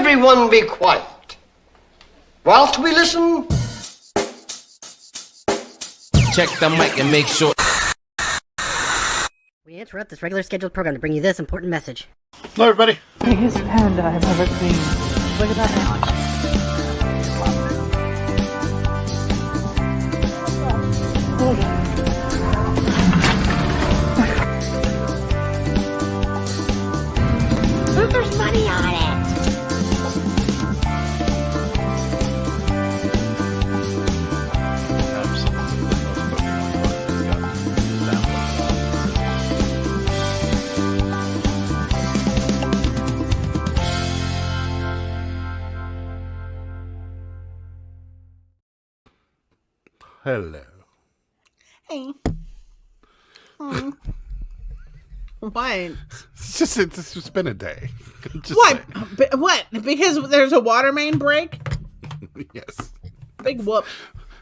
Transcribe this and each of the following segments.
everyone be quiet whilst we listen. Check the mic and make sure. We interrupt this regular scheduled program to bring you this important message. Hello, everybody. Biggest panda I've ever seen. Look at that now. Look, there's money on it. Hello. Hey. What? It's just been a day. Just What? saying. What? Because there's a water main break? Yes. Big whoop.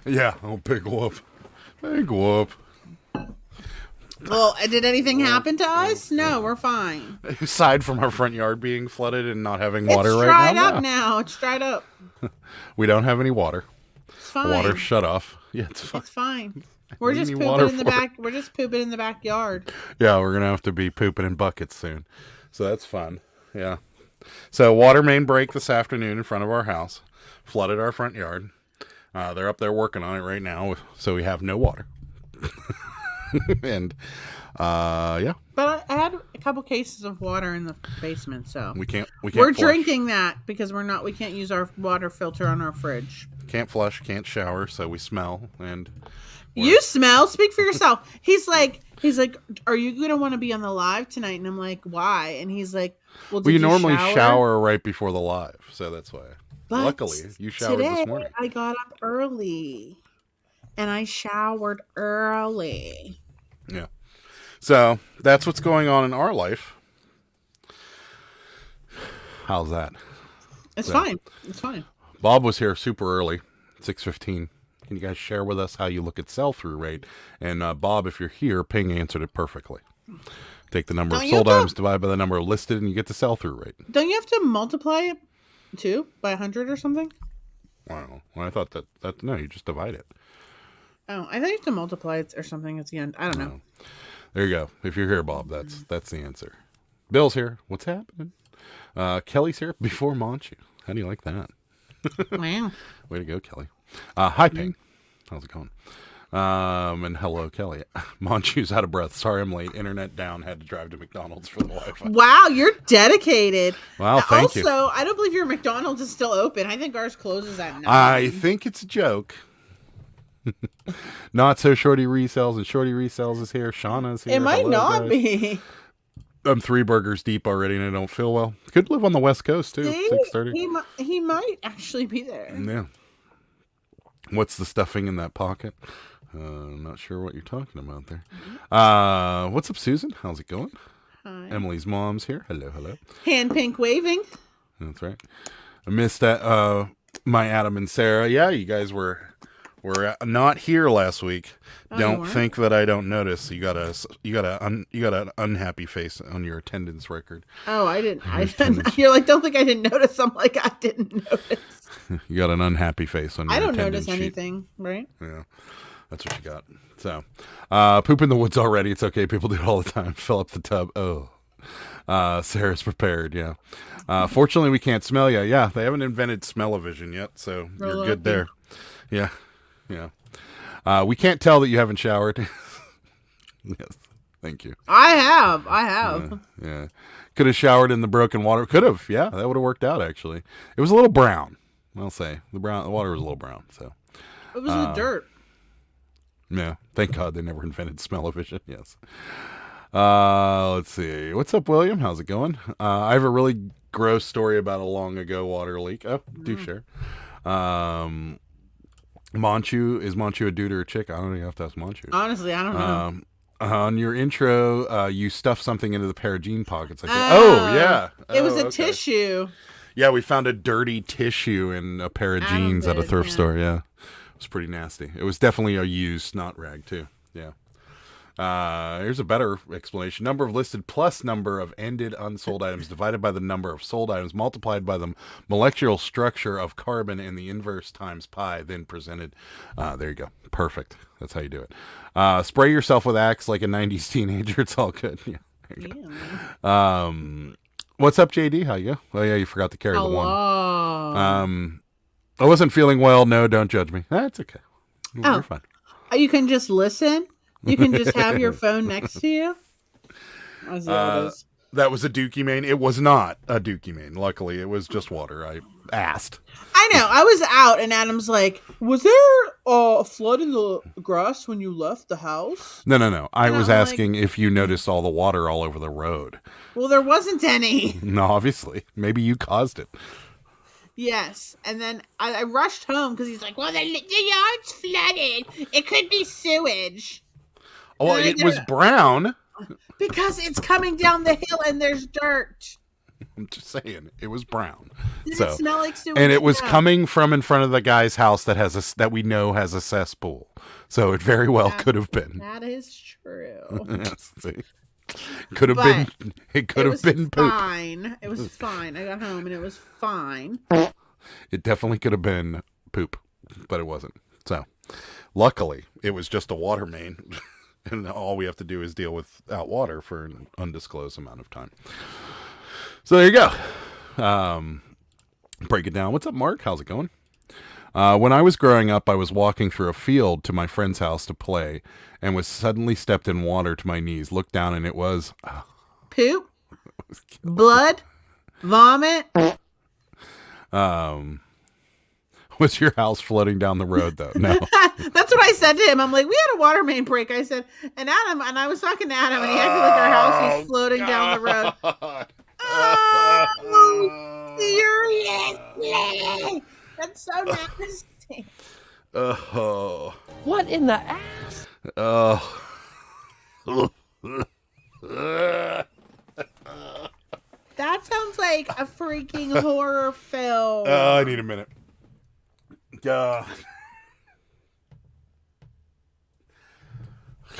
Yeah. Oh, big whoop. Big whoop. Well, did anything happen to us? No, we're fine. Aside from our front yard being flooded and not having It's water right dried now. up now. It's dried up. We don't have any water. It's fine. Water shut off. Yeah, it's fine. It's fine. We're just need water pooping in the for it. back. We're just pooping in the backyard. Yeah, we're going to have to be pooping in buckets soon. So that's fun. Yeah. So water main break this afternoon in front of our house. Flooded our front yard. They're up there working on it right now. So we have no water. And, yeah. But I had a couple cases of water in the basement, so We can't we're flush. drinking that because we can't use our water filter on our fridge. Can't flush, can't shower, so we smell. And You smell. Speak for yourself. He's like, are you gonna want to be on the live tonight? And I'm like, why? And he's like, well, did we you normally shower? shower right before the live, so that's why. But luckily, you showered today, this morning. I got up early, and I showered early. Yeah. So that's what's going on in our life. How's that? It's fine. It's fine. Bob was here super early, 6:15. Can you guys share with us how you look at sell-through rate? And Bob, if you're here, Ping answered it perfectly. Take the number of sold items, divide by the number listed, and you get the sell-through rate. Don't you have to multiply it too by 100 or something? I don't know. Well, I thought that no, you just divide it. Oh, I thought you have to multiply it or something at the end. I don't know. No. There you go. If you're here, Bob, that's the answer. Bill's here. What's happening? Kelly's here before Monchu. How do you like that? Wow. Way to go, Kelly. Hi, Ping. How's it going? And hello, Kelly. Monchu's out of breath. Sorry I'm late. Internet down. Had to drive to McDonald's for the Wi-Fi. Wow, you're dedicated. Wow, thank you. Also, I don't believe your McDonald's is still open. I think ours closes at 9. I think it's a joke. Not so Shorty Resells, and Shorty Resells is here. Shauna's here. It might Hello, not guys. be. I'm 3 burgers deep already, and I don't feel well. Could live on the West Coast too. 6:30. He might actually be there. Yeah. What's the stuffing in that pocket? I'm not sure what you're talking about there. What's up, Susan? How's it going? Hi. Emily's mom's here. Hello, hello. Hand pink waving. That's right. I missed that. My Adam and Sarah. Yeah, you guys were not here last week. Don't think that I don't notice. You got an unhappy face on your attendance record. Oh, I didn't. You're like, don't think I didn't notice. I'm like, I didn't notice. You got an unhappy face on your I don't attendance notice sheet. anything, right? Yeah, that's what you got. So, poop in the woods already. It's okay. People do it all the time. Fill up the tub. Oh, Sarah's prepared. Yeah. Fortunately, we can't smell you. Yeah, they haven't invented smell-o-vision yet, so We're you're lucky. good there. Yeah, yeah. We can't tell that you haven't showered. Yes, thank you. I have. Yeah. Could have showered in the broken water. Could have. Yeah, that would have worked out. Actually, it was a little brown. I'll say the water was a little brown. So It was the dirt. yeah, thank God they never invented smell-o-vision. Yes. Let's see. What's up, William? How's it going? I have a really gross story about a long ago water leak. Oh, do share. Monchu, is Monchu a dude or a chick? I don't know. You have to ask Monchu. Honestly, I don't know. On your intro, you stuffed something into the pair of jean pockets. Oh, yeah. It was Oh, a okay. tissue. Yeah, we found a dirty tissue in a pair of jeans at a thrift store. Yeah, it was pretty nasty. It was definitely a used snot rag too. Yeah. Here's a better explanation. Number of listed plus number of ended unsold items divided by the number of sold items multiplied by the molecular structure of carbon in the inverse times pi, then presented. There you go. Perfect. That's how you do it. Spray yourself with Axe like a 90s teenager. It's all good. Yeah. There you go. What's up, JD? How you? Oh, yeah, you forgot to carry the one. I wasn't feeling well. No, don't judge me. That's okay. You're fine. You can just listen. You can just have your phone next to you. That was a Dookie Mane. It was not a Dookie Mane. Luckily, it was just water. I asked. I know. I was out, and Adam's like, "Was there a flood in the grass when you left the house?" No. I was asking if you noticed all the water all over the road. Well, there wasn't any. No, obviously. Maybe you caused it. Yes, and then I rushed home because he's like, "Well, the yard's flooded. It could be sewage." Oh, it was brown. Because it's coming down the hill and there's dirt. I'm just saying, it was brown. Did it smell like sewage? And it was coming from in front of the guy's house that we know has a cesspool. So it very well could have been. That is true. Yes, see? Could have been. It could have been poop. Fine. It was fine. I got home and it was fine. It definitely could have been poop, but it wasn't. So, luckily, it was just a water main. And all we have to do is deal without water for an undisclosed amount of time. So there you go. Break it down. What's up, Mark? How's it going? When I was growing up, I was walking through a field to my friend's house to play and was suddenly stepped in water to my knees. Looked down and it was... poop? Blood? Vomit? Was your house floating down the road, though? No. That's what I said to him. I'm like, we had a water main break. I said, and I was talking to Adam, and he acted like our house was floating down the road. Oh, seriously? That's so nasty. Oh. What in the ass? Oh. That sounds like a freaking horror film. Oh, I need a minute. God.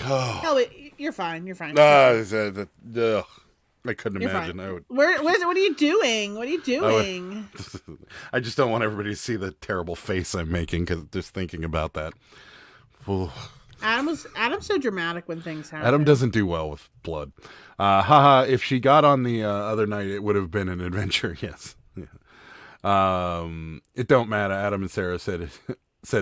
Oh. No, you're fine. You're fine. I couldn't imagine. I would. What are you doing? What are you doing? I just don't want everybody to see the terrible face I'm making because just thinking about that. Ooh. Adam's so dramatic when things happen. Adam doesn't do well with blood. Haha, if she got on the other night, it would have been an adventure. Yes. Yeah. It don't matter. Adam and Sarah said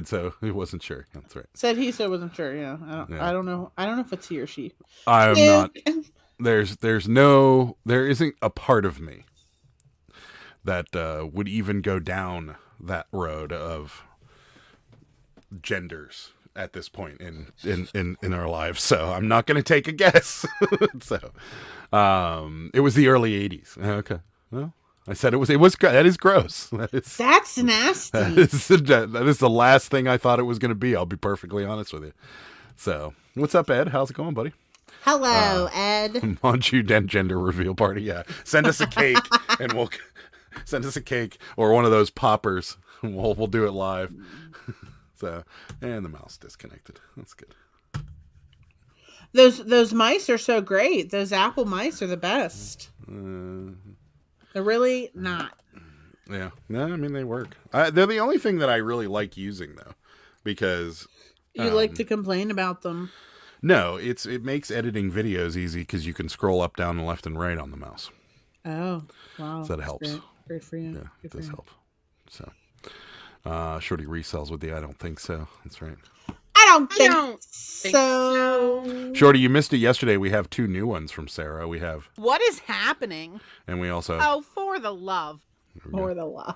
so. He wasn't sure. That's right. Said he, so wasn't sure. Yeah. I don't know. I don't know if it's he or she. I am not. There isn't a part of me that would even go down that road of genders at this point in our lives. So I'm not going to take a guess. So, it was the early 80s. Okay. Well, I said it was that is gross. That's nasty. That is the last thing I thought it was going to be. I'll be perfectly honest with you. So, what's up, Ed? How's it going, buddy? Hello, Ed. Manchu gender reveal party. Yeah. Send us a cake and we'll send us a cake or one of those poppers. We'll do it live. So, and the mouse disconnected. That's good. Those mice are so great. Those Apple mice are the best. They're really not. Yeah. No, I mean, they work. They're the only thing that I really like using, though, because... You like to complain about them. No, it makes editing videos easy because you can scroll up, down, and left and right on the mouse. Oh, wow. So that helps. Great for you. Yeah, it does help. So, Shorty resells with you. I don't think so. That's right. I don't think so. Shorty, you missed it yesterday. We have 2 new ones from Sarah. We have... What is happening? And we also... Oh, for the love. For the love.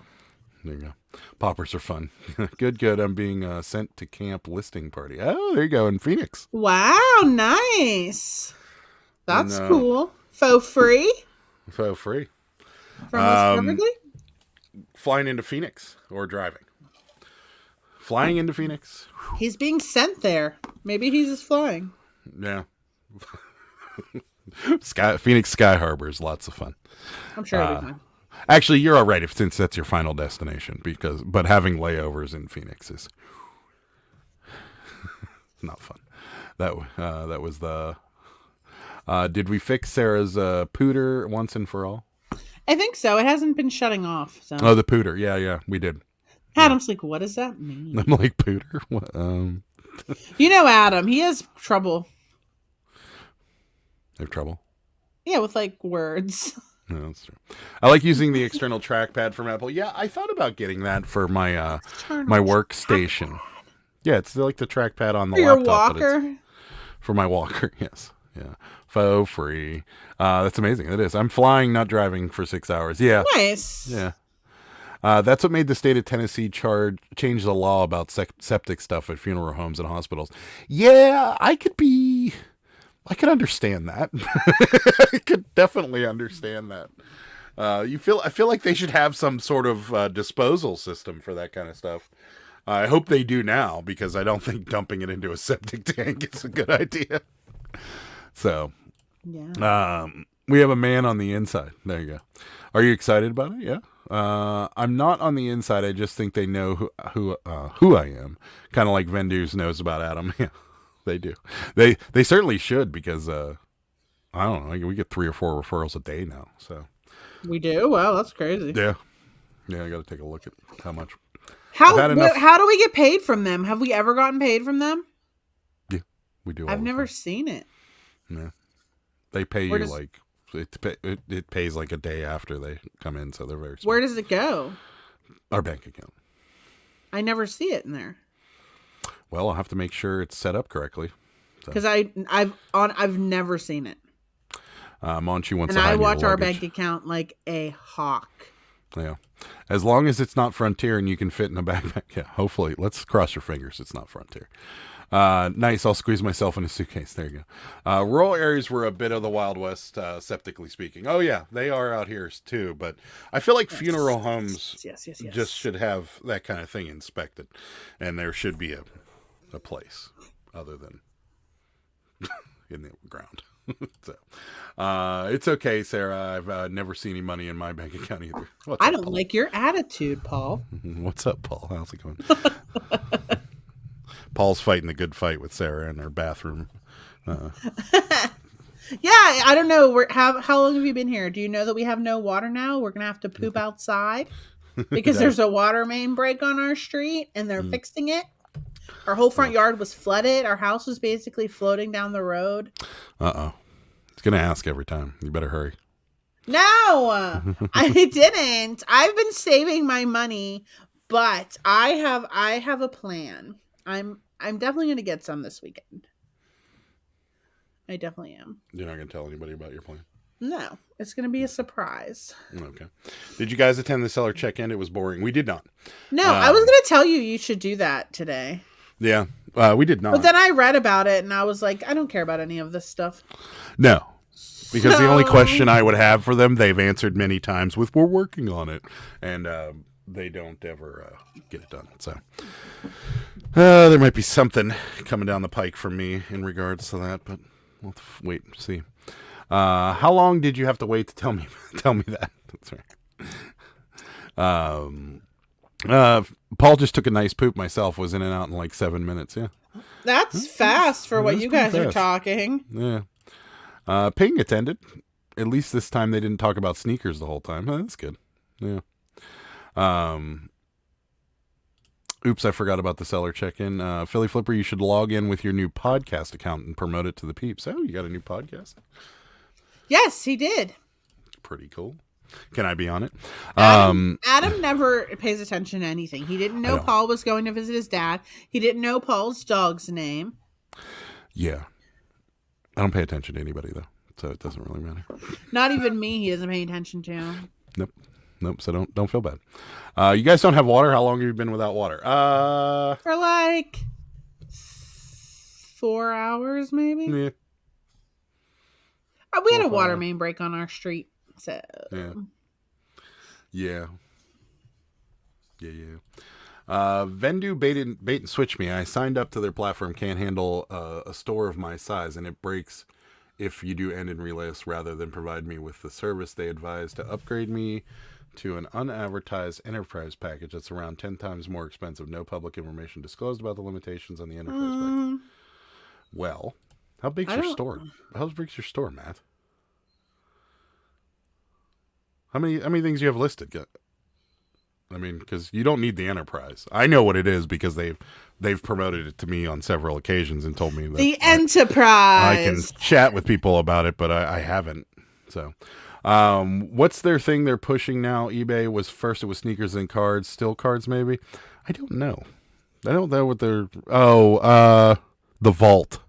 There you go. Poppers are fun. Good. I'm being sent to camp listing party. Oh, there you go, in Phoenix. Wow, nice. That's cool. Faux free? Faux free. From West Flying into Phoenix or driving? Flying into Phoenix. He's being sent there. Maybe he's just flying. Yeah. Phoenix Sky Harbor is lots of fun. I'm sure it'll be fun. Actually, you're all right since that's your final destination, but having layovers in Phoenix is not fun. That was the. Did we fix Sarah's pooter once and for all? I think so. It hasn't been shutting off. So. Oh, the pooter. Yeah, we did. Adam's like, what does that mean? I'm like, pooter? What? You know Adam, he has trouble. Have trouble? Yeah, with like words. No, that's true. I like using the external trackpad from Apple. Yeah, I thought about getting that for my my workstation. Yeah, it's like the trackpad on the For your laptop. walker? For my walker, yes. Yeah. Faux free. That's amazing. It is. I'm flying, not driving for 6 hours. Yeah. Nice. Yeah. That's what made the state of Tennessee change the law about septic stuff at funeral homes and hospitals. Yeah, I could understand that. I could definitely understand that. I feel like they should have some sort of disposal system for that kind of stuff. I hope they do now, because I don't think dumping it into a septic tank is a good idea. So, yeah. We have a man on the inside. There you go. Are you excited about it? Yeah. I'm not on the inside. I just think they know who I am. Kind of like Vendors knows about Adam. Yeah, they do. They certainly should, because I don't know. We get 3 or 4 referrals a day now. So We do? Wow, that's crazy. yeah. I got to take a look at how much. How do we get paid from them? Have we ever gotten paid from them? Yeah, we do. I've never seen it. Yeah, they pay you like it pays like a day after they come in, so they're very smart. Where does it go? Our bank account. I never see it in there. Well, I'll have to make sure it's set up correctly. Because I've never seen it. Monchi wants and to hide I watch your our luggage. bank account like a hawk. Yeah, as long as it's not Frontier and you can fit in a backpack. Yeah, hopefully. Let's cross your fingers. It's not Frontier. Nice. I'll squeeze myself in a suitcase. There you go. Rural areas were a bit of the Wild West, septically speaking. Oh yeah, they are out here too. But I feel like funeral homes just should have that kind of thing inspected, and there should be a place other than in the ground. So, it's okay, Sarah. I've never seen any money in my bank account either. I don't like your attitude, Paul. What's up, Paul? How's it going? Paul's fighting the good fight with Sarah in her bathroom. Yeah, I don't know. How long have you been here? Do you know that we have no water now? We're gonna have to poop outside because there's a water main break on our street, and they're fixing it. Our whole front yard was flooded. Our house was basically floating down the road. It's going to ask every time. You better hurry. No, I didn't. I've been saving my money, but I have a plan. I'm definitely going to get some this weekend. I definitely am. You're not going to tell anybody about your plan? No, it's going to be a surprise. Okay. Did you guys attend the seller check-in? It was boring. We did not. No, I was going to tell you should do that today. Yeah, we did not. But then I read about it and I was like, I don't care about any of this stuff. No, because the only question I would have for them, they've answered many times with, we're working on it. And they don't ever get it done. So there might be something coming down the pike from me in regards to that, but we'll wait and see. How long did you have to wait to tell me that? That's right. Paul just took a nice poop myself, was in and out in like 7 minutes. Yeah. That's fast for what you guys are talking. Yeah. Ping attended. At least this time they didn't talk about sneakers the whole time. That's good. Yeah. Oops, I forgot about the seller check-in. Philly Flipper, you should log in with your new podcast account and promote it to the peeps. Oh, you got a new podcast? Yes, he did. Pretty cool. Can I be on it? Adam never pays attention to anything. He didn't know Paul was going to visit his dad. He didn't know Paul's dog's name. Yeah. I don't pay attention to anybody, though, so it doesn't really matter. Not even me he doesn't pay attention to. Nope, so don't feel bad. You guys don't have water? How long have you been without water? For like 4 hours, maybe? Yeah. We had a water main break on our street, so... Yeah. Vendu bait and switch me. I signed up to their platform. Can't handle a store of my size, and it breaks if you do end in relays rather than provide me with the service. They advise to upgrade me to an unadvertised enterprise package that's around 10 times more expensive. No public information disclosed about the limitations on the enterprise package. Well, how big's your store? How big's your store, Matt? How many things do you have listed? I mean, because you don't need the Enterprise. I know what it is because they've promoted it to me on several occasions and told me that the Enterprise. I can chat with people about it, but I haven't. So, what's their thing they're pushing now? eBay was first. It was sneakers and cards, still cards maybe. I don't know. I don't know what they're. The Vault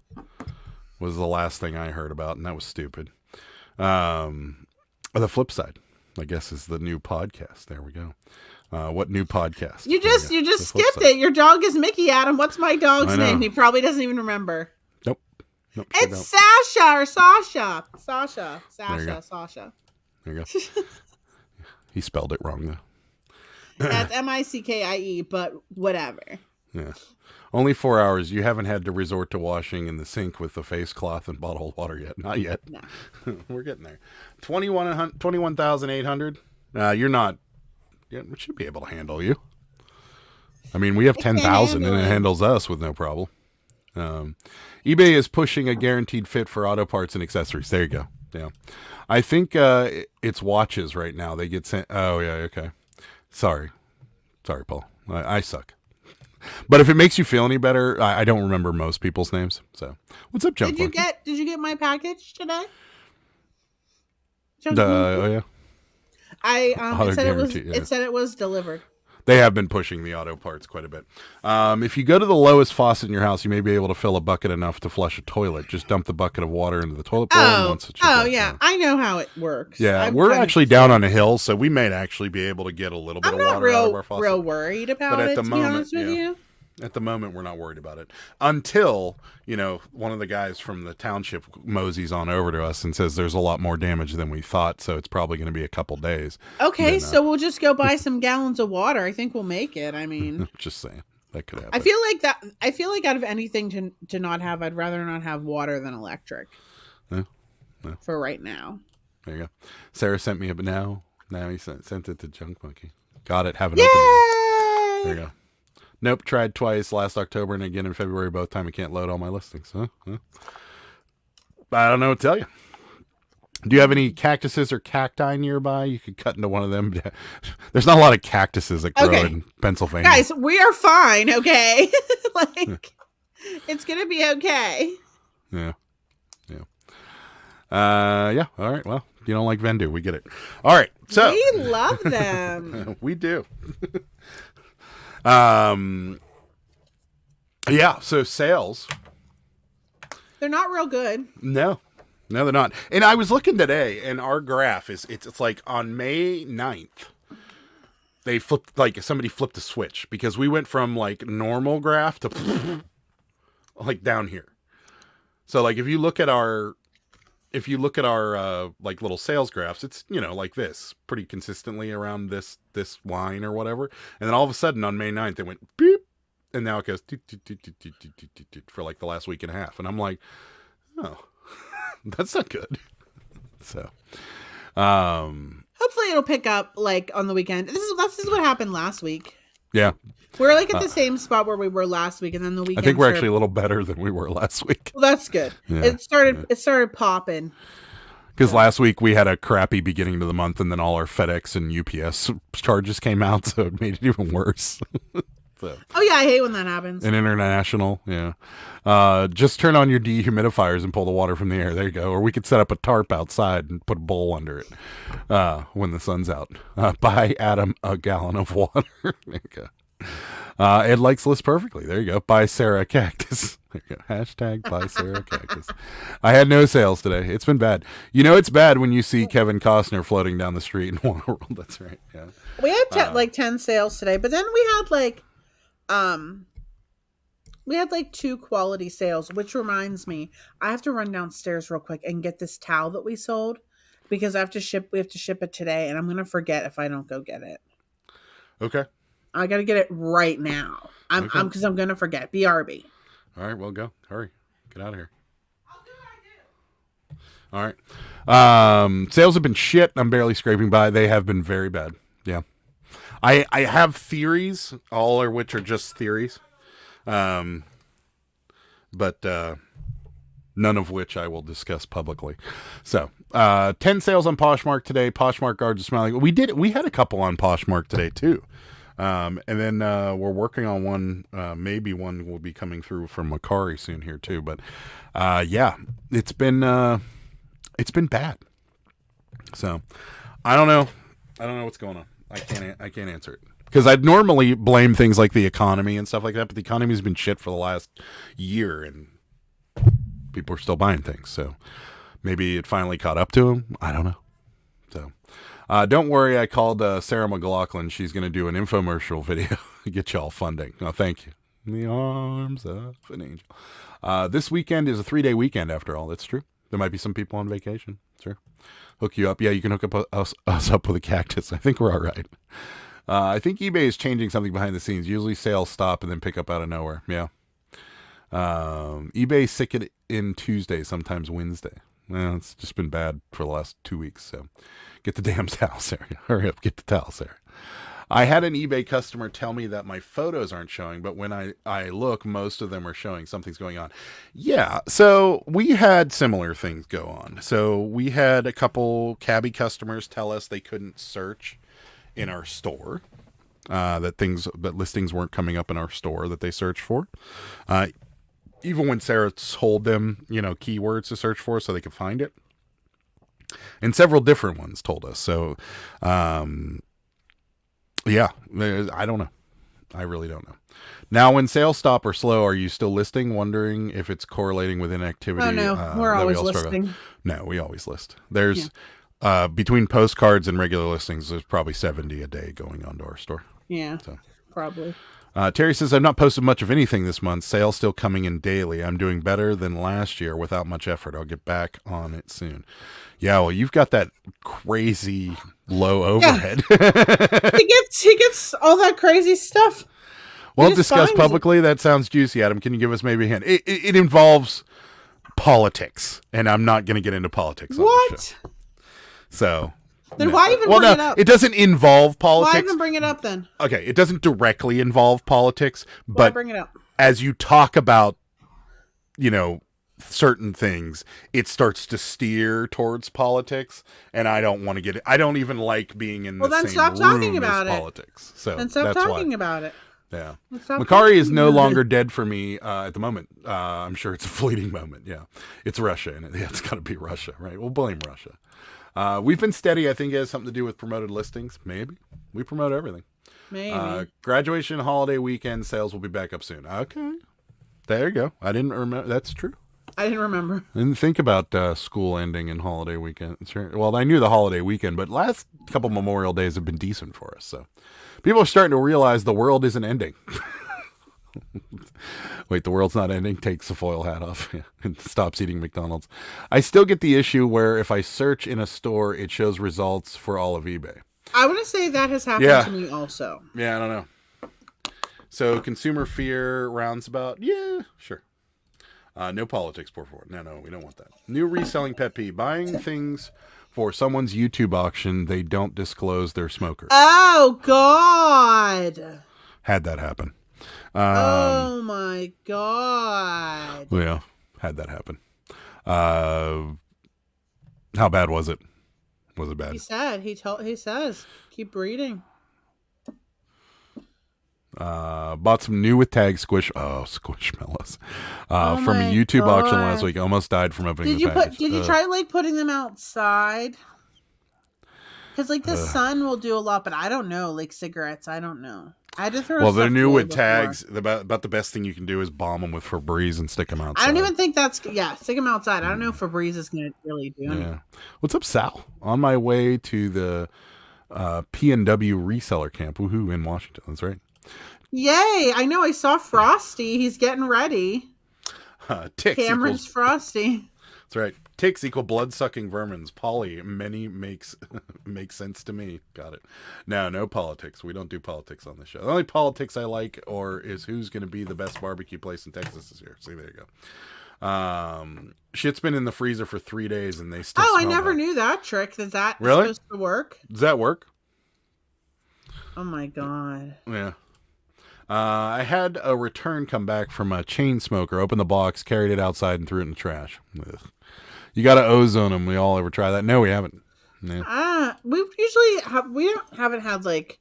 was the last thing I heard about, and that was stupid. The Flip Side, I guess, is the new podcast. There we go. What new podcast? You just skipped it. Your dog is MIckie, Adam. What's my dog's name? He probably doesn't even remember. Nope. It's Sasha or Sasha. Sasha. There you go. He spelled it wrong though. That's MIckie, but whatever. Yeah. Only 4 hours. You haven't had to resort to washing in the sink with the face cloth and bottled water yet. Not yet. No. We're getting there. 21,800. You're not. Yeah, we should be able to handle you. I mean, we have 10,000 and it handles us with no problem. eBay is pushing a guaranteed fit for auto parts and accessories. There you go. Yeah. I think it's watches right now. They get sent. Oh, yeah. Okay. Sorry, Paul. I suck. But if it makes you feel any better, I don't remember most people's names. So, what's up, Jump? Did you get my package today? Oh yeah. It said it was delivered. They have been pushing the auto parts quite a bit. If you go to the lowest faucet in your house, you may be able to fill a bucket enough to flush a toilet. Just dump the bucket of water into the toilet bowl. Yeah. I know how it works. Yeah, we're actually down on a hill, so we may actually be able to get a little bit of water out of our faucet. I'm not real worried about it, to be honest with you. At the moment, we're not worried about it until, one of the guys from the township moseys on over to us and says there's a lot more damage than we thought, so it's probably going to be a couple days. Okay, so we'll just go buy some gallons of water. I think we'll make it. I mean, just saying that could happen. I feel like out of anything to not have, I'd rather not have water than electric. No. For right now. There you go. Sarah sent me now he sent it to Junk Monkey. Got it. Haven't opened it. There you go. Nope, tried twice last October and again in February. Both time I can't load all my listings. Huh? I don't know what to tell you. Do you have any cactuses or cacti nearby? You could cut into one of them. There's not a lot of cactuses that grow in Pennsylvania. Guys, we are fine, okay? It's going to be okay. Yeah. Yeah. All right. Well, you don't like Vendu. We get it. All right. So we love them. We do. Yeah, so sales. They're not real good. No, they're not. And I was looking today, and our graph it's like on May 9th, they flipped, somebody flipped a switch, because we went from normal graph to down here. So if you look at our little sales graphs, it's like this, pretty consistently around this line or whatever, and then all of a sudden on May 9th it went beep, and now it goes for the last week and a half, and I'm like, oh, that's not good. So hopefully it'll pick up on the weekend. This is what happened last week. Yeah, we're at the same spot where we were last week, and then the weekend. I think we're actually a little better than we were last week. Well, that's good. Yeah. It started popping. Because last week we had a crappy beginning to the month, and then all our FedEx and UPS charges came out, so it made it even worse. So. Oh yeah, I hate when that happens. And international, yeah. Just turn on your dehumidifiers and pull the water from the air. There you go. Or we could set up a tarp outside and put a bowl under it when the sun's out. Buy Adam a gallon of water. There you go. It likes lists perfectly. There you go. Buy Sarah a cactus. There you go. Hashtag buy Sarah a cactus. I had no sales today. It's been bad. It's bad when you see Kevin Costner floating down the street in Waterworld. That's right. Yeah. We had 10 sales today, but then we had 2 quality sales, which reminds me, I have to run downstairs real quick and get this towel that we sold, because we have to ship it today, and I'm going to forget if I don't go get it. Okay. I got to get it right now. Because I'm going to forget. BRB. All right, well, go. Hurry. Get out of here. I'll do what I do. All right. Sales have been shit. I'm barely scraping by. They have been very bad. Yeah. I have theories, all of which are just theories. But none of which I will discuss publicly. So, 10 sales on Poshmark today. Poshmark guards are smiling. We had a couple on Poshmark today too. And then we're working on one. Maybe one will be coming through from MIckie soon here too. But yeah, it's been bad. So I don't know what's going on. I can't answer it because I'd normally blame things like the economy and stuff like that. But the economy's been shit for the last year, and people are still buying things. So maybe it finally caught up to them. I don't know. So. Don't worry, I called Sarah McLaughlin. She's going to do an infomercial video to get y'all funding. Oh, thank you. In the arms of an angel. This weekend is a 3-day weekend, after all. That's true. There might be some people on vacation. Sure. Hook you up. Yeah, you can hook up us up with a cactus. I think we're all right. I think eBay is changing something behind the scenes. Usually sales stop and then pick up out of nowhere. Yeah. eBay sick it in Tuesday, sometimes Wednesday. Well, it's just been bad for the last 2 weeks, so get the damn towel, Sarah. Hurry up, get the towel, Sarah. I had an eBay customer tell me that my photos aren't showing, but when I look, most of them are showing something's going on. Yeah, so we had similar things go on. So we had a couple cabbie customers tell us they couldn't search in our store, that listings weren't coming up in our store that they searched for. Even when Sarah told them, keywords to search for so they could find it. And several different ones told us. So, yeah, I don't know. I really don't know. Now, when sales stop or slow, are you still listing? Wondering if it's correlating with inactivity? Oh, no. We're always listing. No, we always list. There's, between postcards and regular listings, there's probably 70 a day going onto our store. Yeah, so. Probably. Terry says, I've not posted much of anything this month. Sales still coming in daily. I'm doing better than last year without much effort. I'll get back on it soon. Yeah, well, you've got that crazy low overhead. Yeah. he gets all that crazy stuff. Well, discuss publicly. That sounds juicy, Adam. Can you give us maybe a hint? It involves politics, and I'm not going to get into politics on this show. So... Then why even bring it up? It doesn't involve politics. Why even bring it up then? Okay, it doesn't directly involve politics, Why but bring it up? As you talk about, certain things, it starts to steer towards politics, and I don't want to get it. I don't even like being in the same stop room talking about as it. Politics. So then stop that's talking why. about it. Yeah. MIckie is no longer dead for me at the moment. I'm sure it's a fleeting moment. Yeah. It's Russia, and it's got to be Russia, right? We'll blame Russia. We've been steady. I think it has something to do with promoted listings. Maybe. We promote everything. Maybe. Graduation holiday weekend sales will be back up soon. Okay. There you go. I didn't remember. That's true. I didn't remember. I didn't think about school ending and holiday weekend. Well, I knew the holiday weekend, but last couple Memorial Days have been decent for us. So people are starting to realize the world isn't ending. Wait, the world's not ending? Takes the foil hat off and stops eating McDonald's. I still get the issue where if I search in a store, it shows results for all of eBay. I want to say that has happened to me also. Yeah, I don't know. So consumer fear roundabout. Yeah, sure. No politics, por favor. No, we don't want that. New reselling pet peeve. Buying things for someone's YouTube auction, they don't disclose their smokers. Oh, God. Had that happen. Oh my God. Yeah, had that happen. How bad was it? Was it bad? He says, keep reading. Bought some new with tag squishmallows from a YouTube auction last week. Almost died from opening the package. Did you try putting them outside? Because the sun will do a lot, but I don't know. Cigarettes, I don't know. I had to throw. Well, they're new with tags. About the best thing you can do is bomb them with Febreze and stick them outside. I don't even think stick them outside. I don't know if Febreze is going to really do anything. Yeah. What's up, Sal? On my way to the P&W reseller camp. Woohoo, in Washington. That's right. Yay! I know. I saw Frosty. He's getting ready. Ticks Cameron's Frosty. That's right. Ticks equal blood-sucking vermins. Poly, many makes sense to me. Got it. No politics. We don't do politics on this show. The only politics I like is who's going to be the best barbecue place in Texas this year. See, there you go. Shit's been in the freezer for 3 days and they still smell I never bad. knew that trick. Is that really supposed to work? Does that work? Oh my God. Yeah. I had a return come back from a chain smoker. Opened the box, carried it outside, and threw it in the trash. Ugh. You got to ozone them. We all ever try that? No, we haven't. Yeah. We haven't had like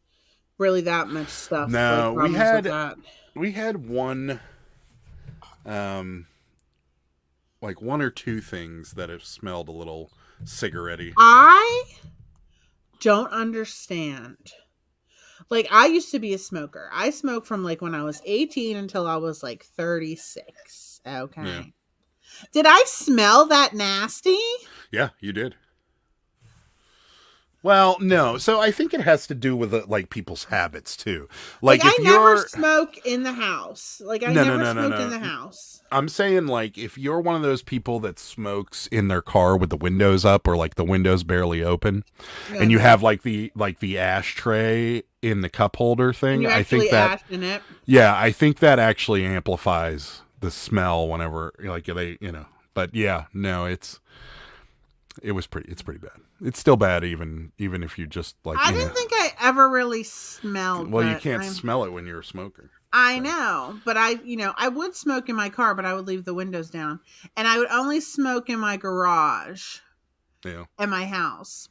really that much stuff. No, like, we had one, like one or two things that have smelled a little cigarette-y. I don't understand. Like, I used to be a smoker. I smoked from like when I was 18 until I was like 36. Okay. Yeah. Did I smell that nasty? Yeah, you did. Well, no. So I think it has to do with like people's habits too. Like if I never smoke in the house. Like I never smoked in the house. I'm saying like if you're one of those people that smokes in their car with the windows up or like the windows barely open, and you have like the ashtray in the cup holder thing, I think that ash in it. Yeah, I think that actually amplifies the smell whenever like they, But yeah, no, it's pretty bad. It's still bad even if you just like. I didn't think I ever really smelled. Well, you can't smell it when you're a smoker. I know, but I would smoke in my car, but I would leave the windows down, and I would only smoke in my garage. Yeah. At my house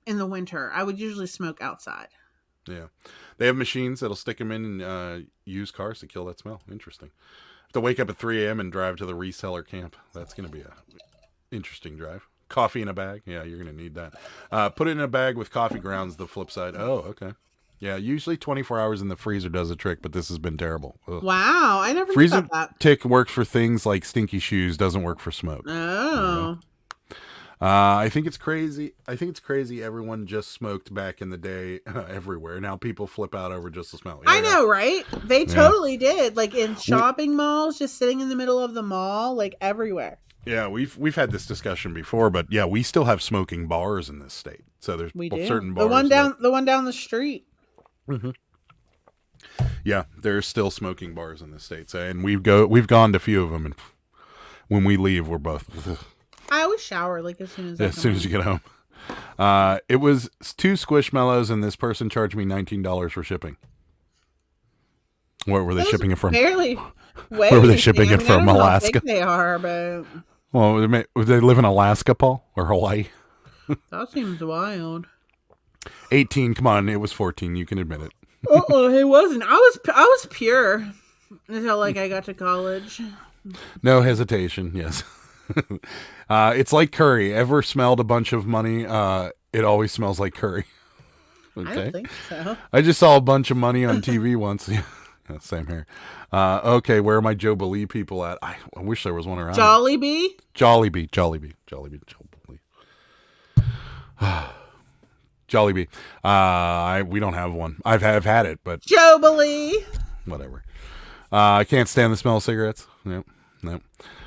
in the winter, I would usually smoke outside. Yeah, they have machines that'll stick them in used cars to kill that smell. Interesting. Have to wake up at 3 a.m. and drive to the reseller camp. That's going to be a interesting drive. Coffee in a bag. Yeah, you're going to need that. Put it in a bag with coffee grounds, the flip side. Oh, okay. Yeah, usually 24 hours in the freezer does the trick, but this has been terrible. Ugh. Wow, I never Freezer knew about that. tick works for things like stinky shoes, doesn't work for smoke. Oh. I think it's crazy. Everyone just smoked back in the day everywhere. Now people flip out over just the smell. Yeah, I know, right? They totally did. Like in shopping malls, just sitting in the middle of the mall, like everywhere. Yeah, we've had this discussion before, but yeah, we still have smoking bars in this state. So there's certain bars. The one down the street. Mm-hmm. Yeah, there's still smoking bars in this state. So, and we've gone to a few of them, and when we leave, we're both. I always shower like as soon as you get home. It was 2 Squishmallows, and this person charged me $19 for shipping. Where were they shipping it from? Barely. Where were they shipping it from? Alaska. I don't know how big they are, but. Well, they live in Alaska, Paul, or Hawaii? That seems wild. 18. Come on, it was 14. You can admit it. It wasn't. I was pure until like I got to college. No hesitation. Yes. It's like curry. Ever smelled a bunch of money? It always smells like curry. Okay. I don't think so. I just saw a bunch of money on TV once. Yeah, same here. Okay, where are my Jollibee people at? I wish there was one around. Jollibee. Jollibee. We don't have one. I've had it, but Jollibee. Whatever. I can't stand the smell of cigarettes. Nope. I like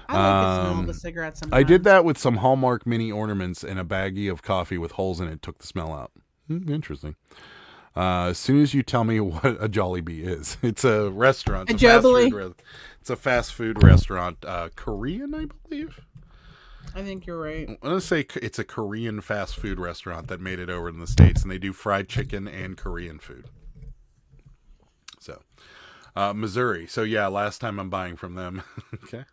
the smell of the cigarettes sometimes. I did that with some Hallmark mini ornaments and a baggie of coffee with holes in it. Took the smell out. Interesting. As soon as you tell me what a Jollibee is, it's a restaurant. It's a fast food restaurant. Korean, I believe. I think you're right. I'm going to say it's a Korean fast food restaurant that made it over in the States, and they do fried chicken and Korean food. So, Missouri. So, yeah, last time I'm buying from them. Okay,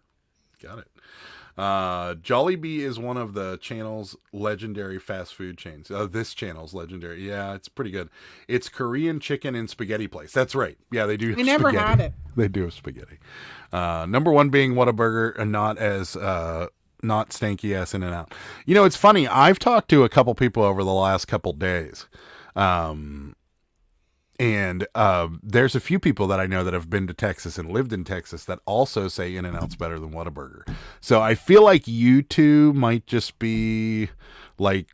got it. Jollibee is one of the channel's legendary fast food chains. This channel's legendary. Yeah, it's pretty good. It's Korean chicken and spaghetti place. That's right. Yeah, they do. I never had it. They do have spaghetti. Number one being Whataburger, and not stanky ass In-N-Out. You know, it's funny. I've talked to a couple people over the last couple days. And there's a few people that I know that have been to Texas and lived in Texas that also say In-N-Out's better than Whataburger. So I feel like you two might just be like,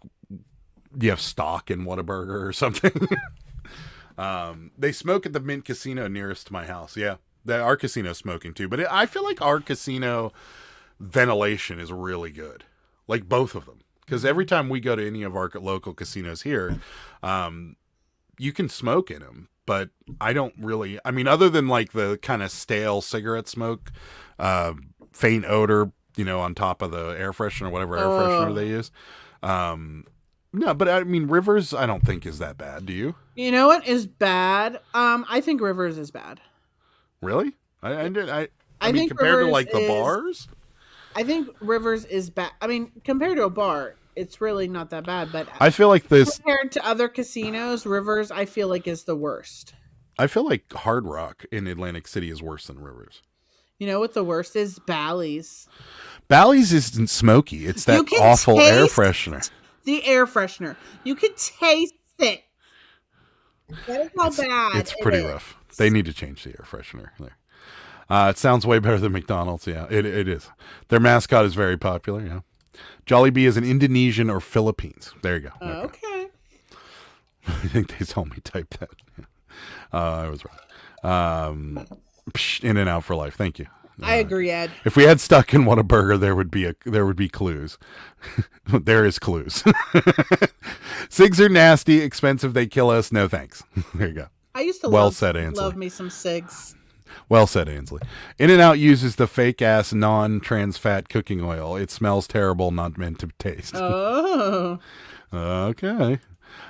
you have stock in Whataburger or something. They smoke at the Mint Casino nearest to my house. Yeah, our casino's smoking too. But I feel like our casino ventilation is really good. Like both of them. Because every time we go to any of our local casinos here, you can smoke in them, but I don't really, I mean, other than like the kind of stale cigarette smoke, faint odor, on top of the air freshener, whatever air freshener they use. No, but I mean, Rivers, I don't think is that bad. Do you? You know what is bad? I think Rivers is bad. Really? I mean, think compared to Rivers like the is- bars. I think Rivers is bad. I mean, compared to a bar, it's really not that bad. But I feel like this. compared to other casinos, Rivers, I feel like is the worst. I feel like Hard Rock in Atlantic City is worse than Rivers. You know what the worst is? Bally's. Bally's isn't smoky. It's You that can awful air taste freshener. The air freshener. You can taste it. That is how bad It's pretty it is. rough. They need to change the air freshener there. It sounds way better than McDonald's. Yeah, it is. Their mascot is very popular. Yeah, Jollibee is in Indonesian or Philippines. There you go. Okay. I think they told me type that. Yeah. I was wrong. In and out for life. Thank you. I agree, Ed. If we had stuck in Whataburger, there would be clues. There is clues. Cigs are nasty, expensive. They kill us. No thanks. There you go. I used to Well said, Ainsley. love me some cigs. Well said, Ainsley. In-N-Out uses the fake-ass non-trans fat cooking oil. It smells terrible, not meant to taste. Oh. Okay.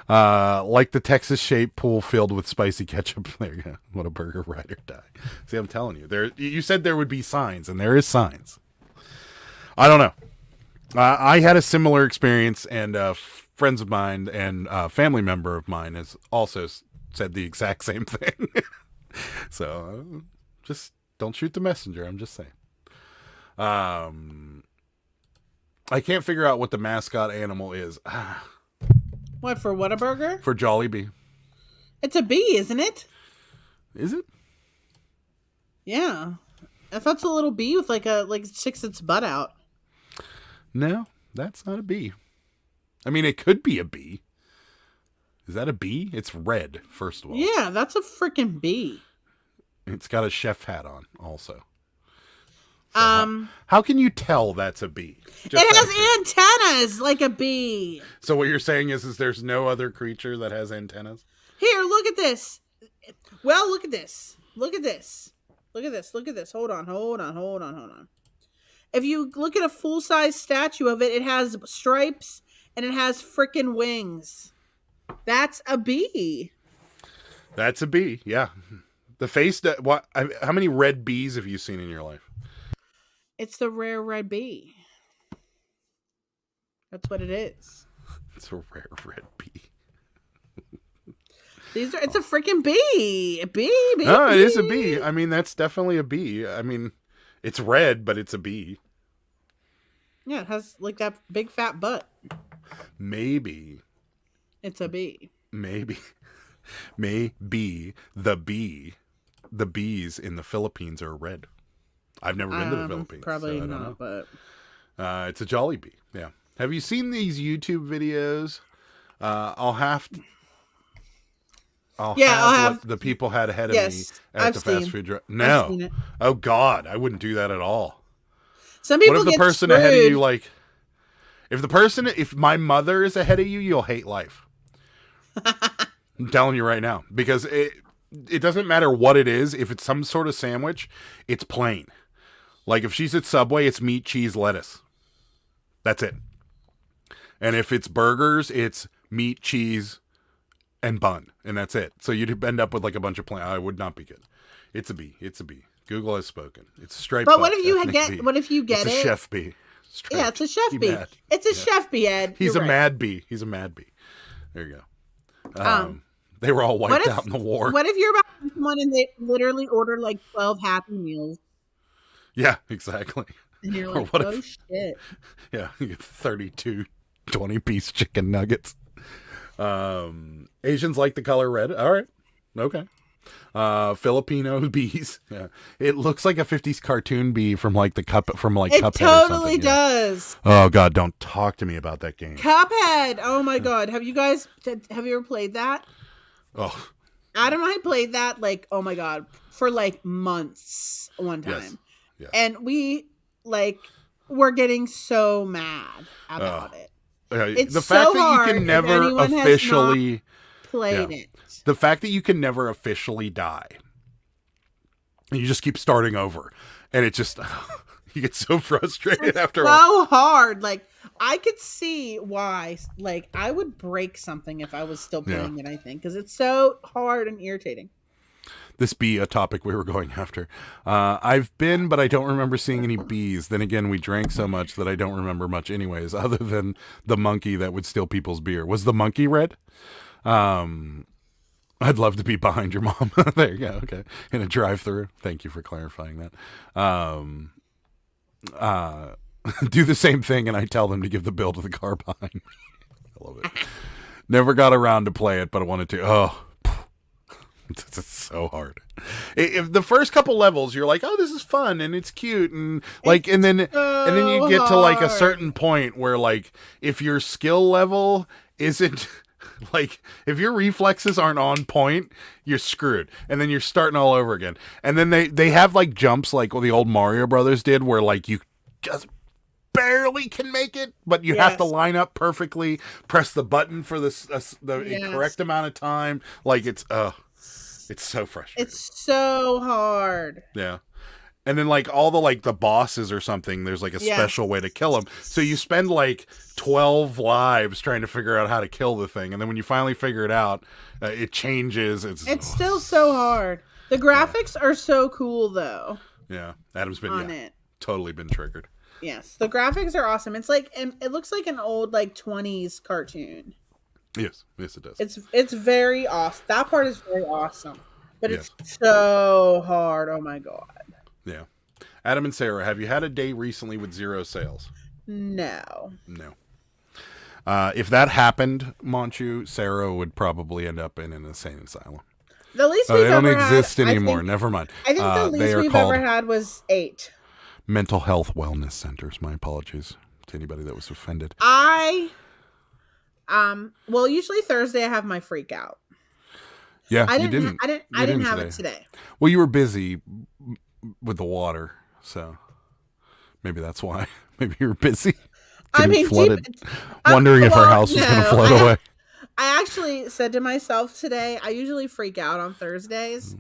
Like the Texas-shaped pool filled with spicy ketchup. There you go. What a burger, ride or die. See, I'm telling you. You said there would be signs, and there is signs. I don't know. I had a similar experience, and friends of mine and a family member of mine has also said the exact same thing. So, just don't shoot the messenger. I'm just saying. I can't figure out what the mascot animal is. What, for Whataburger? For Jollibee. It's a bee, isn't it? Is it? Yeah. I thought it's a little bee with like sticks its butt out. No, that's not a bee. I mean, it could be a bee. Is that a bee? It's red, first of all. Yeah, that's a freaking bee. It's got a chef hat on, also. It How can you tell that's a bee? has antennas like a bee. So what you're saying is there's no other creature that has antennas? Here, look at this. Well, look at this. Look at this. Look at this. Look at this. Hold on. If you look at a full-size statue of it, it has stripes and it has freaking wings. That's a bee. That's a bee, yeah. The face that how many red bees have you seen in your life? It's the rare red bee. That's what it is. It's a rare red bee. It's a freaking bee. A bee. No, it is a bee. I mean, that's definitely a bee. I mean, it's red, but it's a bee. Yeah, it has like that big fat butt. Maybe It's a bee. Maybe the bees in the Philippines are red. I've never been to the Philippines. Probably so I don't not, know. but It's a Jollibee. Yeah. Have you seen these YouTube videos? I'll have what the people had ahead of me at the fast food truck. No. I've seen it. Oh God, I wouldn't do that at all. Some people What if the get person screwed. ahead of you if my mother is ahead of you, you'll hate life. I'm telling you right now, because it doesn't matter what it is. If it's some sort of sandwich, it's plain. Like if she's at Subway, it's meat, cheese, lettuce. That's it. And if it's burgers, it's meat, cheese, and bun, and that's it. So you'd end up with like a bunch of plain. I would not be good. It's a bee. It's a bee. Google has spoken. It's striped. But what if you ethnic bee. What if you get it's it? a chef bee. Striped. Yeah, it's a chef Be bee. mad. It's a chef bee, Ed. He's You're a right. mad bee. He's a mad bee. There you go. They were all wiped out in the war. What if you're about to someone and they literally order like 12 Happy Meals? Yeah, exactly. And you're Or like, what oh if- shit. Yeah, you get 32 20-piece chicken nuggets. Asians like the color red. All right. Okay. Filipino bees. Yeah. It looks like a 50s cartoon bee from like It Cuphead or totally something. Yeah. does. Oh God, don't talk to me about that game. Cuphead. Oh my god. Have you ever played that? Oh, Adam and I played that like, oh my god, for like months one time. Yes. Yeah. And we like were getting so mad about it. It's the fact so that hard you can if never anyone has officially Played Yeah. it. the fact that you can never officially die. And you just keep starting over. And it just you get so frustrated after a while. So hard. Like I could see why like I would break something if I was still playing it, I think, because it's so hard and irritating. this be a topic we were going after. I've been, but I don't remember seeing any bees. Then again, we drank so much that I don't remember much anyways, other than the monkey that would steal people's beer. Was the monkey red? I'd love to be behind your mom. There you go. Okay. In a drive-thru. Thank you for clarifying that. Do the same thing, and I tell them to give the bill to the car behind me. I love it. Never got around to play it, but I wanted to. Oh, it's so hard. If the first couple levels, you're like, oh, this is fun and it's cute, and like, and then you get to like a certain point where like, if your skill level isn't like, if your reflexes aren't on point, you're screwed, and then you're starting all over again. And then they have like jumps like what the old Mario Brothers did, where like you just barely can make it, but you have to line up perfectly, press the button for the correct amount of time. Like it's so frustrating. It's so hard. Yeah. And then like all the bosses or something, there's like a special way to kill them. So you spend like 12 lives trying to figure out how to kill the thing. And then when you finally figure it out, it changes. It's still so hard. The graphics are so cool though. Yeah. Adam's been on it. Totally been triggered. Yes. The graphics are awesome. It's like, it looks like an old like 20s cartoon. Yes it does. It's very awesome. That part is very awesome. But it's so hard. Oh my god. Yeah. Adam and Sarah, have you had a day recently with 0 sales? No. If that happened, Monchu, Sarah would probably end up in an insane asylum. The least they don't exist anymore. Never mind. I think the least we've ever had was 8. Mental health wellness centers. My apologies to anybody that was offended. Well, usually Thursday I have my freak out. Yeah, I didn't have it today. Well, you were busy with the water, so maybe that's why. Maybe you were busy. Flooded, wondering if our house was going to flood away. I actually said to myself today, I usually freak out on Thursdays,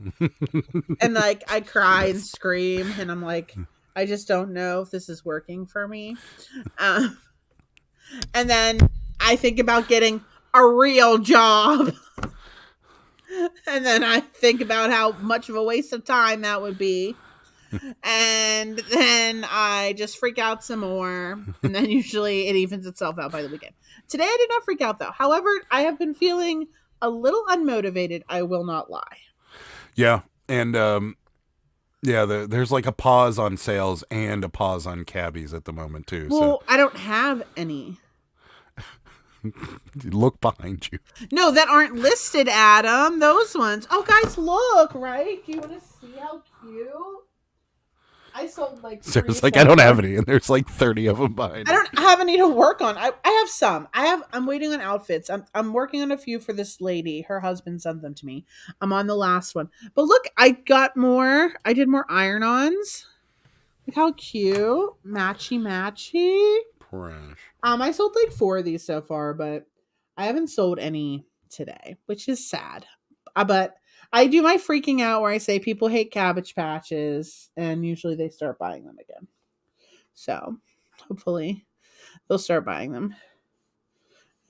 and like I cry and scream, and I'm like, I just don't know if this is working for me. And then I think about getting a real job. And then I think about how much of a waste of time that would be. And then I just freak out some more. And then usually it evens itself out by the weekend. Today I did not freak out though. However, I have been feeling a little unmotivated. I will not lie. Yeah. And there's like a pause on sales and a pause on cabbies at the moment too. Well, I don't have any. Look behind you. No, that aren't listed, Adam. Those ones. Oh, guys, look, right? Do you want to see how cute? I sold like Sarah's like, I don't have any, and there's like 30 of them behind. I don't have any to work on. I have some. I'm waiting on outfits. I'm working on a few for this lady. Her husband sent them to me. I'm on the last one. But look, I got more. I did more iron-ons. Look how cute. Matchy. Trash. I sold like 4 of these so far, but I haven't sold any today, which is sad. But I do my freaking out where I say people hate Cabbage Patches, and usually they start buying them again. So hopefully they'll start buying them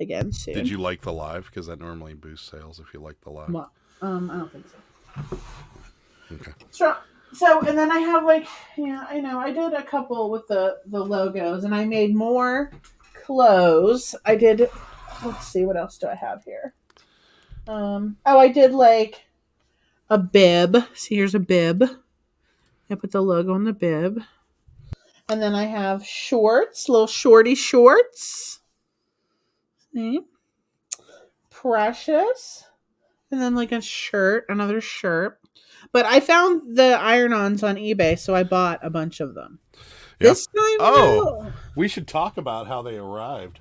again soon. Did you like the live? Because that normally boosts sales if you like the live. Well, I don't think so. Okay. So, and then I have like, I know I did a couple with the logos, and I made more clothes. I did, let's see, what else do I have here? I did like a bib. See, here's a bib. I put the logo on the bib. And then I have shorts, little shorty shorts. See? Precious. And then like a shirt, another shirt. But I found the iron-ons on eBay, so I bought a bunch of them. Yep. This time, we should talk about how they arrived.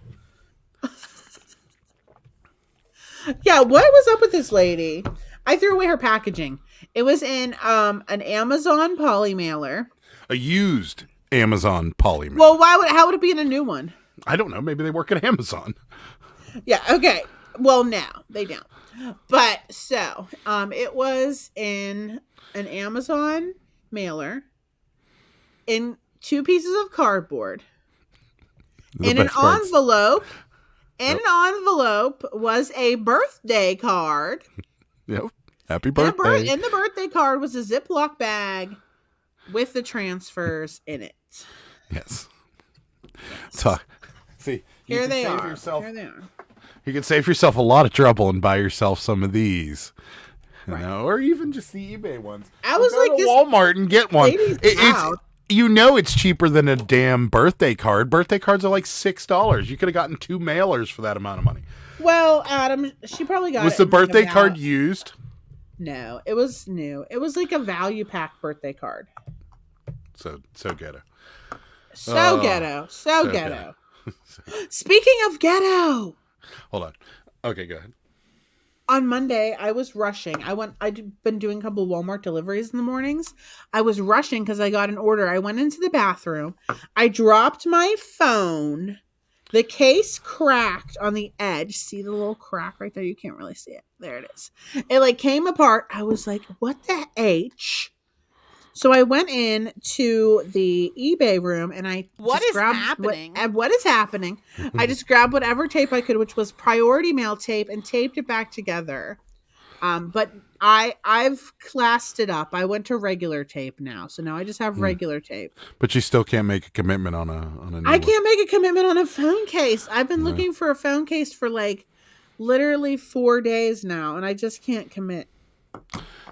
Yeah, what was up with this lady? I threw away her packaging. It was in an Amazon poly mailer. A used Amazon poly mailer. Well, how would it be in a new one? I don't know. Maybe they work at Amazon. Yeah, okay. Well, no, they don't. But so, it was in an Amazon mailer in 2 pieces of cardboard in an envelope. In an envelope was a birthday card. Yep. Happy birthday. And the birthday card was a Ziploc bag with the transfers in it. Yes. So, see, Here they are. You can save yourself a lot of trouble and buy yourself some of these. You Right. know, or even just the eBay ones. I was Go like, to this Walmart and get one. lady's It's loud. it's cheaper than a damn birthday card. Birthday cards are like $6. You could have gotten 2 mailers for that amount of money. Well, Adam, she probably got Was it the in, like, birthday a card used? No, it was new. It was like a value pack birthday card. So ghetto. So Oh, ghetto. so Ghetto. Speaking of ghetto, Hold on. Okay, go ahead. on Monday I was rushing. I'd been doing a couple Walmart deliveries in the mornings. I was rushing because I got an order. I went into the bathroom. I dropped my phone. The case cracked on the edge. See the little crack right there? You can't really see it. There it is. It like came apart. I was like, what the H? So I went in to the eBay room and I What just is grabbed happening? What is happening? I just grabbed whatever tape I could, which was priority mail tape, and taped it back together. But I've classed it up. I went to regular tape now, so now I just have regular tape. But you still can't make a commitment on a new I one. can't make a commitment on a phone case. I've been looking for a phone case for like literally 4 days now, and I just can't commit.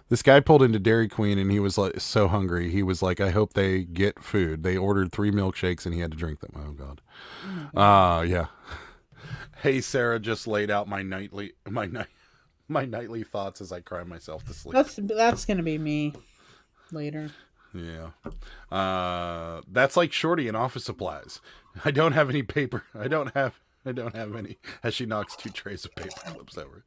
This guy pulled into Dairy Queen and he was like so hungry. He was like, I hope they get food. They ordered 3 milkshakes and he had to drink them. Oh God. Yeah. Hey, Sarah just laid out my nightly thoughts as I cry myself to sleep. That's gonna be me later. Yeah. That's like Shorty in Office Supplies. I don't have any paper. I don't have any. As she knocks 2 trays of paper clips over.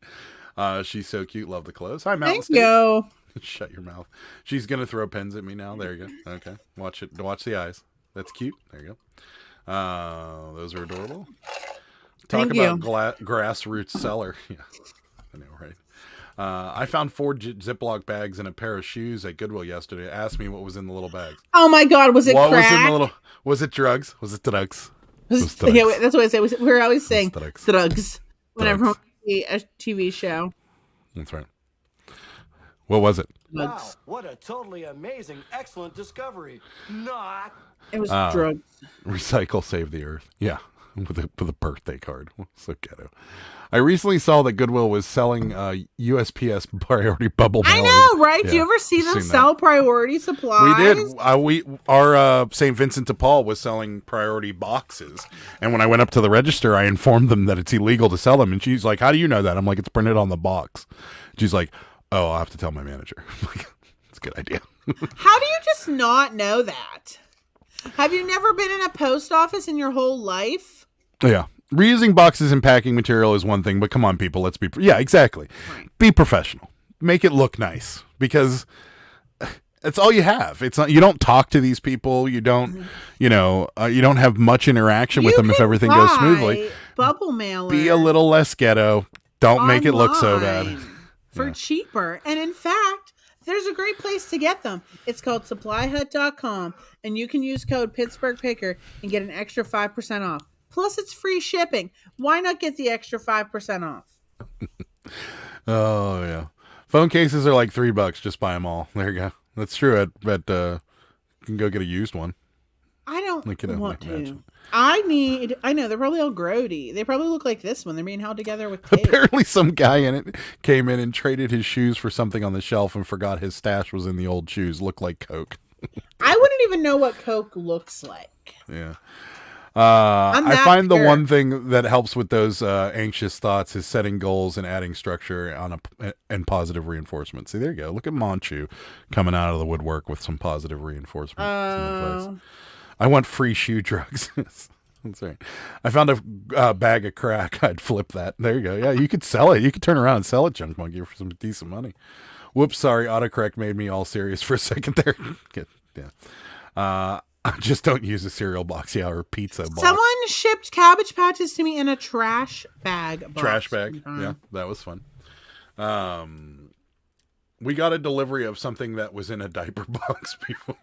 She's so cute. Love the clothes. Hi, Mountain Thank State. you. Shut your mouth. She's gonna throw pens at me now. There you go. Okay, watch it. Watch the eyes. That's cute. There you go. Those are adorable. Talk Thank about grassroots seller. Yeah, I know, right? I found 4 Ziploc bags and a pair of shoes at Goodwill yesterday. Asked me what was in the little bags. Oh my God, was it What crack? was in the little? Was it drugs? Was it drugs? Was it Yeah, drugs? that's what I say. We're always saying drugs. drugs whenever Drugs. we see a TV show. That's right. What was it? Wow, Drugs. what a totally amazing, excellent discovery. Not. It was drugs. Recycle, save the earth. Yeah, with a birthday card. So ghetto. I recently saw that Goodwill was selling USPS priority bubble I mailers. know, right? Yeah, Do you ever see them seen sell priority supplies? We did. Our St. Vincent de Paul was selling priority boxes, and when I went up to the register, I informed them that it's illegal to sell them, and she's like, "How do you know that?" I'm like, "It's printed on the box." She's like, "Oh, I'll have to tell my manager." I'm like, that's a good idea. How do you just not know that? Have you never been in a post office in your whole life? Yeah. Reusing boxes and packing material is one thing, but come on, people, let's be... Yeah, exactly. Right. Be professional. Make it look nice, because it's all you have. It's not... You don't talk to these people. You don't, you don't have much interaction with You them if can everything goes buy smoothly. Bubble mailer. Be a little less ghetto. Don't make it look so bad. online for cheaper. And in fact, there's a great place to get them. It's called supplyhut.com, and you can use code Pittsburgh Picker and get an extra 5% off. Plus, it's free shipping. Why not get the extra 5% off? Oh, yeah. Phone cases are like $3. Just buy them all. There you go. That's true. I bet you can go get a used one. I don't Look at it, want imagine. to. I know, they're probably all grody. They probably look like this one. They're being held together with tape. Apparently some guy in it came in and traded his shoes for something on the shelf and forgot his stash was in the old shoes. Looked like Coke. I wouldn't even know what Coke looks like. Yeah. I'm I that find the pure. one thing that helps with those anxious thoughts is setting goals and adding structure and positive reinforcement. See, there you go. Look at Manchu coming out of the woodwork with some positive reinforcement. Some advice. I want free shoe drugs. That's right. I found a bag of crack. I'd flip that. There you go. Yeah, you could sell it. You could turn around and sell it, Junk Monkey, for some decent money. Whoops, sorry. Autocorrect made me all serious for a second there. Yeah. I just don't use a cereal box, or pizza box. Someone shipped Cabbage Patches to me in a trash bag box. Trash bag. Yeah, that was fun. We got a delivery of something that was in a diaper box before.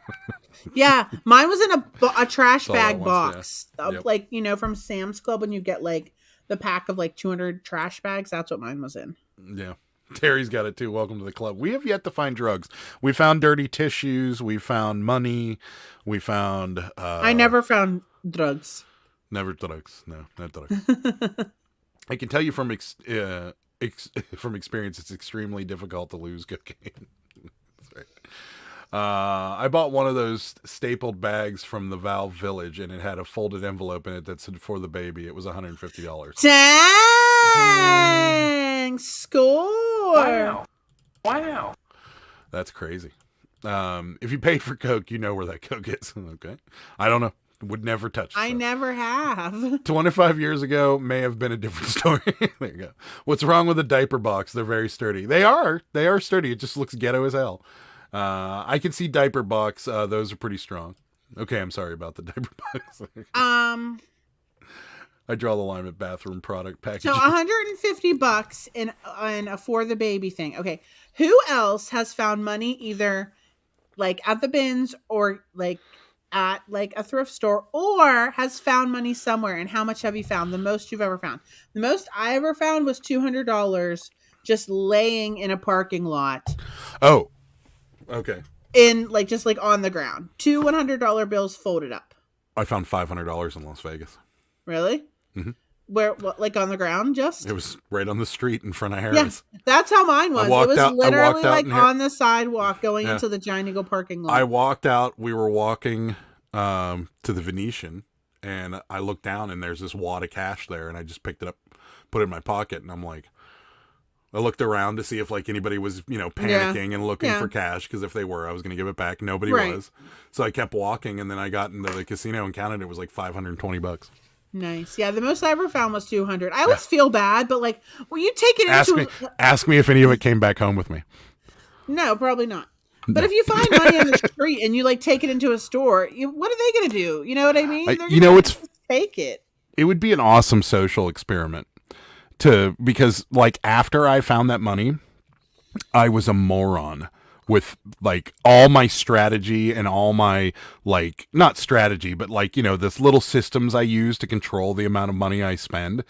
Yeah, mine was in a trash all at bag once, box. Yep. Like, from Sam's Club when you get like the pack of like 200 trash bags. That's what mine was in. Yeah. Terry's got it too. Welcome to the club. We have yet to find drugs. We found dirty tissues. We found money. We found. I never found drugs. Never drugs. No, not drugs. I can tell you from from experience, it's extremely difficult to lose cocaine. That's right. I bought one of those stapled bags from the Valve Village, and it had a folded envelope in it that said "for the baby." It was $150. Dang! Score! Wow. That's crazy. If you pay for Coke, you know where that Coke is. Okay. I don't know. Would never touch. I never have. 25 years ago may have been a different story. There you go. What's wrong with the diaper box? They're very sturdy. They are sturdy. It just looks ghetto as hell. I can see diaper box. Those are pretty strong. Okay, I'm sorry about the diaper box. I draw the line at bathroom product packaging. So $150 in a for the baby thing. Okay, who else has found money either like at the bins or like at like a thrift store, or has found money somewhere? And how much have you found? The most you've ever found? The most I ever found was $200 just laying in a parking lot. Oh, okay. In like just like on the ground. 2 $100 bills folded up. I found $500 in Las Vegas. Really? Mm-hmm. Where, what, like on the ground? Just it was right on the street in front of Harris. Yeah, that's how mine was. It was literally like on on the sidewalk going into the Giant Eagle parking lot. I walked out. We were walking to the Venetian, and I looked down, and there's this wad of cash there, and I just picked it up, put it in my pocket, and I'm like, I looked around to see if like anybody was, panicking and looking for cash, because if they were, I was going to give it back. Nobody was, so I kept walking, and then I got into the casino and counted. It was like $520. Nice. Yeah, the most I ever found was 200. I always feel bad, but like, well, you take it into... Ask me if any of it came back home with me. No, probably not. But if you find money on the street and you like take it into a store, what are they going to do? You know what I mean? It's take it. It would be an awesome social experiment because like after I found that money, I was a moron with like all my strategy and all my like not strategy, but like this little systems I use to control the amount of money I spend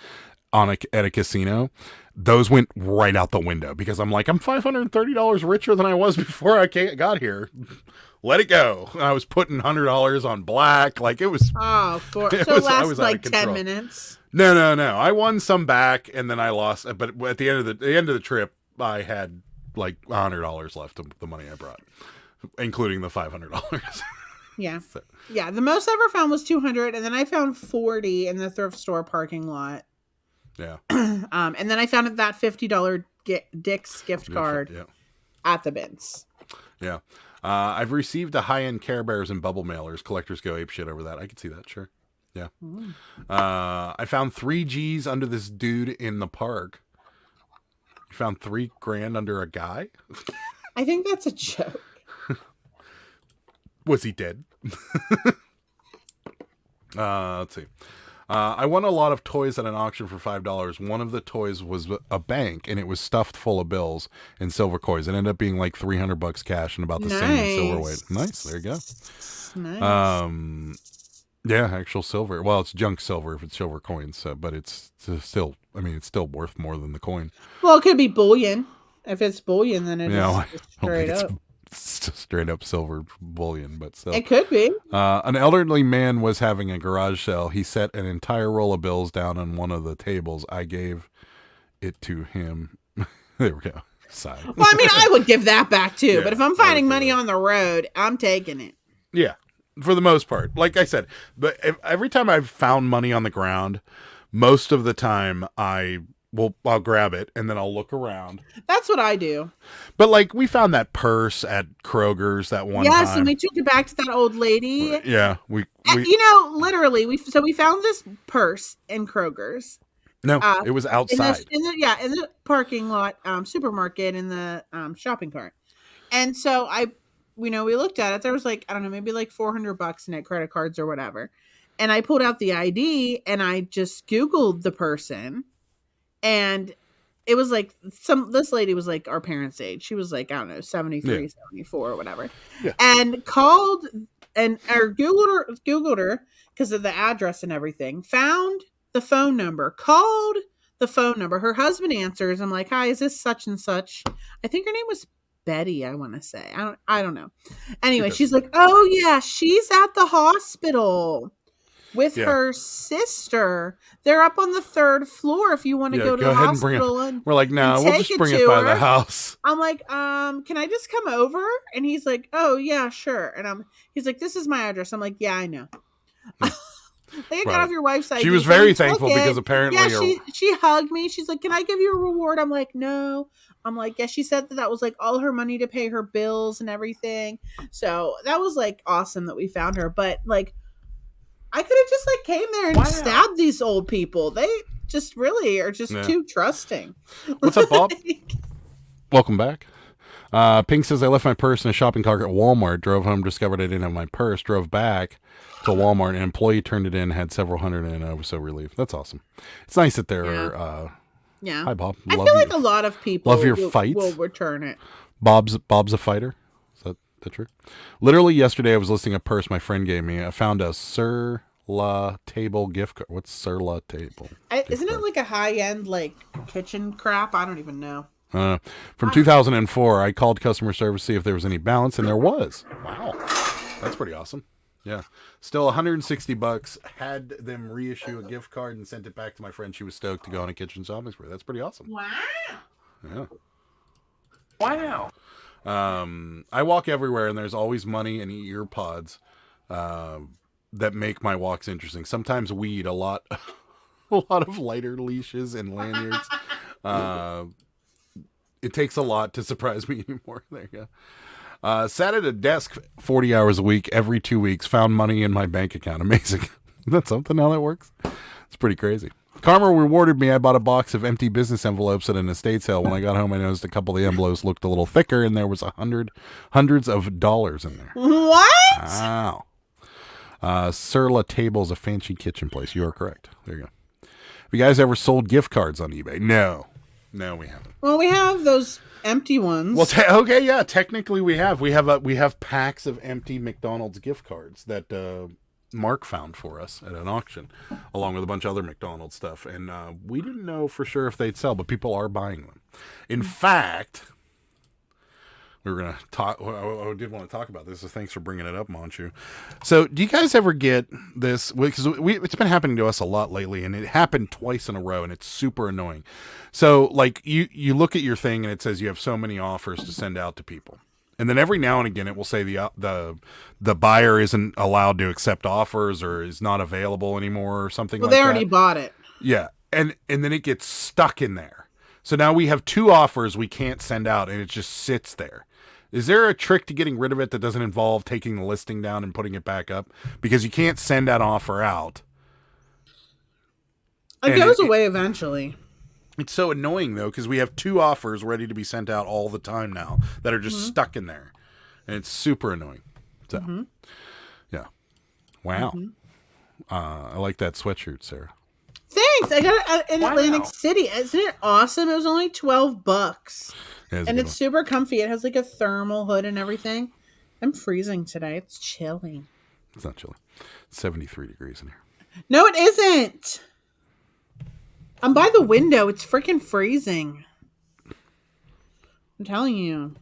at a casino. Those went right out the window because I'm like, I'm $530 richer than I was before I got here. Let it go. I was putting $100 on black. Like it was. Oh, it lasts like 10 minutes. No. I won some back and then I lost. But at the end of the trip, I had like $100 left of the money I brought, including the $500. Yeah. Yeah. The most I ever found was 200, and then I found 40 in the thrift store parking lot. Yeah. And then I found that $50 Dick's gift card at the bins. Yeah. I've received a high-end Care Bears and bubble mailers. Collectors go apeshit over that. I could see that. Sure. Yeah. I found 3 G's under this dude in the park. You found $3,000 under a guy? I think that's a joke. Was he dead? Let's see. I won a lot of toys at an auction for $5. One of the toys was a bank, and it was stuffed full of bills and silver coins. It ended up being like $300 cash and about the same silver weight. Nice. There you go. Nice. Yeah, actual silver. Well, it's junk silver if it's silver coins, but it's still. I mean, it's still worth more than the coin. Well, it could be bullion. If it's bullion, then it is straight up. It's straight up silver bullion, but still. It could be. An elderly man was having a garage sale. He set an entire roll of bills down on one of the tables. I gave it to him. There we go. Sigh. Well, I mean, I would give that back too. Yeah, but if I'm finding money on the road, I'm taking it. Yeah, for the most part. Like I said, but every time I've found money on the ground, most of the time I'll grab it and then I'll look around. That's what I do. But like we found that purse at Kroger's that one time. Yes, and we took it back to that old lady. Yeah, we literally we found this purse in Kroger's. No, it was outside. In the parking lot, supermarket in the shopping cart. And so we looked at it. There was like, I don't know, maybe like $400 in it, credit cards or whatever. And I pulled out the ID and I just Googled the person. And it was like this lady was like our parents' age. She was like, I don't know, 73, 74 or whatever. Yeah. And called or Googled her because of the address and everything, found the phone number, called the phone number. Her husband answers. I'm like, hi, is this such and such? I think her name was Betty, I want to say. I don't know. Anyway, she's like, oh yeah, she's at the hospital with her sister. They're up on the 3rd floor if you want to go to the hospital. And we're like, no, we'll just bring it by the house. I'm like, can I just come over? And he's like, oh yeah, sure. And he's like, this is my address. I'm like, yeah, I know. They got off your wife's side. She was very thankful because apparently she hugged me. She's like, can I give you a reward? I'm like, no. I'm like, yeah, she said that was like all her money to pay her bills and everything. So that was like awesome that we found her. But like, I could have just like came there and stabbed these old people. They just really are just too trusting. What's up, Bob? Welcome back. Pink says, I left my purse in a shopping cart at Walmart, drove home, discovered I didn't have my purse, drove back to Walmart, an employee turned it in, had several hundred in it. I was so relieved. That's awesome. It's nice that they're, hi, Bob. I feel like a lot of people love your fights. Will return it. Bob's a fighter. Is that true? Literally yesterday, I was listing a purse my friend gave me. I found a Sur La Table gift card. What's Sur La Table? Isn't it like a high-end like kitchen crap? I don't even know. From 2004, I called customer service to see if there was any balance, and there was. Wow. That's pretty awesome. Yeah. Still $160. Had them reissue a gift card and sent it back to my friend. She was stoked to go on a kitchen shopping spree. That's pretty awesome. Wow. Yeah. Wow. I walk everywhere, and there's always money and ear pods that make my walks interesting. Sometimes weed, a lot of lighter leashes and lanyards. It takes a lot to surprise me anymore. There you go. Sat at a desk 40 hours a week every 2 weeks. Found money in my bank account. Amazing. That's something how that works. It's pretty crazy. Karma rewarded me. I bought a box of empty business envelopes at an estate sale. When I got home, I noticed a couple of the envelopes looked a little thicker, and there was hundreds of dollars in there. What? Wow. Sur La Table is a fancy kitchen place. You are correct. There you go. Have you guys ever sold gift cards on eBay? No, we haven't. Well, we have those empty ones. Well, okay, yeah. Technically, we have. We have packs of empty McDonald's gift cards that Mark found for us at an auction, along with a bunch of other McDonald's stuff. And we didn't know for sure if they'd sell, but people are buying them. In fact, we were going to talk. I did want to talk about this, so thanks for bringing it up, Manchu. So, do you guys ever get this? Because it's been happening to us a lot lately, and it happened twice in a row, and it's super annoying. So, like, you look at your thing, and it says you have so many offers to send out to people. And then every now and again, it will say the buyer isn't allowed to accept offers or is not available anymore or something like that. Well, they already bought it. Yeah. And then it gets stuck in there. So now we have 2 offers we can't send out, and it just sits there. Is there a trick to getting rid of it that doesn't involve taking the listing down and putting it back up? Because you can't send that offer out. It goes away eventually. It's so annoying, though, because we have 2 offers ready to be sent out all the time now that are just stuck in there. And it's super annoying. So, yeah. Wow. I like that sweatshirt, Sarah. Thanks. I got it in Atlantic City. Isn't it awesome? It was only $12. And it's super comfy. It has like a thermal hood and everything. I'm freezing today. It's chilly. It's not chilly. It's 73 degrees in here. No, it isn't. I'm by the window. It's freaking freezing. I'm telling you.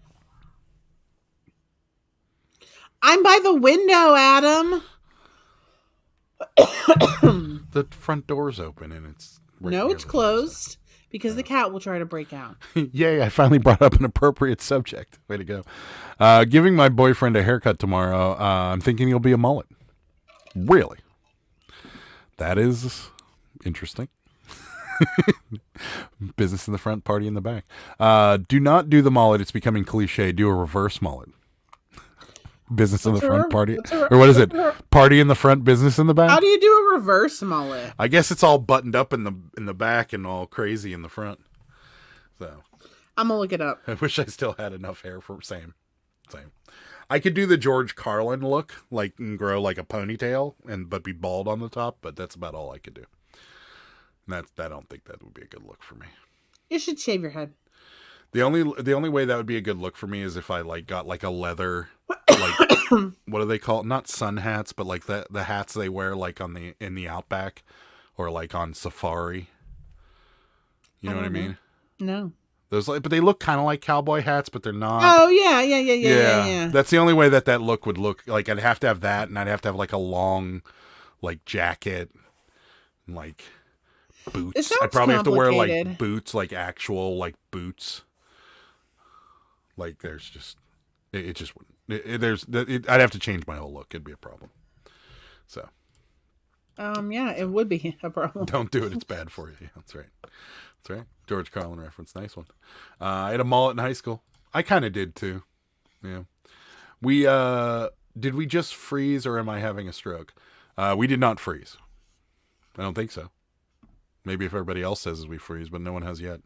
I'm by the window, Adam. The front door's open and it's... No, it's closed because the cat will try to break out. Yay, I finally brought up an appropriate subject. Way to go. Giving my boyfriend a haircut tomorrow. I'm thinking he'll be a mullet. Really? That is interesting. Business in the front, party in the back. Do not do the mullet. It's becoming cliche. Do a reverse mullet. Business in the front, party. Or what is it? Party in the front, business in the back? How do you do a reverse mullet? I guess it's all buttoned up in the back and all crazy in the front. So I'm gonna look it up. I wish I still had enough hair for same. I could do the George Carlin look, like and grow like a ponytail but be bald on the top, but that's about all I could do. I don't think that would be a good look for me. You should shave your head. The only way that would be a good look for me is if I like got like a leather, like what do they call it? Not sun hats, but like the hats they wear like in the outback or like on safari. You know what I mean? No. Those, but they look kind of like cowboy hats, but they're not. Oh yeah. That's the only way that look would look like. I'd have to have that, and I'd have to have like a long, like jacket, and like boots. I'd probably have to wear like boots, like actual like boots. Like there's just, it just wouldn't. I'd have to change my whole look. It'd be a problem. So. Yeah, it would be a problem. Don't do it. It's bad for you. Yeah, that's right. That's right. George Carlin reference. Nice one. I had a mullet in high school. I kind of did too. Yeah. Did we just freeze or am I having a stroke? We did not freeze. I don't think so. Maybe if everybody else says we freeze, but no one has yet.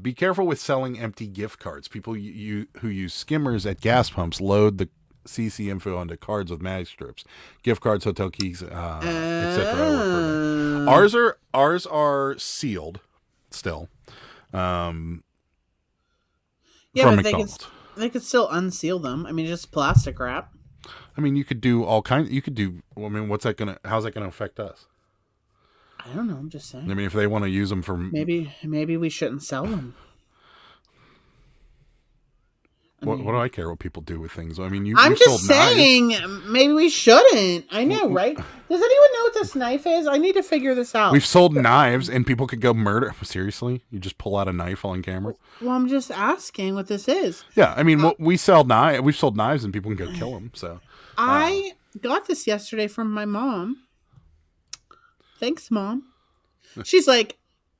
Be careful with selling empty gift cards. People who use skimmers at gas pumps load the CC info onto cards with mag strips, gift cards, hotel keys, etc. Ours are sealed still. From McDonald's. They could still unseal them. I mean, just plastic wrap. I mean, you could do all kinds. You could do. I mean, how's that gonna affect us? I don't know. I'm just saying. I mean, if they want to use them for maybe we shouldn't sell them. What do I care what people do with things? I mean, I'm just saying, maybe we shouldn't. I know, right? Does anyone know what this knife is? I need to figure this out. We've sold knives, and people could go murder. Seriously? You just pull out a knife on camera? Well, I'm just asking what this is. Yeah, I mean, we sell knives. We've sold knives, and people can go kill them. So I got this yesterday from my mom. Thanks, Mom. She's like,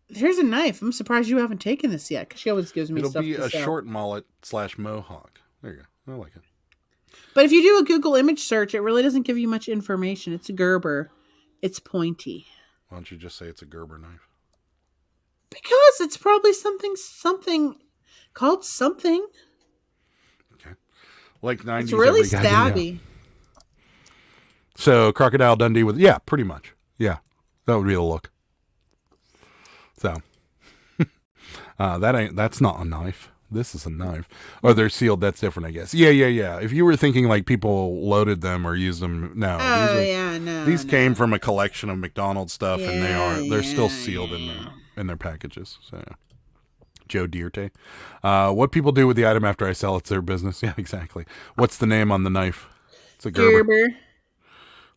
here's a knife. I'm surprised you haven't taken this yet, because she always gives me stuff. It'll be a short mullet / mohawk. There you go. I like it. But if you do a Google image search, it really doesn't give you much information. It's a Gerber. It's pointy. Why don't you just say it's a Gerber knife? Because it's probably something called something. Okay. Like 90s. It's really stabby. So Crocodile Dundee with, yeah, pretty much. Yeah. That would be the look. So that's not a knife. This is a knife. Oh, they're sealed. That's different, I guess. Yeah. If you were thinking like people loaded them or used them, no. These came from a collection of McDonald's stuff, and they're still sealed in their packages. So, yeah. Joe Dierte. What people do with the item after I sell it's their business. Yeah, exactly. What's the name on the knife? It's a Gerber.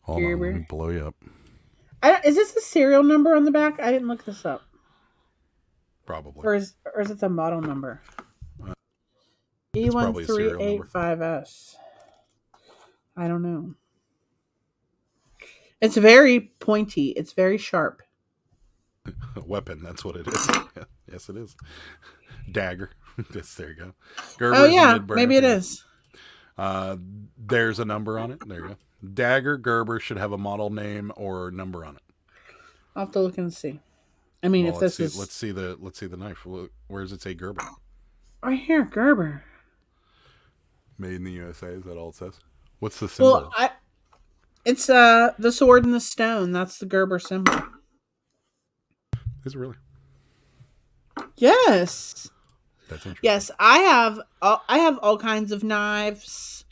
Hold on, let me blow you up. Is this the serial number on the back? I didn't look this up. Probably. Or is it the model number? E1385S. I don't know. It's very pointy. It's very sharp. A weapon, that's what it is. Yeah, yes, it is. Dagger. Yes, there you go. Gerber's maybe it is. There's a number on it. There you go. Dagger Gerber should have a model name or number on it. I'll have to look and see. I mean, if this is... Let's see the knife. Where does it say Gerber? Right here, Gerber. Made in the USA. Is that all it says? What's the symbol? Well, it's the sword and the stone. That's the Gerber symbol. Is it really? Yes. That's interesting. Yes, I have all kinds of knives.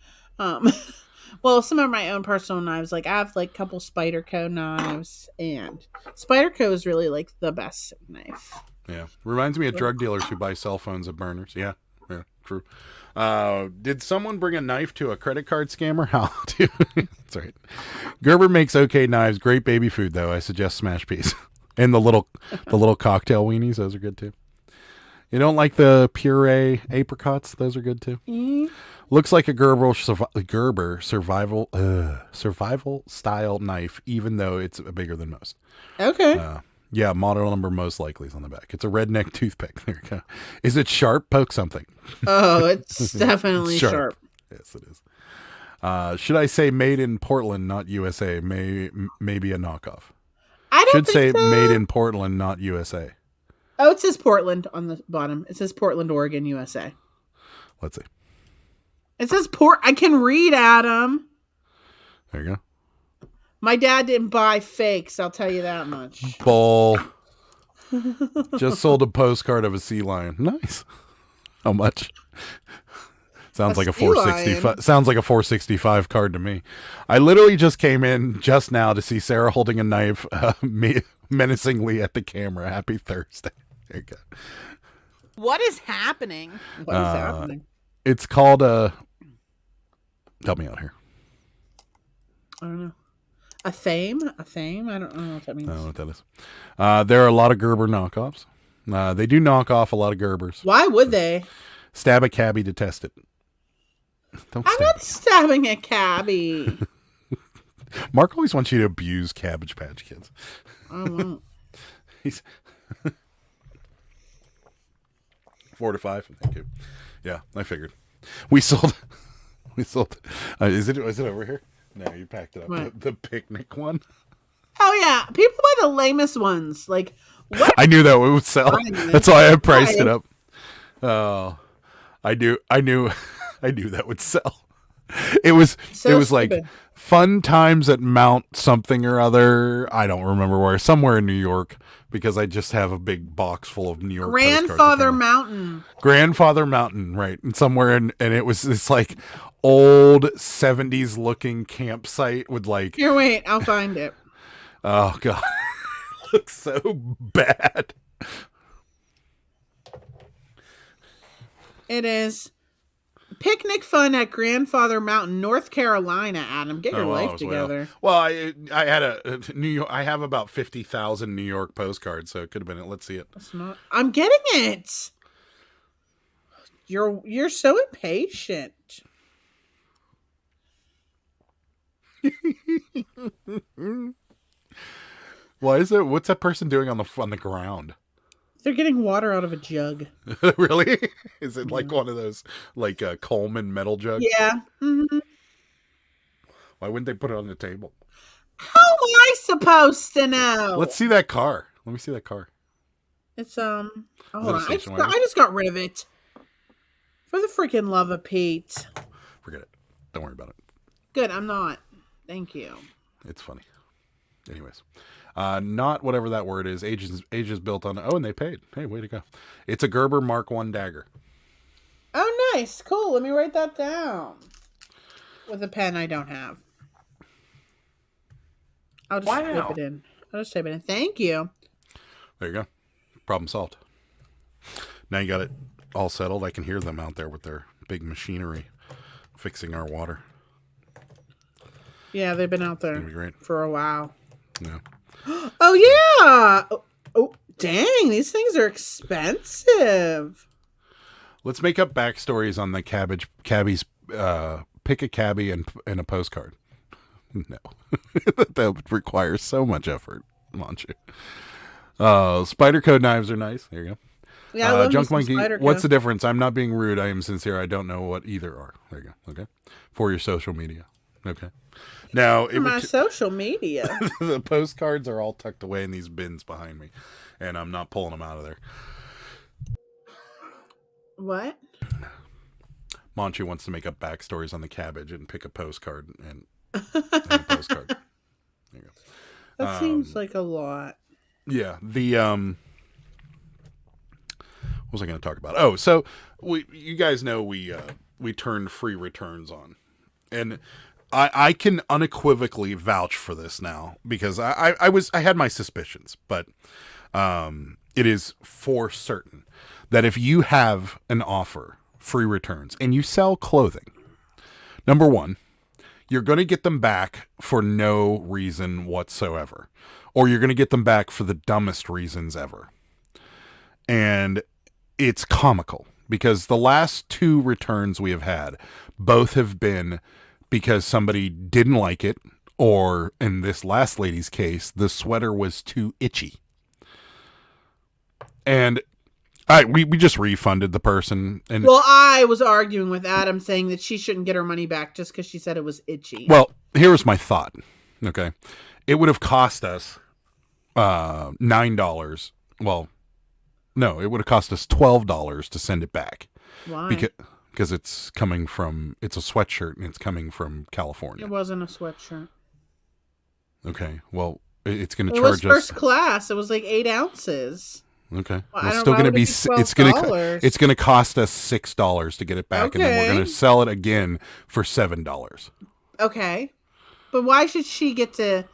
Well, some of my own personal knives. Like I have like a couple Spyderco knives, and Spyderco is really like the best knife. Yeah, reminds me of drug dealers who buy cell phones at burners. Yeah, true. Did someone bring a knife to a credit card scammer? How? That's right. Gerber makes okay knives. Great baby food though. I suggest smash piece and the little cocktail weenies. Those are good too. You don't like the puree apricots? Those are good too. Mm-hmm. Looks like a Gerber survival style knife, even though it's bigger than most. Okay. Yeah, model number most likely is on the back. It's a redneck toothpick. There you go. Is it sharp? Poke something. Oh, it's definitely sharp. Yes, it is. Should I say made in Portland, not USA? Maybe a knockoff. I don't should say so. Made in Portland, not USA. Oh, it says Portland on the bottom. It says Portland, Oregon, USA. Let's see. It says I can read, Adam. There you go. My dad didn't buy fakes, I'll tell you that much. Bull. Just sold a postcard of a sea lion. Nice. How much? Sounds like a 465. Sounds like a 465 card to me. I literally just came in just now to see Sarah holding a knife menacingly at the camera. Happy Thursday. There you go. What is happening? What is happening? It's called help me out here. I don't know. A thame? A thame? I don't know what that means. I don't know what that is. There are a lot of Gerber knockoffs. They do knock off a lot of Gerbers. Why would they? Stab a cabbie to test it. Don't I'm stab not it. stabbing a cabbie. Mark always wants you to abuse Cabbage Patch Kids. I won't. He's 4 to 5. Thank you. Yeah, I figured. We sold. Is it over here? No, you packed it up. What? The picnic one. Oh yeah, people buy the lamest ones. Like what? I knew that would sell. That's why I priced it up. Oh, I knew that would sell. It was like stupid. fun times at Mount something or other. I don't remember where. Somewhere in New York, because I just have a big box full of New York Grandfather postcards. Mountain. Grandfather Mountain, right? And somewhere and it was this like old 70s looking campsite with like, Here, wait, I'll find it. oh god, it looks so bad. It is picnic fun at Grandfather Mountain, North Carolina. Adam, get your Oh, well, I life was way together. off. Well, I had a New York. I have about 50,000 New York postcards, so it could have been it. Let's see it. It's not. I'm getting it. You're so impatient. Why is it? What's that person doing on the ground? They're getting water out of a jug. Really? Is it like one of those like Coleman metal jugs? Yeah. Mm-hmm. Why wouldn't they put it on the table? How am I supposed to know? Let's see that car. Let me see that car. It's hold it a on. station I just got rid of it. For the freaking love of Pete. Forget it. Don't worry about it. Good, I'm not. Thank you. It's funny. Anyways, not whatever that word is. Age is built on. Oh, and they paid. Hey, way to go! It's a Gerber Mark I dagger. Oh, nice. Cool. Let me write that down. With a pen I don't have. I'll just type it in. I'll just type it in. Thank you. There you go. Problem solved. Now you got it all settled. I can hear them out there with their big machinery fixing our water. Yeah, they've been out there That'd be great. for a while. Yeah. Oh, yeah. Oh, dang. These things are expensive. Let's make up backstories on the cabbies. Pick a cabbie and a postcard. No, that would require so much effort. Manchu. Spider code knives are nice. There you go. Yeah, I love Junk me Monkey. some Spider What's the Code. difference? I'm not being rude. I am sincere. I don't know what either are. There you go. Okay. For your social media. Okay. Now For my social media. the postcards are all tucked away in these bins behind me, and I'm not pulling them out of there. What? Manchu wants to make up backstories on the cabbage and pick a postcard and a postcard. There you go. That seems like a lot. Yeah. The what was I going to talk about? Oh, so you guys know we turned free returns on, and I can unequivocally vouch for this now because I had my suspicions, but it is for certain that if you have an offer, free returns, and you sell clothing, number one, you're going to get them back for no reason whatsoever, or you're going to get them back for the dumbest reasons ever. And it's comical because the last 2 returns we have had, both have been because somebody didn't like it, or in this last lady's case, the sweater was too itchy. And we just refunded the person. And Well, I was arguing with Adam saying that she shouldn't get her money back just because she said it was itchy. well, here's my thought. Okay. It would have cost us $9. Well, no, it would have cost us $12 to send it back. Why? Because it's a sweatshirt and it's coming from California. It wasn't a sweatshirt. Okay. Well, it's going to It was charge us. first class. It was like 8 ounces. Okay. Well, I It's don't still know, going to why be. would it be $12? It's going to cost us $6 to get it back, and then we're Okay. going to sell it again for $7. Okay. But why should she get the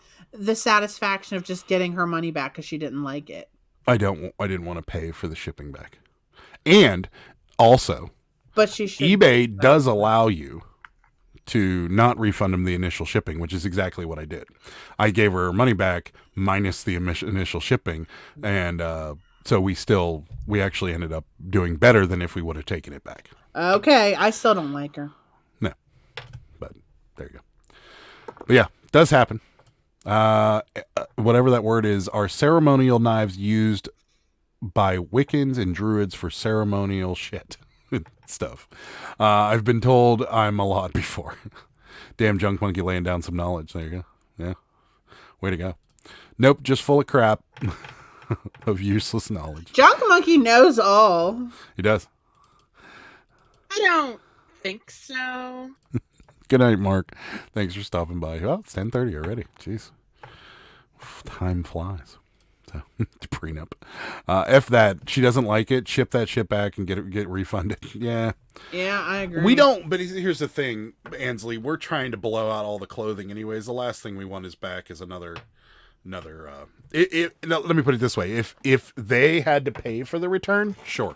satisfaction of just getting her money back because she didn't like it? I didn't want to pay for the shipping back. And also, But she should. eBay does allow you to not refund them the initial shipping, which is exactly what I did. I gave her money back minus the initial shipping, and so we actually ended up doing better than if we would have taken it back. Okay, I still don't like her. No, but there you go. But yeah, it does happen. Whatever that word is, are ceremonial knives used by Wiccans and Druids for ceremonial shit. Stuff. I've been told I'm a lot before. Damn junk monkey laying down some knowledge. There you go. Yeah. Way to go. Nope, just full of crap of useless knowledge. Junk Monkey knows all. He does. I don't think so. Good night, Mark. Thanks for stopping by. Well, it's 10:30 already. Jeez. Time flies. So, prenup. If that she doesn't like it, ship that shit back and get refunded. Yeah. Yeah, I agree. We don't, but here's the thing, Ansley, we're trying to blow out all the clothing anyways. The last thing we want is back is another no, let me put it this way. If they had to pay for the return, sure.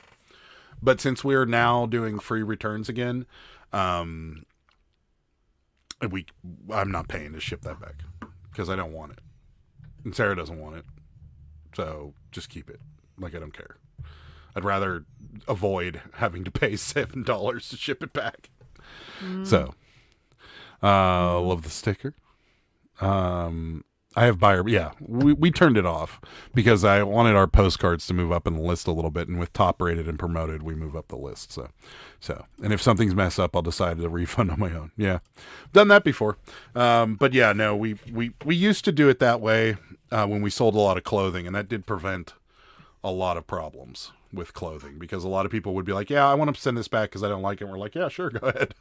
But since we're now doing free returns again, I'm not paying to ship that back because I don't want it. And Sarah doesn't want it. So just keep it. Like, I don't care. I'd rather avoid having to pay $7 to ship it back. So, love the sticker. I have buyer. Yeah, we turned it off because I wanted our postcards to move up in the list a little bit. And with top rated and promoted, we move up the list. So, and if something's messed up, I'll decide to refund on my own. Yeah, done that before. But yeah, no, we used to do it that way when we sold a lot of clothing, and that did prevent a lot of problems with clothing because a lot of people would be like, yeah, I want to send this back because I don't like it. And we're like, yeah, sure, go ahead.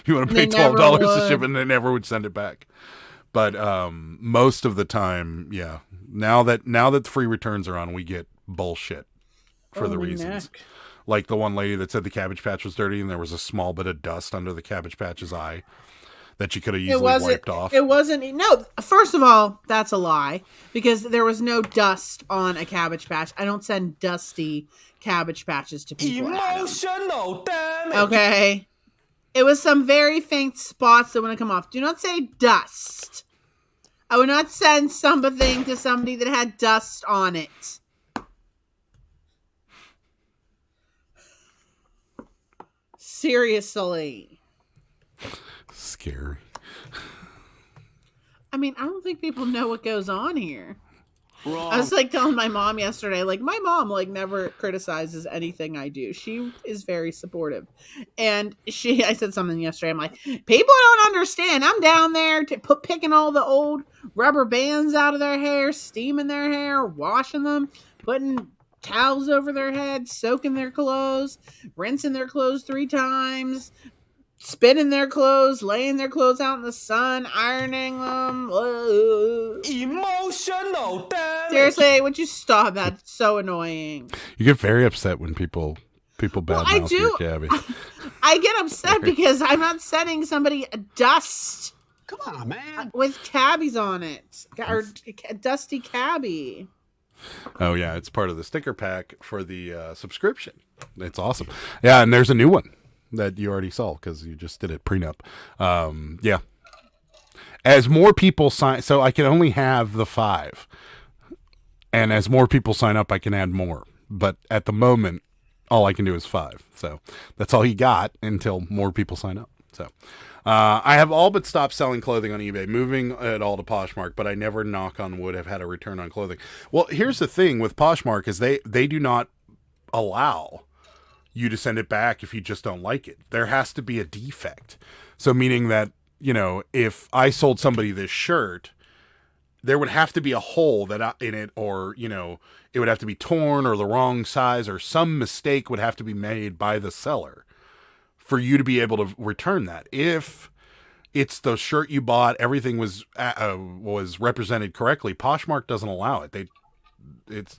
You want to pay $12 to ship it, and they never would send it back. But most of the time, yeah. Now that the free returns are on, we get bullshit for the reasons. Like the one lady that said the Cabbage Patch was dirty and there was a small bit of dust under the Cabbage Patch's eye that you could have easily wiped off. It wasn't. No, first of all, that's a lie because there was no dust on a Cabbage Patch. I don't send dusty Cabbage Patches to people. Emotional damage. Okay. It was some very faint spots that want to come off. Do not say dust. I would not send something to somebody that had dust on it. Seriously. Scary. I mean, I don't think people know what goes on here. Wrong. I was like telling my mom yesterday, like my mom like never criticizes anything I do. She is very supportive. And I said something yesterday. I'm like, people don't understand. I'm down there picking all the old rubber bands out of their hair, steaming their hair, washing them, putting towels over their heads, soaking their clothes, rinsing their clothes 3 times, spinning their clothes, laying their clothes out in the sun, ironing them. Emotional damage. Seriously, would you stop? That's so annoying. You get very upset when people badmouth your cabbie. I get upset because I'm not sending somebody dust. Come on, man. With cabbies on it. Or dusty cabbie. Oh, yeah. It's part of the sticker pack for the subscription. It's awesome. Yeah, and there's a new one that you already saw because you just did it prenup. Yeah. As more people sign, so I can only have the 5. And as more people sign up, I can add more. But at the moment, all I can do is 5. So that's all you got until more people sign up. So I have all but stopped selling clothing on eBay, moving it all to Poshmark, but I never, knock on wood, have had a return on clothing. Well, here's the thing with Poshmark is they do not allow you to send it back if you just don't like it. There has to be a defect. So meaning that, you know, if I sold somebody this shirt, there would have to be a hole in it, or, you know, it would have to be torn or the wrong size, or some mistake would have to be made by the seller for you to be able to return that. If it's the shirt you bought, everything was represented correctly, Poshmark doesn't allow it. It's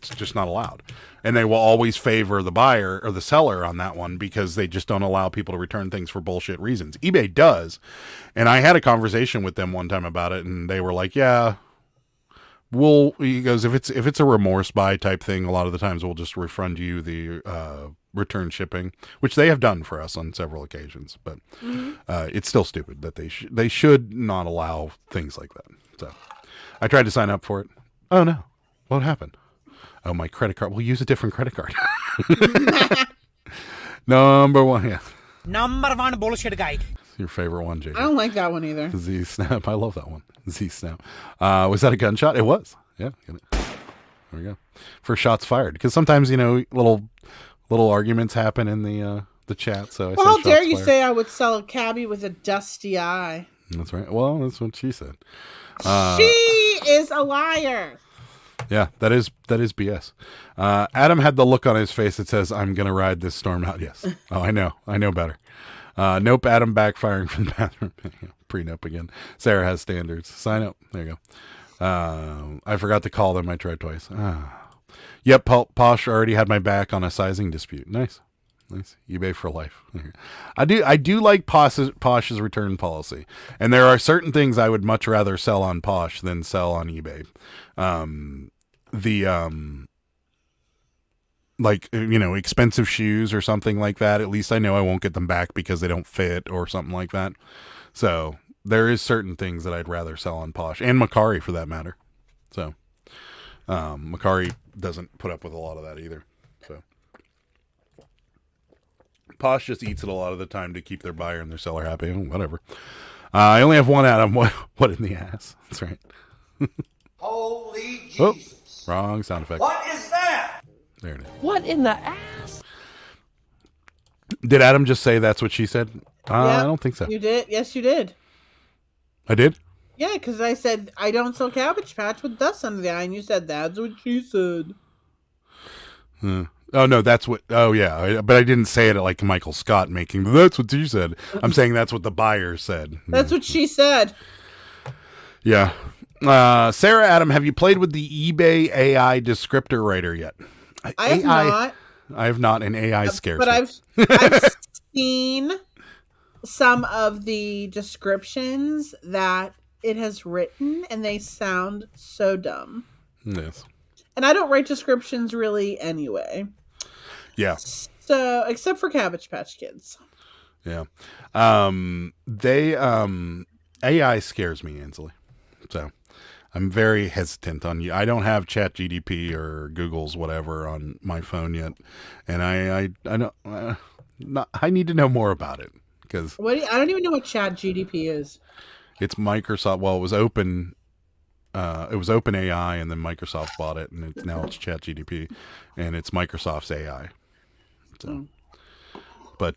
just not allowed. And they will always favor the buyer or the seller on that one because they just don't allow people to return things for bullshit reasons. eBay does. And I had a conversation with them one time about it, and they were like, yeah, he goes, if it's a remorse buy type thing, a lot of the times we'll just refund you the return shipping, which they have done for us on several occasions. But it's still stupid that they should not allow things like that. So I tried to sign up for it. Oh no, what happened? Oh, my credit card. We'll use a different credit card. Number one, yeah. Number one bullshit guide. Your favorite one, JD. I don't like that one either. Z Snap. I love that one. Z Snap. Was that a gunshot? It was. Yeah. Get it. There we go. For shots fired. Because sometimes, little arguments happen in the chat. So well, how dare you say I would sell a cabbie with a dusty eye? That's right. Well, that's what she said. She is a liar. Yeah, that is BS. Adam had the look on his face that says, "I'm gonna ride this storm out." Yes. Oh, I know better. Nope. Adam backfiring from the bathroom. Pre-nope again. Sarah has standards. Sign up. There you go. I forgot to call them. I tried twice. Yep. Posh already had my back on a sizing dispute. Nice. eBay for life. I do like Posh's return policy, and there are certain things I would much rather sell on Posh than sell on eBay. Like, expensive shoes or something like that. At least I know I won't get them back because they don't fit or something like that. So there is certain things that I'd rather sell on Posh, and Macari for that matter. So Macari doesn't put up with a lot of that either. So Posh just eats it a lot of the time to keep their buyer and their seller happy. Whatever. I only have one Adam. What in the ass? That's right. Holy Jesus. Oh, wrong sound effect. What is that? There it is. What in the ass? Did Adam just say that's what she said? I don't think so. You did? Yes, you did. I did? Yeah, because I said, I don't sell Cabbage Patch with dust under the eye, and you said, that's what she said. Oh, no, that's what... Oh, yeah. But I didn't say it like Michael Scott making... That's what she said. I'm saying that's what the buyer said. That's what she said. Yeah. Sarah, Adam, have you played with the eBay AI descriptor writer yet? I have not. I have not, and AI scares but me. I've seen some of the descriptions that it has written, and they sound so dumb. Yes. And I don't write descriptions really anyway. Yeah. So, except for Cabbage Patch Kids. Yeah. AI scares me, Ainsley. So I'm very hesitant on you. I don't have ChatGPT or Google's whatever on my phone yet, and I don't. I need to know more about it because I don't even know what ChatGPT is. It's Microsoft. Well, it was open. It was Open AI, and then Microsoft bought it, and now it's ChatGPT, and it's Microsoft's AI. So, but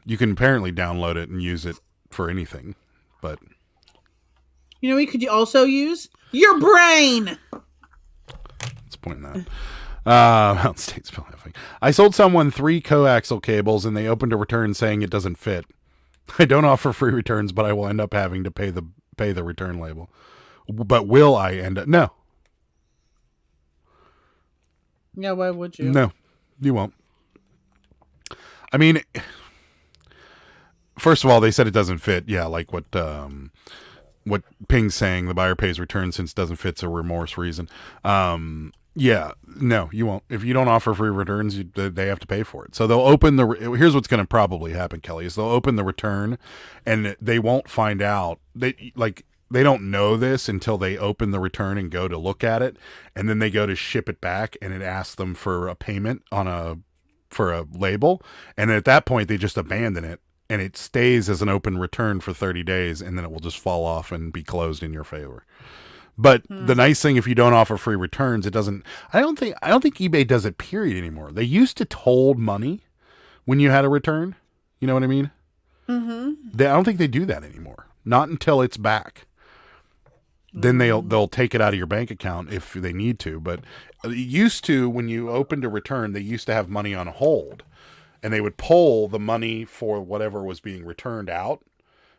you can apparently download it and use it for anything, but. You could also use your brain. Let's point that. Mountain State's still having. I sold someone 3 coaxial cables, and they opened a return saying it doesn't fit. I don't offer free returns, but I will end up having to pay the return label. But will I end up? No. Yeah, why would you? No, you won't. I mean, first of all, they said it doesn't fit. Yeah, like what Ping's saying, the buyer pays return since it doesn't fit's a remorse reason. Yeah, no, you won't. If you don't offer free returns, they have to pay for it. So they'll open here's what's going to probably happen, Kelly, is they'll open the return and they won't find out. They don't know this until they open the return and go to look at it. And then they go to ship it back and it asks them for a payment for a label. And at that point, they just abandon it. And it stays as an open return for 30 days, and then it will just fall off and be closed in your favor. But the nice thing, if you don't offer free returns, it doesn't. I don't think eBay does it. Period anymore. They used to hold money when you had a return. You know what I mean? Mm-hmm. I don't think they do that anymore. Not until it's back. Then they'll take it out of your bank account if they need to. But it used to, when you opened a return, they used to have money on hold. And they would pull the money for whatever was being returned out.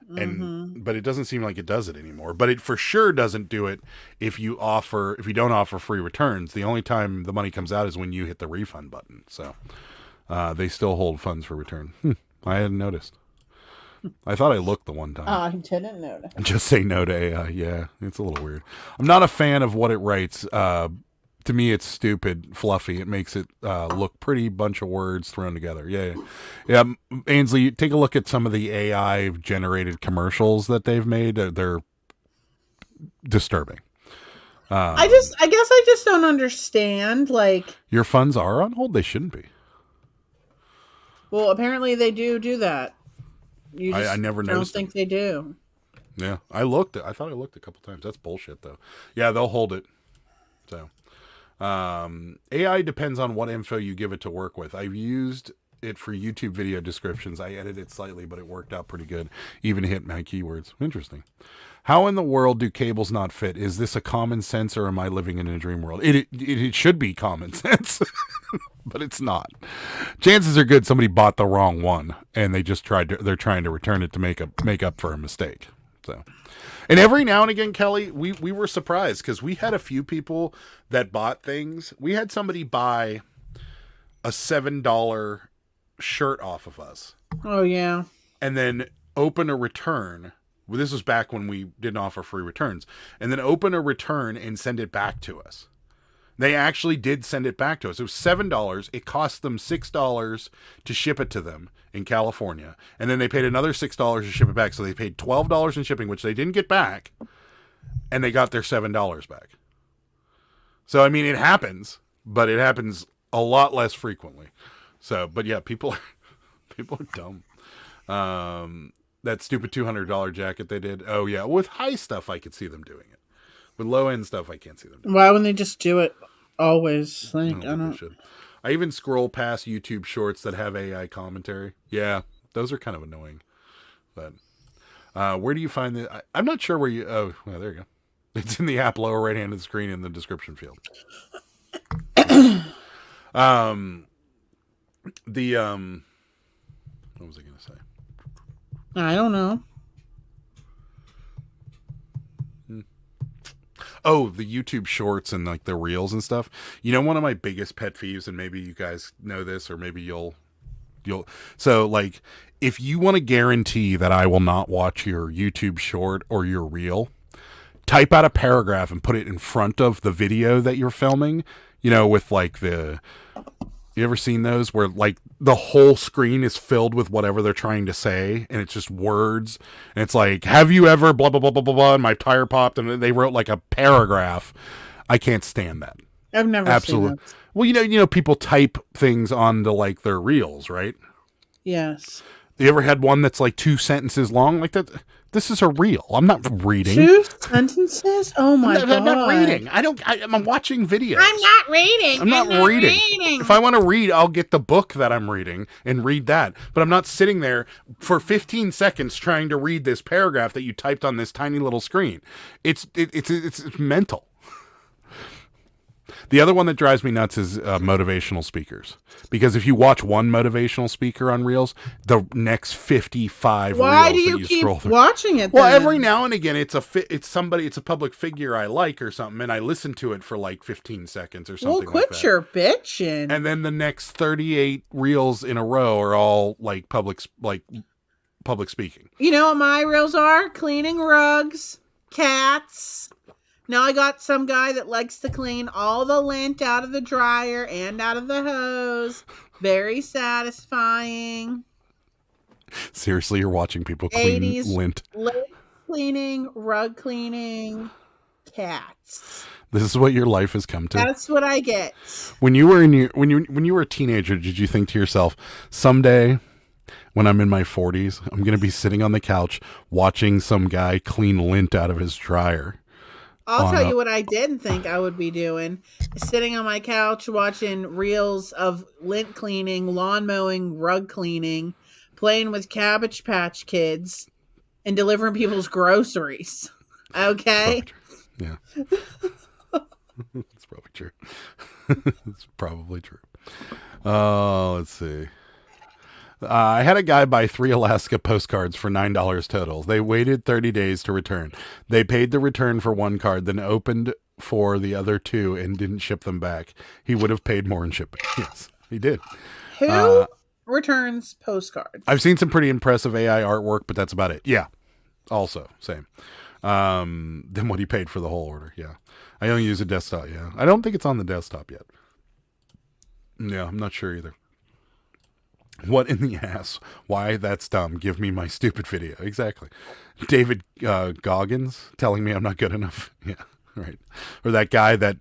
But it doesn't seem like it does it anymore. But it for sure doesn't do it if you don't offer free returns. The only time the money comes out is when you hit the refund button. So they still hold funds for return. I hadn't noticed. I thought I looked the one time. I didn't notice. Just say no to AI. Yeah, it's a little weird. I'm not a fan of what it writes. To me, it's stupid, fluffy. It makes it look pretty, bunch of words thrown together. Yeah. Ainsley, take a look at some of the AI generated commercials that they've made. They're disturbing. I guess I just don't understand. Like, your funds are on hold. They shouldn't be. Well, apparently they do that. You just I never don't noticed. Think they do. Yeah, I looked. I thought I looked a couple times. That's bullshit, though. Yeah, they'll hold it. So. AI depends on what info you give it to work with. I've used it for YouTube video descriptions. I edited it slightly, but it worked out pretty good. Even hit my keywords. Interesting. How in the world do cables not fit? Is this a common sense or am I living in a dream world? It should be common sense, but it's not. Chances are good somebody bought the wrong one and they're trying to return it to make up for a mistake. So. And every now and again, Kelly, we were surprised because we had a few people that bought things. We had somebody buy a $7 shirt off of us. Oh, yeah. And then open a return. Well, this was back when we didn't offer free returns. And then open a return and send it back to us. They actually did send it back to us. It was $7. It cost them $6 to ship it to them in California. And then they paid another $6 to ship it back. So they paid $12 in shipping, which they didn't get back. And they got their $7 back. So, I mean, it happens, but it happens a lot less frequently. So, but yeah, people are dumb. That stupid $200 jacket they did. Oh yeah. With high stuff, I could see them doing it. With low end stuff, I can't see them doing it. Why wouldn't they just do it always? Like, I don't. I even scroll past YouTube shorts that have AI commentary. Yeah, those are kind of annoying. But where do you find the? I'm not sure where you. Oh, well, there you go. It's in the app lower right hand of the screen in the description field. What was I going to say? I don't know. Oh, the YouTube shorts and like the reels and stuff. You know, one of my biggest pet peeves, and maybe you guys know this, or maybe you'll. So like, if you want to guarantee that I will not watch your YouTube short or your reel, type out a paragraph and put it in front of the video that you're filming. You know, with like you ever seen those where like the whole screen is filled with whatever they're trying to say and it's just words and it's like, have you ever blah, blah, blah, blah, blah, blah, and my tire popped and they wrote like a paragraph. I can't stand that. I've never seen that. Well, you know, people type things onto like their reels, right? Yes. You ever had one that's like 2 sentences long like that? This is a reel. I'm not reading. 2 sentences? Oh my God. I'm not reading. I'm watching videos. I'm not reading. I'm not reading. If I want to read, I'll get the book that I'm reading and read that. But I'm not sitting there for 15 seconds trying to read this paragraph that you typed on this tiny little screen. It's mental. The other one that drives me nuts is motivational speakers. Because if you watch one motivational speaker on Reels, the next 55 Why Reels do you that you keep scroll through. watching it? Well, then? every now and again, it's a public figure I like or something, and I listen to it for like 15 seconds or something. Well, quit like that. your bitching. And then the next 38 Reels in a row are all like public speaking. You know what my reels are? Cleaning rugs, cats. Now I got some guy that likes to clean all the lint out of the dryer and out of the hose. Very satisfying. Seriously, you're watching people clean 80s lint. Lint cleaning, rug cleaning, cats. This is what your life has come to. That's what I get. When you were when you were a teenager, did you think to yourself, someday when I'm in my 40s, I'm going to be sitting on the couch watching some guy clean lint out of his dryer? I'll tell you what I didn't think I would be doing. Sitting on my couch watching reels of lint cleaning, lawn mowing, rug cleaning, playing with Cabbage Patch kids, and delivering people's groceries. Okay? Yeah. It's probably true. It's probably true. Let's see. I had a guy buy 3 Alaska postcards for $9 total. They waited 30 days to return. They paid the return for 1 card, then opened for the other 2 and didn't ship them back. He would have paid more in shipping. Yes, he did. Who returns postcards. I've seen some pretty impressive AI artwork, but that's about it. Yeah. Also, same. Than what he paid for the whole order. Yeah. I only use a desktop. Yeah. I don't think it's on the desktop yet. Yeah, I'm not sure either. What in the ass? Why? That's dumb. Give me my stupid video. Exactly. David Goggins telling me I'm not good enough. Yeah, right. Or that guy, that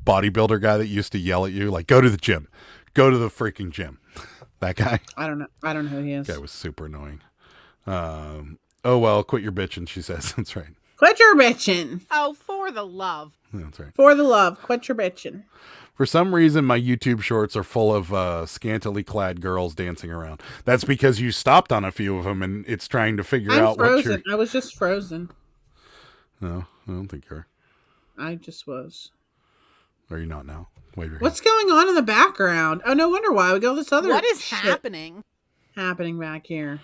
bodybuilder guy that used to yell at you, like, go to the gym. Go to the freaking gym. That guy. I don't know who he is. That guy was super annoying. Oh, well, quit your bitching, she says. That's right. Quit your bitching. Oh, for the love. That's right. For the love. Quit your bitching. For some reason, my YouTube shorts are full of scantily clad girls dancing around. That's because you stopped on a few of them, and it's trying to figure out frozen. what you're... I was just frozen. No, I don't think you are. I just was. Are you not now? Wave your What's going on in the background? Oh, no wonder why. We got all this other What is shit happening? happening back here.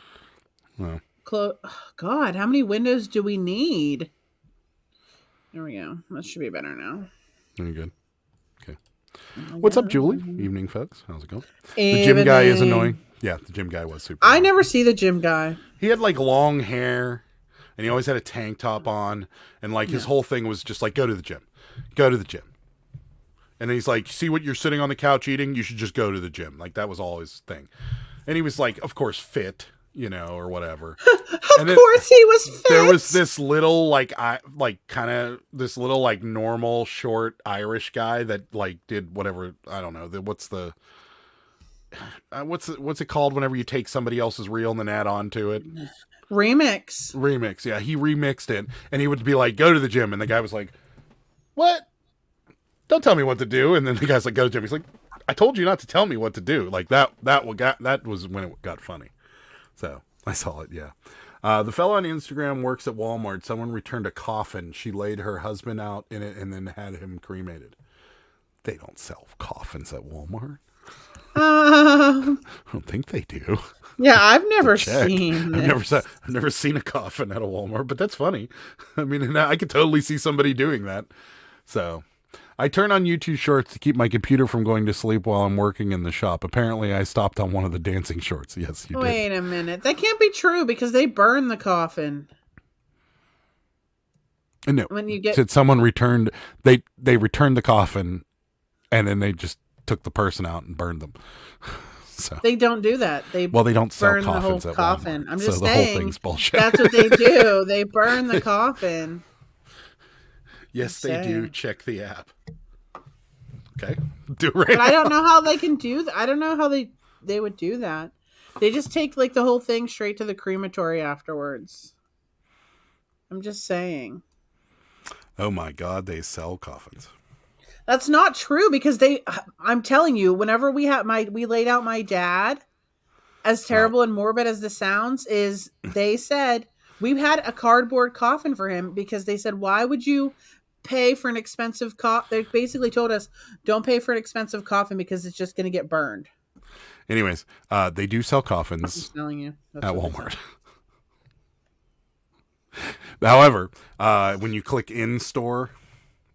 hand. Oh, God, how many windows do we need? There we go. That should be better now. Very good. Okay. What's up, Julie? Evening, folks. How's it going? The gym guy is annoying. Yeah, the gym guy was super I annoying. never see the gym guy. He had like long hair, and he always had a tank top on, and like his whole thing was just like, go to the gym. Go to the gym. And then he's like, see what you're sitting on the couch eating? You should just go to the gym. Like, that was all his thing. And he was like, of course, fit, you know, or whatever. Of course he was fit. There was this little, this little, like, normal, short Irish guy that, like, did whatever, I don't know, what's it called whenever you take somebody else's reel and then add on to it? Remix. Yeah, he remixed it, and he would be like, go to the gym, and the guy was like, what? Don't tell me what to do. And then the guy's like, go to the gym. He's like, I told you not to tell me what to do. Like, that was when it got funny. So I saw it. Yeah. The fellow on Instagram works at Walmart. Someone returned a coffin. She laid her husband out in it and then had him cremated. They don't sell coffins at Walmart. I don't think they do. Yeah, I've never seen this. I've never seen a coffin at a Walmart, but that's funny. I mean, I could totally see somebody doing that. So I turn on YouTube shorts to keep my computer from going to sleep while I'm working in the shop. Apparently, I stopped on one of the dancing shorts. Yes, you did. Wait a minute. That can't be true because they burn the coffin. No, when you get someone returned, they returned the coffin, and then they just took the person out and burned them. So they don't do that. They don't sell burn coffins the whole at coffin. Walmart, I'm just so saying. The whole thing's bullshit. That's what they do. They burn the coffin. Yes, they do. Check the app. Okay, do it right But now. I don't know how they can do that. I don't know how they would do that. They just take like the whole thing straight to the crematory afterwards. I'm just saying. Oh my God, they sell coffins. That's not true because I'm telling you, whenever we laid out my dad, as terrible and morbid as this sounds, is they said we had a cardboard coffin for him because they said, why would you pay for an expensive coffin? They basically told us, don't pay for an expensive coffin because it's just going to get burned. Anyways, they do sell coffins I'm just telling you. at Walmart. However, when you click in store,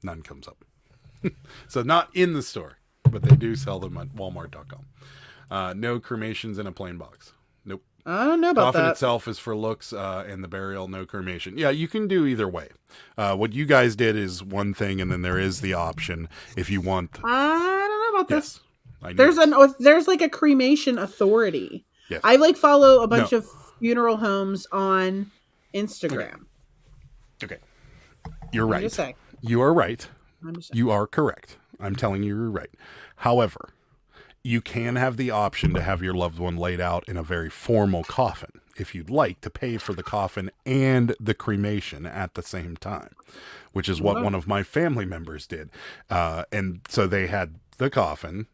none comes up. So not in the store, but they do sell them at walmart.com. No cremations in a plain box. Nope. I don't know about Coffin that. itself is for looks, and the burial, no cremation. Yeah, you can do either way. What you guys did is one thing, and then there is the option if you want. I don't know about this. Yes, There's like a cremation authority. Yes. I follow a bunch of funeral homes on Instagram. Okay. You're I'm right. just saying. You are right. I'm just saying. You are correct. I'm telling you you're right. However, you can have the option to have your loved one laid out in a very formal coffin if you'd like to pay for the coffin and the cremation at the same time, which is what one of my family members did. And so they had the coffin,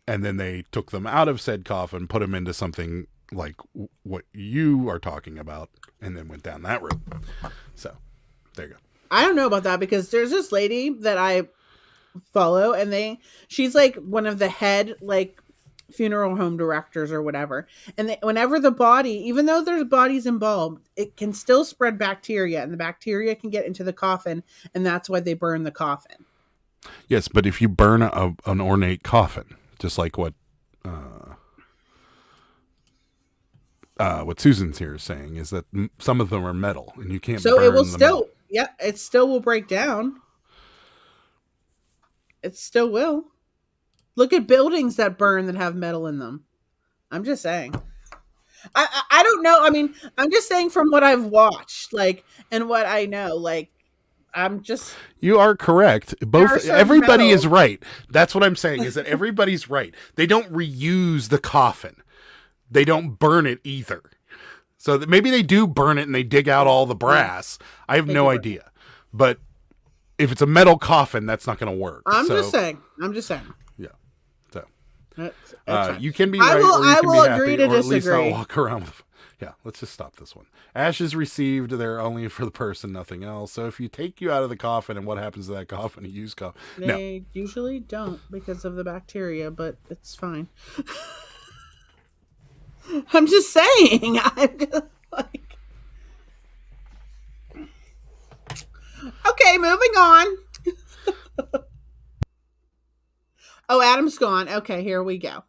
and then they took them out of said coffin, put them into something like what you are talking about, and then went down that route. So there you go. I don't know about that because there's this lady that I follow and she's like one of the head like funeral home directors or whatever. And whenever the body, even though there's bodies involved, it can still spread bacteria and the bacteria can get into the coffin. And that's why they burn the coffin. Yes, but if you burn an ornate coffin, just like what what Susan's here is saying is that some of them are metal, and you can't. So burn it will the still, metal. yeah, it still will break down. It still will. Look at buildings that burn that have metal in them. I'm just saying. I don't know. I mean, I'm just saying from what I've watched, like, and what I know, like, I'm just. You are correct. Both everybody is right. That's what I'm saying is that everybody's right. They don't reuse the coffin. They don't burn it either. So that maybe they do burn it and they dig out all the brass. I have no idea. But if it's a metal coffin, that's not going to work. I'm just saying. Yeah. So That's you can be right, or you I can will be agree happy, to or at least disagree. not walk around with. Yeah, let's just stop this one. Ashes received, they're only for the person, nothing else. So if you take you out of the coffin, and what happens to that coffin? A used coffin? They usually don't because of the bacteria, but it's fine. I'm just saying. I'm just like. Okay, moving on. Oh, Adam's gone. Okay, here we go.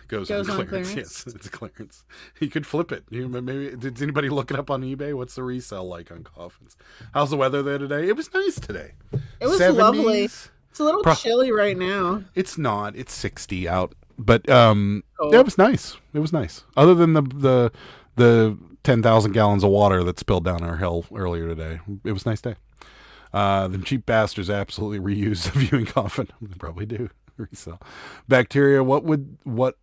Goes on clearance. Yes, it's clearance. You could flip it. Maybe did anybody look it up on eBay? What's the resale like on coffins? How's the weather there today? It was nice today. It was 70s. lovely. It's a little chilly right now. It's not. It's 60 out. But yeah, it was nice. It was nice. Other than the 10,000 gallons of water that spilled down our hill earlier today. It was a nice day. Them cheap bastards absolutely reuse the viewing coffin. They probably do. Resell. Bacteria, wouldn't want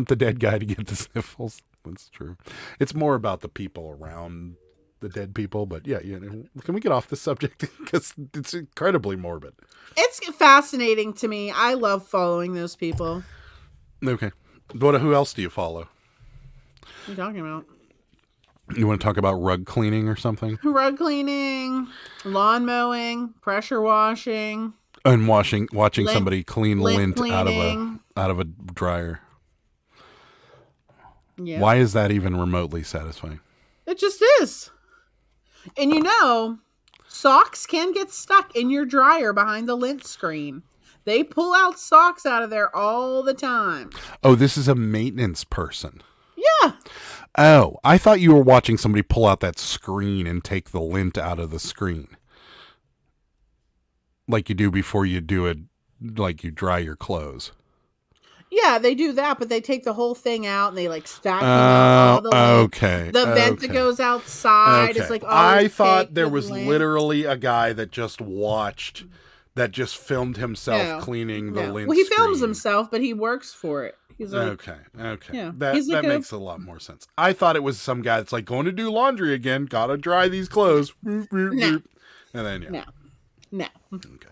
the dead guy to get the sniffles. That's true. It's more about the people around the dead people, but yeah, can we get off this subject? Because it's incredibly morbid. It's fascinating to me. I love following those people. Okay. Who else do you follow? What are you talking about? You want to talk about rug cleaning or something? Rug cleaning, lawn mowing, pressure washing. And watching somebody clean lint cleaning. out of a dryer. Yeah. Why is that even remotely satisfying? It just is. And socks can get stuck in your dryer behind the lint screen. They pull out socks out of there all the time. Oh, this is a maintenance person. Yeah. Oh, I thought you were watching somebody pull out that screen and take the lint out of the screen. Like you do before you do it, like you dry your clothes. Yeah, they do that, but they take the whole thing out and they stack all the lint. Okay. The vent that goes outside is like. I thought there was literally a guy that just filmed himself cleaning the lint. Well, he films screen. himself, but he works for it. He's like, okay. Yeah. That makes a lot more sense. I thought it was some guy that's like going to do laundry again. Gotta dry these clothes. No. And then No. Okay.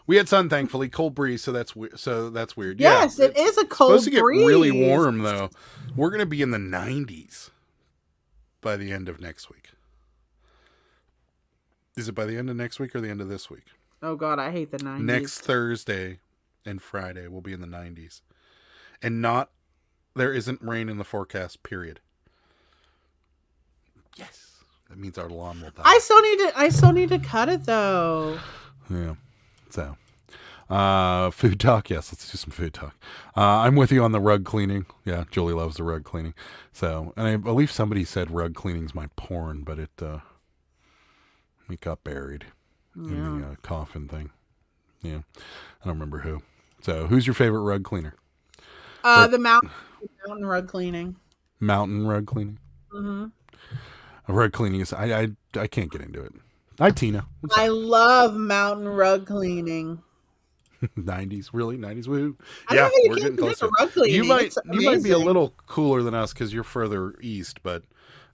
We had sun, thankfully. Cold breeze, so that's weird. Yes, it is a cold breeze. Supposed to get really warm though. We're gonna be in the 90s by the end of next week. Is it by the end of next week or the end of this week? Oh God, I hate the 90s. Next Thursday and Friday will be in the 90s, and there isn't rain in the forecast. Period. Yes, that means our lawn will die. I still need to cut it though. Yeah. So, food talk. Yes, let's do some food talk. I'm with you on the rug cleaning. Yeah, Julie loves the rug cleaning. So, and I believe somebody said rug cleaning's my porn, but it got buried in the coffin thing. Yeah, I don't remember who. So, who's your favorite rug cleaner? The mountain rug cleaning. Mountain rug cleaning. Mm-hmm. Rug cleaning is I can't get into it. Hi, Tina. I love mountain rug cleaning. 90s, really? 90s, woohoo. Yeah, we're getting closer. You might be a little cooler than us because you're further east, but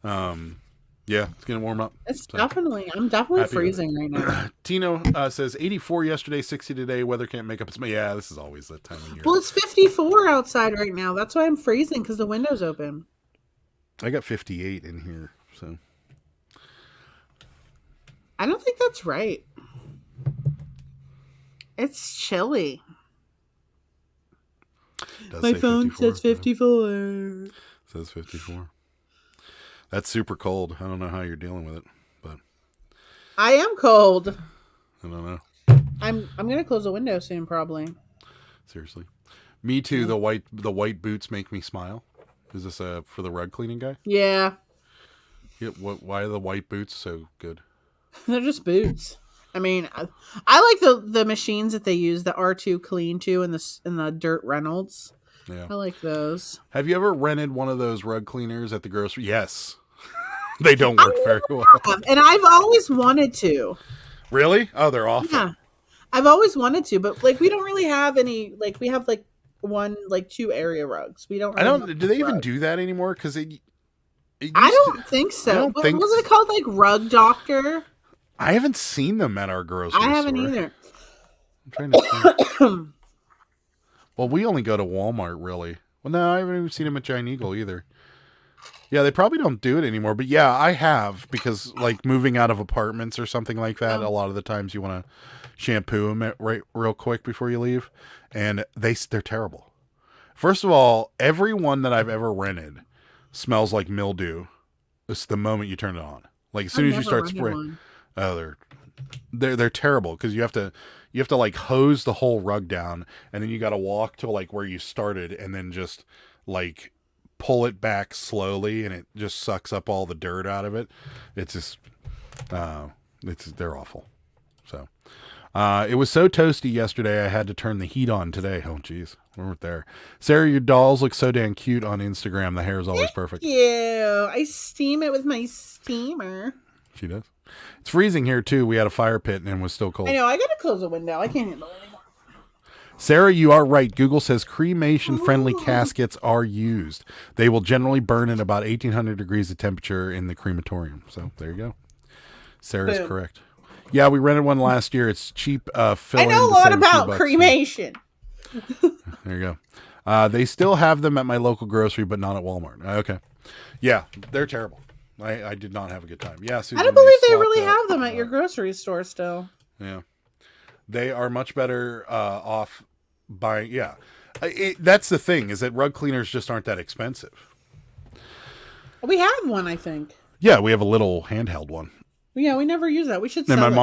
yeah, it's going to warm up. I'm definitely freezing right now. Tino says 84 yesterday, 60 today. Weather can't make up its mind. Yeah, this is always that time of year. Well, it's 54 outside right now. That's why I'm freezing because the window's open. I got 58 in here, so. I don't think that's right. It's chilly. My phone says 54. Says 54. That's super cold. I don't know how you're dealing with it, but I am cold. I don't know. I'm gonna close the window soon, probably. Seriously. Me too. The white boots make me smile. Is this for the rug cleaning guy? Yeah. Yeah. Why are the white boots so good? They're just boots. I mean, I like the machines that they use, the R2 Clean 2 and the Dirt Reynolds. Yeah. I like those. Have you ever rented one of those rug cleaners at the grocery? Yes. They don't work very well. And I've always wanted to. Really? Oh, they're awful. Yeah. I've always wanted to, but like we don't really have any. Like we have like two area rugs. We don't. Really Do they even do that anymore? Because I don't think so. Wasn't it called like Rug Doctor? I haven't seen them at our grocery store. I haven't either. I'm trying to think. Well, we only go to Walmart, really. Well, no, I haven't even seen them at Giant Eagle either. Yeah, they probably don't do it anymore. But yeah, I have, because like moving out of apartments or something like that, a lot of the times you want to shampoo them real quick before you leave, and they're terrible. First of all, every one that I've ever rented smells like mildew. It's the moment you turn it on. Like as soon as you start spraying. Oh, they're terrible, because you have to like hose the whole rug down, and then you got to walk to like where you started, and then just like pull it back slowly, and it just sucks up all the dirt out of it. It's just they're awful. So it was so toasty yesterday I had to turn the heat on today. Oh geez, we weren't there. Sarah, your dolls look so damn cute on Instagram. The hair is always perfect. Yeah, I steam it with my steamer. She does. It's freezing here too. We had a fire pit and it was still cold. I know. I gotta close the window. I can't handle it anymore. Sarah, you are right. Google says cremation-friendly caskets are used. They will generally burn at about 1,800 degrees of temperature in the crematorium. So there you go. Sarah's correct. Yeah, we rented one last year. It's cheap. I know a lot about cremation. There you go. They still have them at my local grocery, but not at Walmart. Okay. Yeah, they're terrible. I did not have a good time. Yeah, Susan, I don't believe they really have them at your grocery store still. Yeah. They are much better off buying. Yeah. That's the thing, is that rug cleaners just aren't that expensive. We have one, I think. Yeah, we have a little handheld one. Yeah, we never use that. We should sell and it.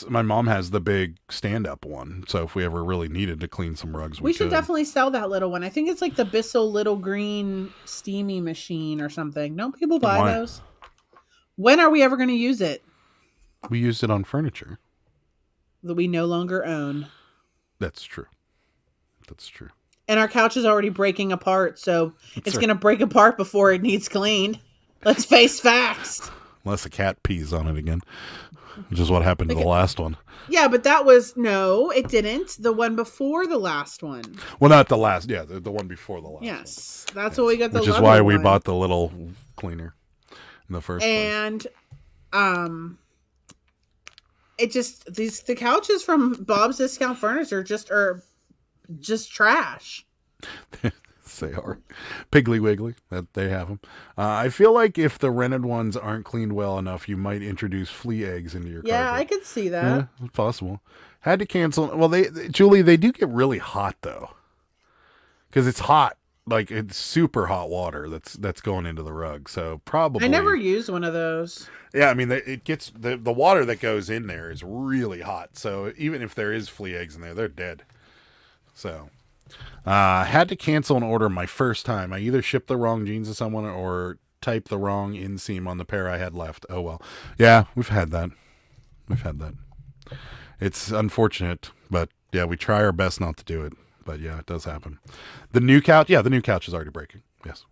My mom has the big stand-up one. So if we ever really needed to clean some rugs, we should definitely sell that little one. I think it's like the Bissell little green steamy machine or something. Don't people buy those? When are we ever going to use it? We used it on furniture that we no longer own. That's true. That's true. And our couch is already breaking apart, so it's going to break apart before it needs cleaned. Let's face facts. Unless a cat pees on it again, which is what happened to the last one. Yeah, but that was, no, it didn't. The one before the last one. Well, not the last. Yeah, the one before the last. Yes, that's what we got. Which is why we bought the little cleaner in the first place. And, it just the couches from Bob's Discount Furniture are just trash. They are. Piggly Wiggly, that they have them. I feel like if the rented ones aren't cleaned well enough, you might introduce flea eggs into your carpet. Yeah, I could see that. Yeah, it's possible. Had to cancel. Well, Julie, they do get really hot though, because it's hot. Like it's super hot water that's going into the rug. So probably. I never used one of those. Yeah, I mean, it gets the water that goes in there is really hot. So even if there is flea eggs in there, they're dead. So. Had to cancel an order my first time. I either shipped the wrong jeans to someone or typed the wrong inseam on the pair I had left. Oh well. Yeah, we've had that. It's unfortunate, but yeah, we try our best not to do it. But yeah, it does happen. The new couch is already breaking. Yes.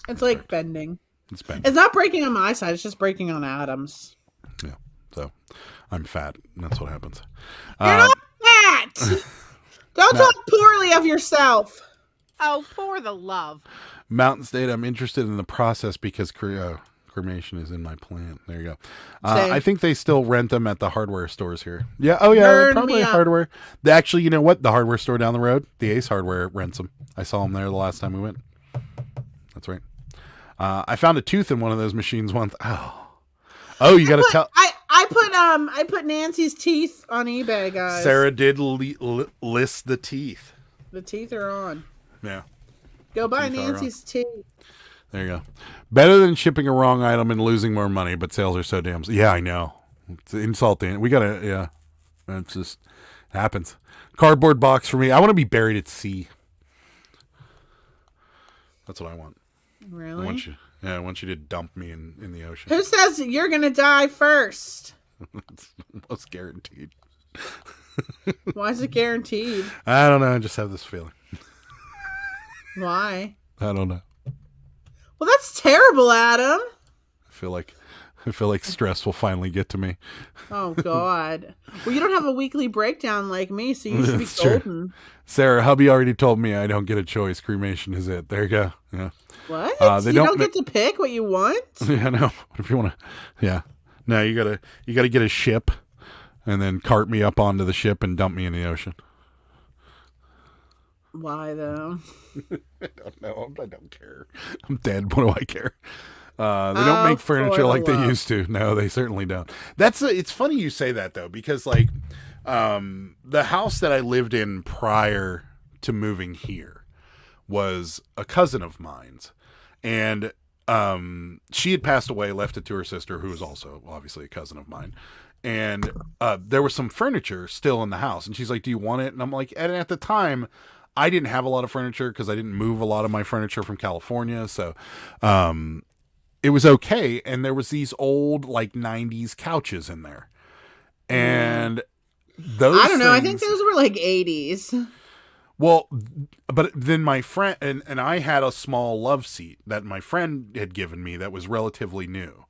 It's like bending. It's bending. It's not breaking on my side, it's just breaking on Adam's. Yeah. So I'm fat, and that's what happens. You're not fat! Don't talk poorly of yourself. Oh, for the love. Mountain State, I'm interested in the process because cremation is in my plan. There you go. I think they still rent them at the hardware stores here. Yeah. Oh, yeah. Probably hardware. Actually, you know what? The hardware store down the road, the Ace Hardware, rents them. I saw them there the last time we went. That's right. I found a tooth in one of those machines once. Oh, you got to tell. I put Nancy's teeth on eBay, guys. Sarah did list the teeth. The teeth are on. Yeah. Go buy Nancy's teeth. There you go. Better than shipping a wrong item and losing more money, but sales are so damn. Yeah, I know. It's insulting. We gotta. Yeah, it just happens. Cardboard box for me. I want to be buried at sea. That's what I want. Really? I want you to dump me in the ocean. Who says you're gonna die first? It's almost guaranteed. Why is it guaranteed? I don't know. I just have this feeling. Why? I don't know. Well, that's terrible, Adam. I feel like stress will finally get to me. Oh God. Well, you don't have a weekly breakdown like me, so you should be golden. Sarah, hubby already told me I don't get a choice. Cremation is it. There you go. Yeah. What? You don't get to pick what you want? Yeah, no. What if you want to? Yeah. No, you gotta get a ship, and then cart me up onto the ship and dump me in the ocean. Why though? I don't know. I don't care. I'm dead. What do I care? They don't make furniture like they used to. No, they certainly don't. It's funny you say that though, because like the house that I lived in prior to moving here was a cousin of mine's, and she had passed away, left it to her sister, who was also obviously a cousin of mine. And there was some furniture still in the house, and she's like, "Do you want it?" And I'm like, and at the time, I didn't have a lot of furniture because I didn't move a lot of my furniture from California, so it was okay. And there was these old like 90s couches in there, and those I don't know. I think those were like 80s. Well, but then my friend and I had a small love seat that my friend had given me that was relatively new.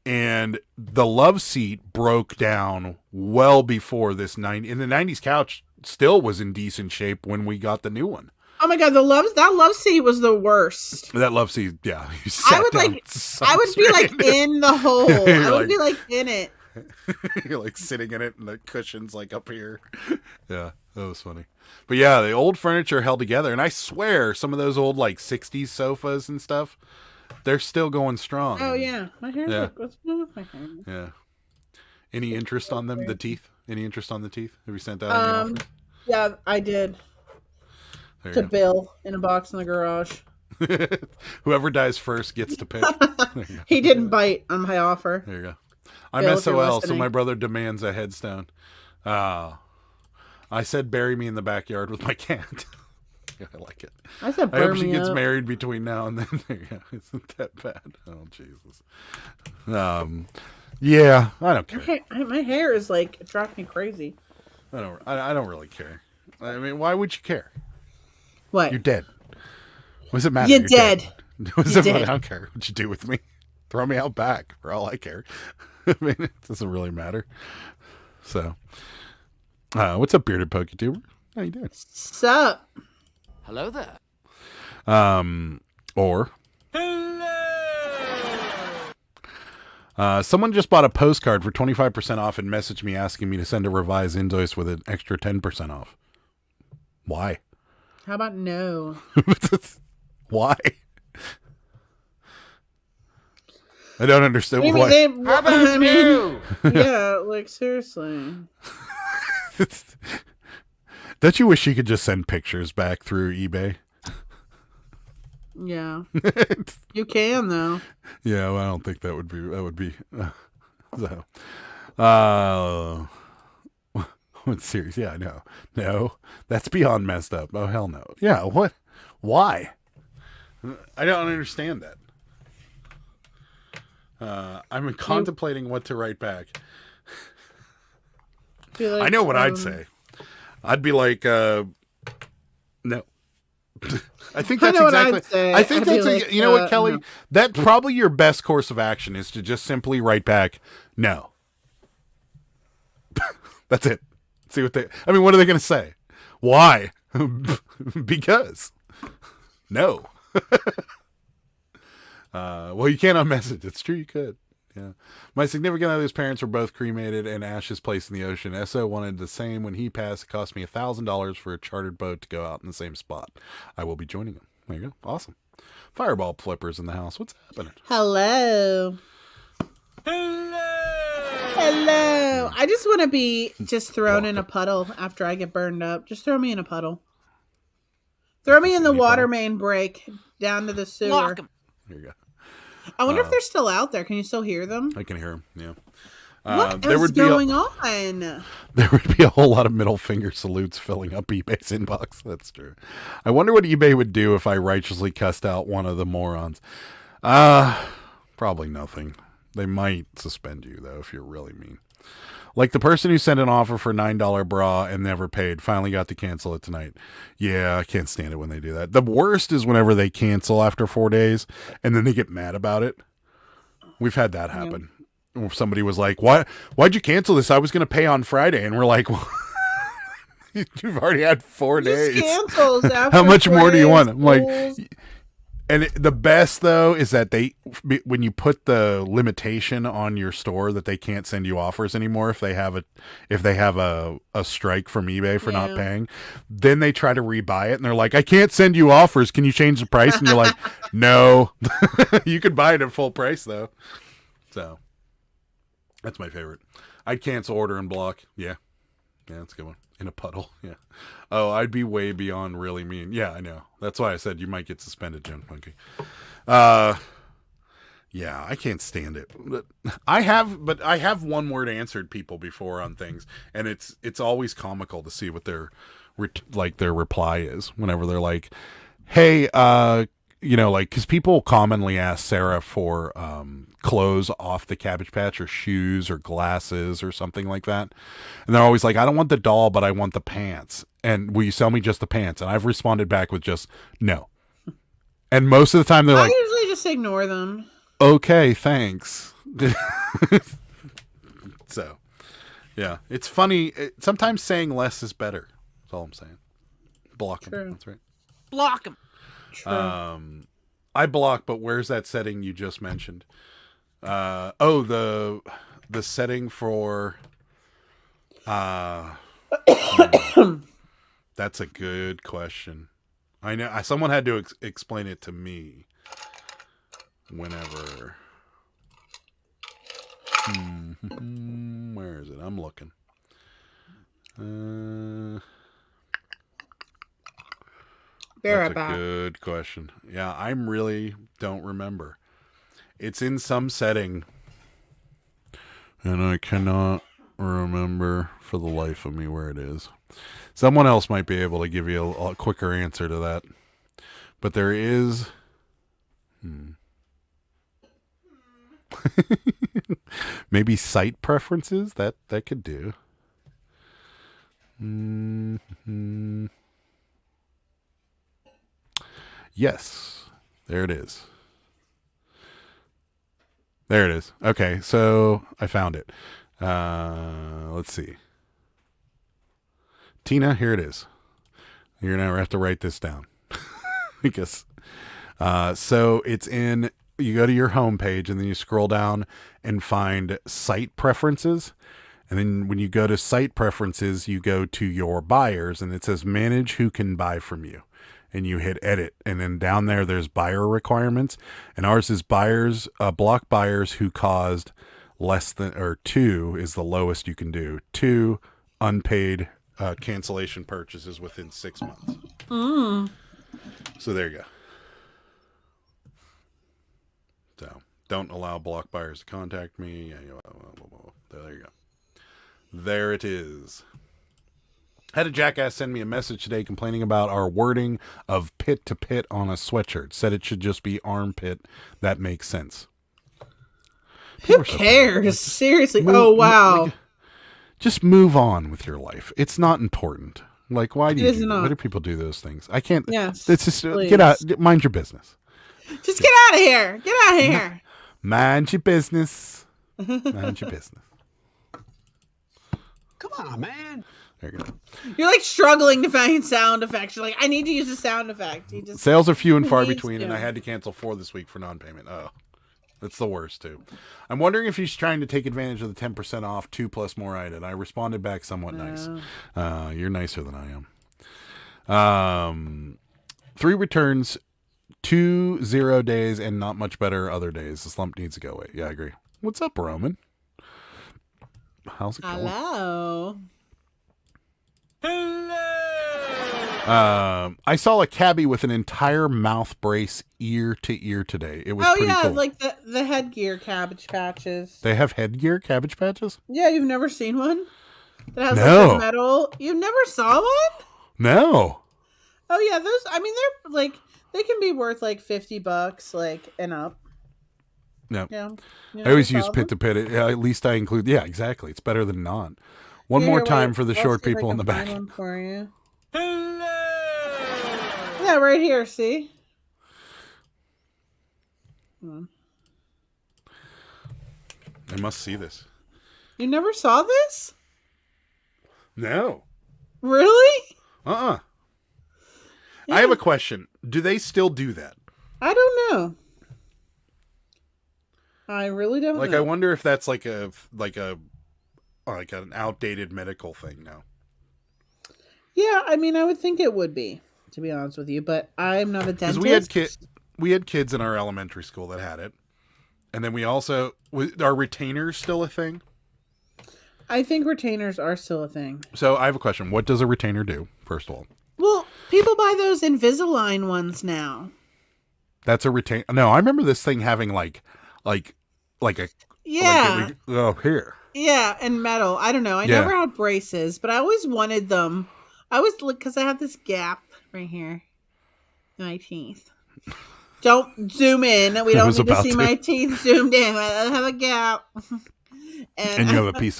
And the love seat broke down well before this in the 90s couch still was in decent shape when we got the new one. Oh my God, that love seat was the worst. That love seat, yeah. I would be like in the hole. I would be like in it. You're like sitting in it and the cushion's like up here. Yeah, that was funny. But yeah, the old furniture held together, and I swear some of those old like 60s sofas and stuff, they're still going strong. Oh yeah, my hair. Yeah. What's wrong with my hair? Yeah. Any interest on them? The teeth? Any interest on the teeth? Have you sent that in? Yeah, I did. There To Bill in a box in the garage. Whoever dies first gets to pick. He didn't bite on my offer. There you go. I'm Bill, SOL, so my brother demands a headstone. I said bury me in the backyard with my cat. Yeah, I like it. I said I hope she me gets up. married between now and then. There you go. Isn't that bad? Oh, Jesus. Yeah, I don't care. My hair is like driving me crazy. I don't really care. I mean, why would you care? What? You're dead. What does it matter? You're dead. I don't care what you do with me. Throw me out back for all I care. I mean, it doesn't really matter. So, what's up, bearded PokeTuber? How you doing? Sup? Hello there. Someone just bought a postcard for 25% off and messaged me asking me to send a revised invoice with an extra 10% off. Why? How about no? Why? I don't understand Maybe why. How about you? Yeah, like seriously. Don't you wish you could just send pictures back through eBay? Yeah. You can though. Yeah, well, I don't think that would be what's serious? Yeah, no, that's beyond messed up. Oh hell no. Yeah, what? Why? I don't understand that. I'm contemplating what to write back. Like, I know what I'd say. I'd be like, no. I think that's exactly. I think that's like, you know what, Kelly? No. That probably your best course of action is to just simply write back, no. That's it. See what I mean, what are they going to say? Why? Because. No. Well, you can't unmessage. It's true, you could. Yeah. My significant other's parents were both cremated and ashes placed in the ocean. SO wanted the same when he passed. It cost me $1,000 for a chartered boat to go out in the same spot. I will be joining him. There you go. Awesome. Fireball flippers in the house. What's happening? Hello. I just want to be just thrown in a puddle after I get burned up. Just throw me in a puddle. Throw me in the water main break down to the sewer. There you go. I wonder if they're still out there. Can you still hear them? I can hear them, yeah. What there is would be going on? There would be a whole lot of middle finger salutes filling up eBay's inbox. That's true. I wonder what eBay would do if I righteously cussed out one of the morons. Probably nothing. They might suspend you, though, if you're really mean. Like the person who sent an offer for $9 bra and never paid, finally got to cancel it tonight. Yeah, I can't stand it when they do that. The worst is whenever they cancel after 4 days and then they get mad about it. We've had that happen. Yeah. Somebody was like, why'd you cancel this? I was going to pay on Friday. And we're like, well, you've already had 4 days. How much more do you want? I'm like, and the best though is that when you put the limitation on your store that they can't send you offers anymore if they have a strike from eBay for not paying, then they try to rebuy it and they're like, I can't send you offers. Can you change the price? And you're like, no, you can buy it at full price though. So that's my favorite. I'd cancel, order, and block. Yeah, that's a good one. In a puddle. Yeah. Oh, I'd be way beyond really mean. Yeah, I know. That's why I said you might get suspended, Jim Monkey. Yeah, I can't stand it. I have one word answered people before on things, and it's always comical to see what their reply is whenever they're like, "Hey, because people commonly ask Sarah for clothes off the Cabbage Patch or shoes or glasses or something like that. And they're always like, I don't want the doll, but I want the pants. And will you sell me just the pants? And I've responded back with just no. And most of the time they're like, I usually just ignore them. Okay, thanks. So, yeah, it's funny. Sometimes saying less is better. That's all I'm saying. Block them. That's right. Block them. True. I block, but where's that setting you just mentioned? The setting for that's a good question. I know someone had to explain it to me whenever. Where is it? I'm looking. That's a good question. Yeah, I really don't remember. It's in some setting, and I cannot remember for the life of me where it is. Someone else might be able to give you a quicker answer to that. But there is... Maybe site preferences? That could do. Yes. There it is. There it is. Okay, so I found it. Let's see. Tina, here it is. You're going to have to write this down. Because, so it's in, you go to your home page and then you scroll down and find site preferences. And then when you go to site preferences, you go to your buyers and it says manage who can buy from you. And you hit edit, and then down there's buyer requirements, and ours is buyers, block buyers who caused less than, or 2 is the lowest you can do. 2 unpaid cancellation purchases within 6 months. So there you go. So don't allow block buyers to contact me. There you go. There it is. Had a jackass send me a message today complaining about our wording of pit to pit on a sweatshirt. Said it should just be armpit. That makes sense. Who cares? Seriously. Wow. Just move on with your life. It's not important. Like, why do why do people do those things? I can't. Yes. It's just get out. Mind your business. Just get out of here. Get out of here. Mind your business. Mind your business. Come on, man. There you go. You're like struggling to find sound effects. You're like, I need to use a sound effect. Sales are few and far between, and I had to cancel 4 this week for non-payment. Oh, that's the worst too. I'm wondering if he's trying to take advantage of the 10% off 2 plus more item. I responded back somewhat nice. You're nicer than I am. 3 returns, 2 0 days, and not much better other days. The slump needs to go away. Yeah, I agree. What's up, Roman? How's it going? Hello. I saw a cabbie with an entire mouth brace ear to ear today. It was pretty cool. like the headgear Cabbage Patches. They have headgear Cabbage Patches? Yeah, you've never seen one? That has No. like, metal. You never saw one? No. Oh yeah, those. I mean, they're like they can be worth like $50, like and up. No. Yeah. I always use pit to pit. At least I include. Yeah, exactly. It's better than not. One more time for the short people in the back. One for you. Hello. Yeah, right here. See. I must see this. You never saw this? No. Really? Yeah. Yeah. I have a question. Do they still do that? I don't know. I really don't know. I wonder if that's like an outdated medical thing now. Yeah, I mean, I would think it would be, to be honest with you, but I'm not a dentist. Because we had kids in our elementary school that had it, and then we also are retainers still a thing? I think retainers are still a thing. So I have a question. What does a retainer do? First of all, well, people buy those Invisalign ones now. That's a retainer. No, I remember this thing having like a here. Yeah, and metal. I don't know. I never had braces, but I always wanted them. I always because I have this gap right here in my teeth. Don't zoom in. We don't need to see my teeth zoomed in. I have a gap. And you have a piece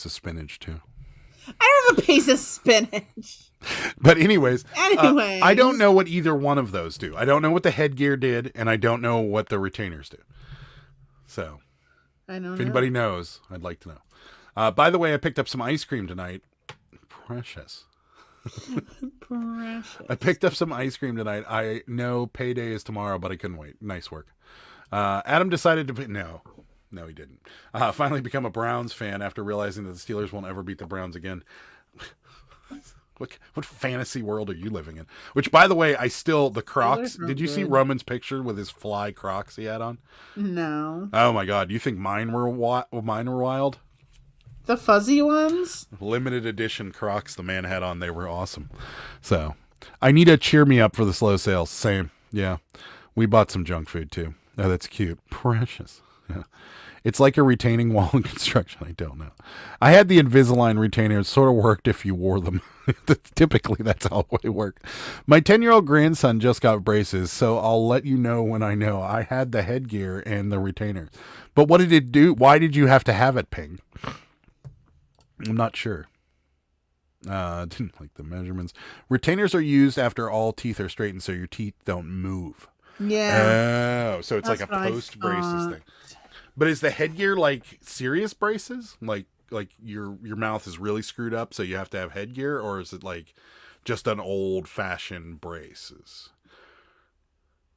of spinach too. I have a piece of spinach. But anyways, I don't know what either one of those do. I don't know what the headgear did, and I don't know what the retainers do. So, if anybody knows, I'd like to know. By the way, I picked up some ice cream tonight. Precious. I picked up some ice cream tonight. I know payday is tomorrow, but I couldn't wait. Nice work. Adam decided to no, he didn't. Finally become a Browns fan after realizing that the Steelers won't ever beat the Browns again. What fantasy world are you living in? Which, by the way, the Crocs. Did you see Roman's picture with his fly Crocs he had on? No. Oh my God! Do you think mine were wild? The fuzzy ones? Limited edition Crocs the man had on. They were awesome. So I need to cheer me up for the slow sales. Same. Yeah. We bought some junk food too. Oh, that's cute. Precious. Yeah. It's like a retaining wall in construction. I don't know. I had the Invisalign retainer. It sort of worked if you wore them. Typically, that's how it worked. My 10-year-old grandson just got braces, so I'll let you know when I know. I had the headgear and the retainer. But what did it do? Why did you have to have it, Ping? I'm not sure. Didn't like the measurements. Retainers are used after all teeth are straightened, so your teeth don't move. Yeah. Oh, so it's like a post-braces thing. But is the headgear like serious braces? Like your mouth is really screwed up, so you have to have headgear, or is it like just an old-fashioned braces?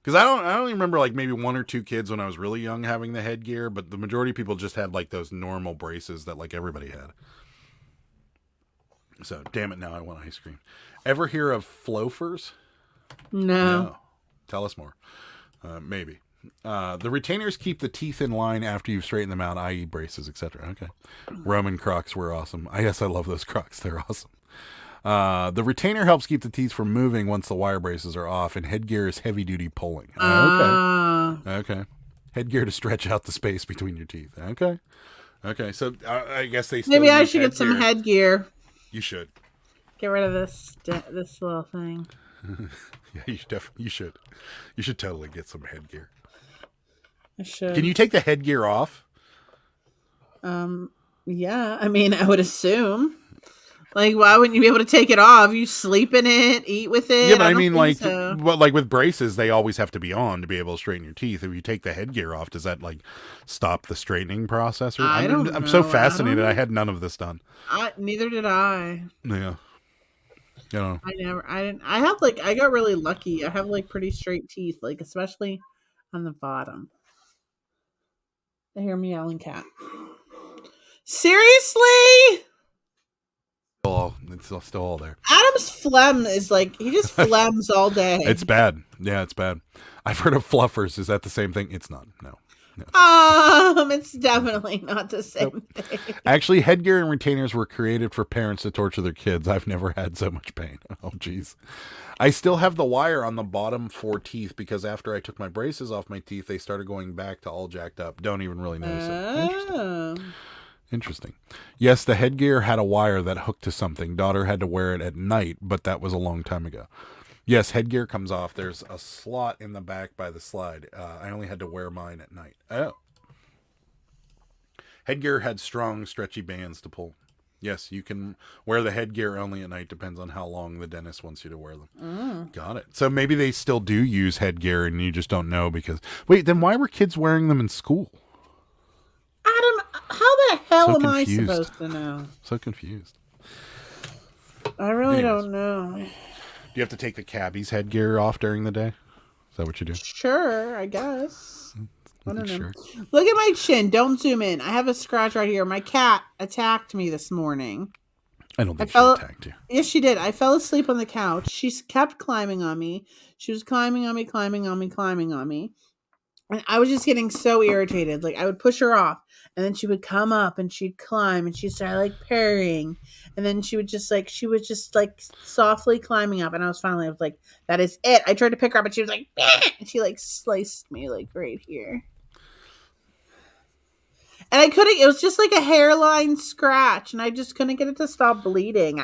Because I don't remember like maybe one or two kids when I was really young having the headgear, but the majority of people just had like those normal braces that like everybody had. So damn it, now I want ice cream. Ever hear of flofers? No. Tell us more. Maybe. The retainers keep the teeth in line after you've straightened them out, i.e. braces, etc. Okay. Roman Crocs were awesome. I guess I love those Crocs. They're awesome. The retainer helps keep the teeth from moving once the wire braces are off, and headgear is heavy-duty pulling. Okay. Headgear to stretch out the space between your teeth. Okay. So I guess they still maybe I use should get some headgear. You should. Get rid of this little thing. Yeah, you should. You should totally get some headgear. I should. Can you take the headgear off? Yeah. I mean, I would assume. Like, why wouldn't you be able to take it off? You sleep in it, eat with it. Yeah, but I mean, like with braces, they always have to be on to be able to straighten your teeth. If you take the headgear off, does that like stop the straightening process? I'm so fascinated. I had none of this done. Neither did I. Yeah. You know. I got really lucky. I have like pretty straight teeth, like especially on the bottom. I hear meowing cat. Seriously? It's still all there. Adam's phlegm is like, he just phlegms all day. It's bad. Yeah, it's bad. I've heard of fluffers. Is that the same thing? It's not. No. It's definitely not the same thing. Actually, headgear and retainers were created for parents to torture their kids. I've never had so much pain. Oh, jeez. I still have the wire on the bottom 4 teeth because after I took my braces off my teeth, they started going back to all jacked up. Don't even really notice it. Interesting. Yes, the headgear had a wire that hooked to something. Daughter had to wear it at night, but that was a long time ago. Yes, headgear comes off. There's a slot in the back by the slide. I only had to wear mine at night. Oh. Headgear had strong, stretchy bands to pull. Yes, you can wear the headgear only at night. Depends on how long the dentist wants you to wear them. Got it. So maybe they still do use headgear and you just don't know because... Wait, then why were kids wearing them in school? Adam, how the hell am I confused. supposed to know? So confused. I really Anyways. don't know. Do you have to take the cabbie's headgear off during the day? Is that what you do? Sure, I guess. I don't know. Sure. Look at my chin. Don't zoom in. I have a scratch right here. My cat attacked me this morning. I don't think I fell- she attacked you. Yes, she did. I fell asleep on the couch. She kept climbing on me. She was climbing on me, climbing on me, climbing on me. And I was just getting so irritated. Like, I would push her off, and then she would come up, and she'd climb, and she'd start, like, purring. And then she would just, like, softly climbing up. And I was like, that is it. I tried to pick her up, and she was like, bah! And she, like, sliced me, like, right here. And I couldn't, it was just like a hairline scratch, and I just couldn't get it to stop bleeding.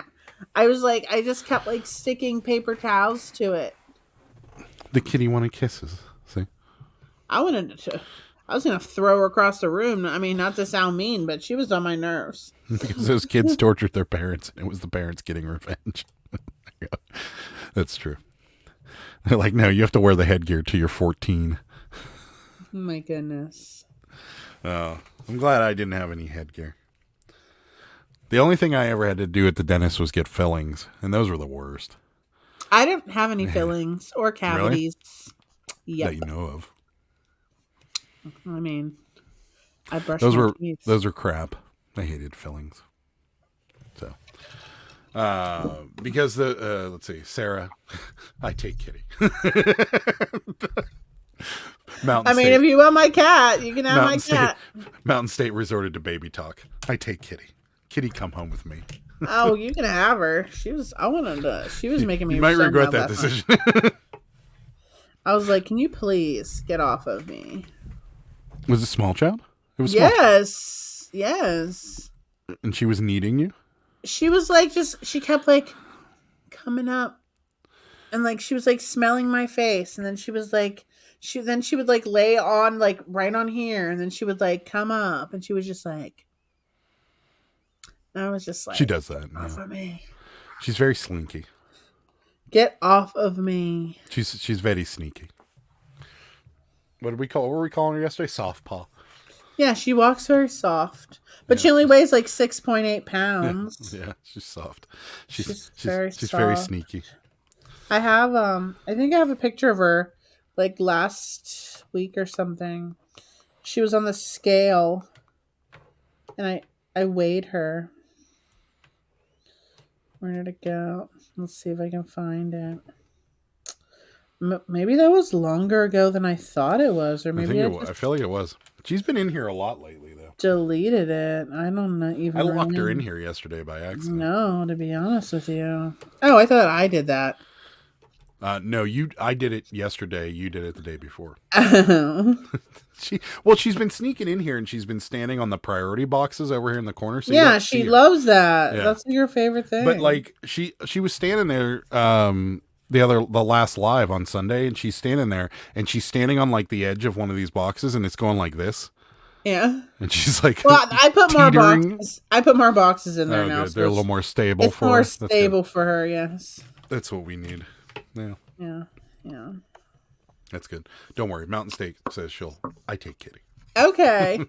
I was like, I just kept, like, sticking paper towels to it. The kitty wanted kisses. See? I was going to throw her across the room. I mean, not to sound mean, but she was on my nerves. Because those kids tortured their parents, and it was the parents getting revenge. That's true. They're like, no, you have to wear the headgear till you're 14. Oh my goodness. Oh, I'm glad I didn't have any headgear. The only thing I ever had to do at the dentist was get fillings, and those were the worst. I didn't have any fillings or cavities. Really? Yep. That you know of. I mean, I brushed Those my were teeth. those were crap. I hated fillings. So, because let's see, Sarah, I take Kitty. Mountain I mean, State, if you want my cat, you can have Mountain my State, cat. Mountain State resorted to baby talk. I take Kitty. Kitty, come home with me. Oh, you can have her. She was making me. You might so regret mad that last night. decision. I was like, can you please get off of me? Was it a small child? It was small. Yes. And she was needing you? She was like, she kept like coming up, and like she was like smelling my face, and then she was like, she would like lay on like right on here, and then she would like come up, and she was just like, I was just like, She does that. Get off Yeah. of me. She's very slinky. Get off of me. She's very sneaky. What were we calling her yesterday? Soft paw. Yeah, she walks very soft, but she only weighs like 6.8 pounds. Yeah, she's soft. She's very very soft. sneaky. I have I think I have a picture of her like last week or something. She was on the scale, and I weighed her. Where did it go? Let's see if I can find it. Maybe that was longer ago than I thought it was, or maybe I feel like it was. She's been in here a lot lately, though. deleted it. I don't know even. I locked her remember. in here yesterday by accident. No, to be honest with you. Oh, I thought I did that. No, I did it yesterday. You did it the day before. Oh. She's been sneaking in here and she's been standing on the priority boxes over here in the corner. So Yeah, she loves that. Yeah. That's your favorite thing. But like she was standing there the last live on Sunday, and she's standing there and she's standing on like the edge of one of these boxes and it's going like this. Yeah. And she's like, well, I put more teetering. boxes. I put more boxes in there Oh, now. good. So They're a little more stable it's for more her. That's good. stable for her. Yes. That's what we need. Yeah. Yeah. That's good. Don't worry. Mountain State says I take Kitty. Okay.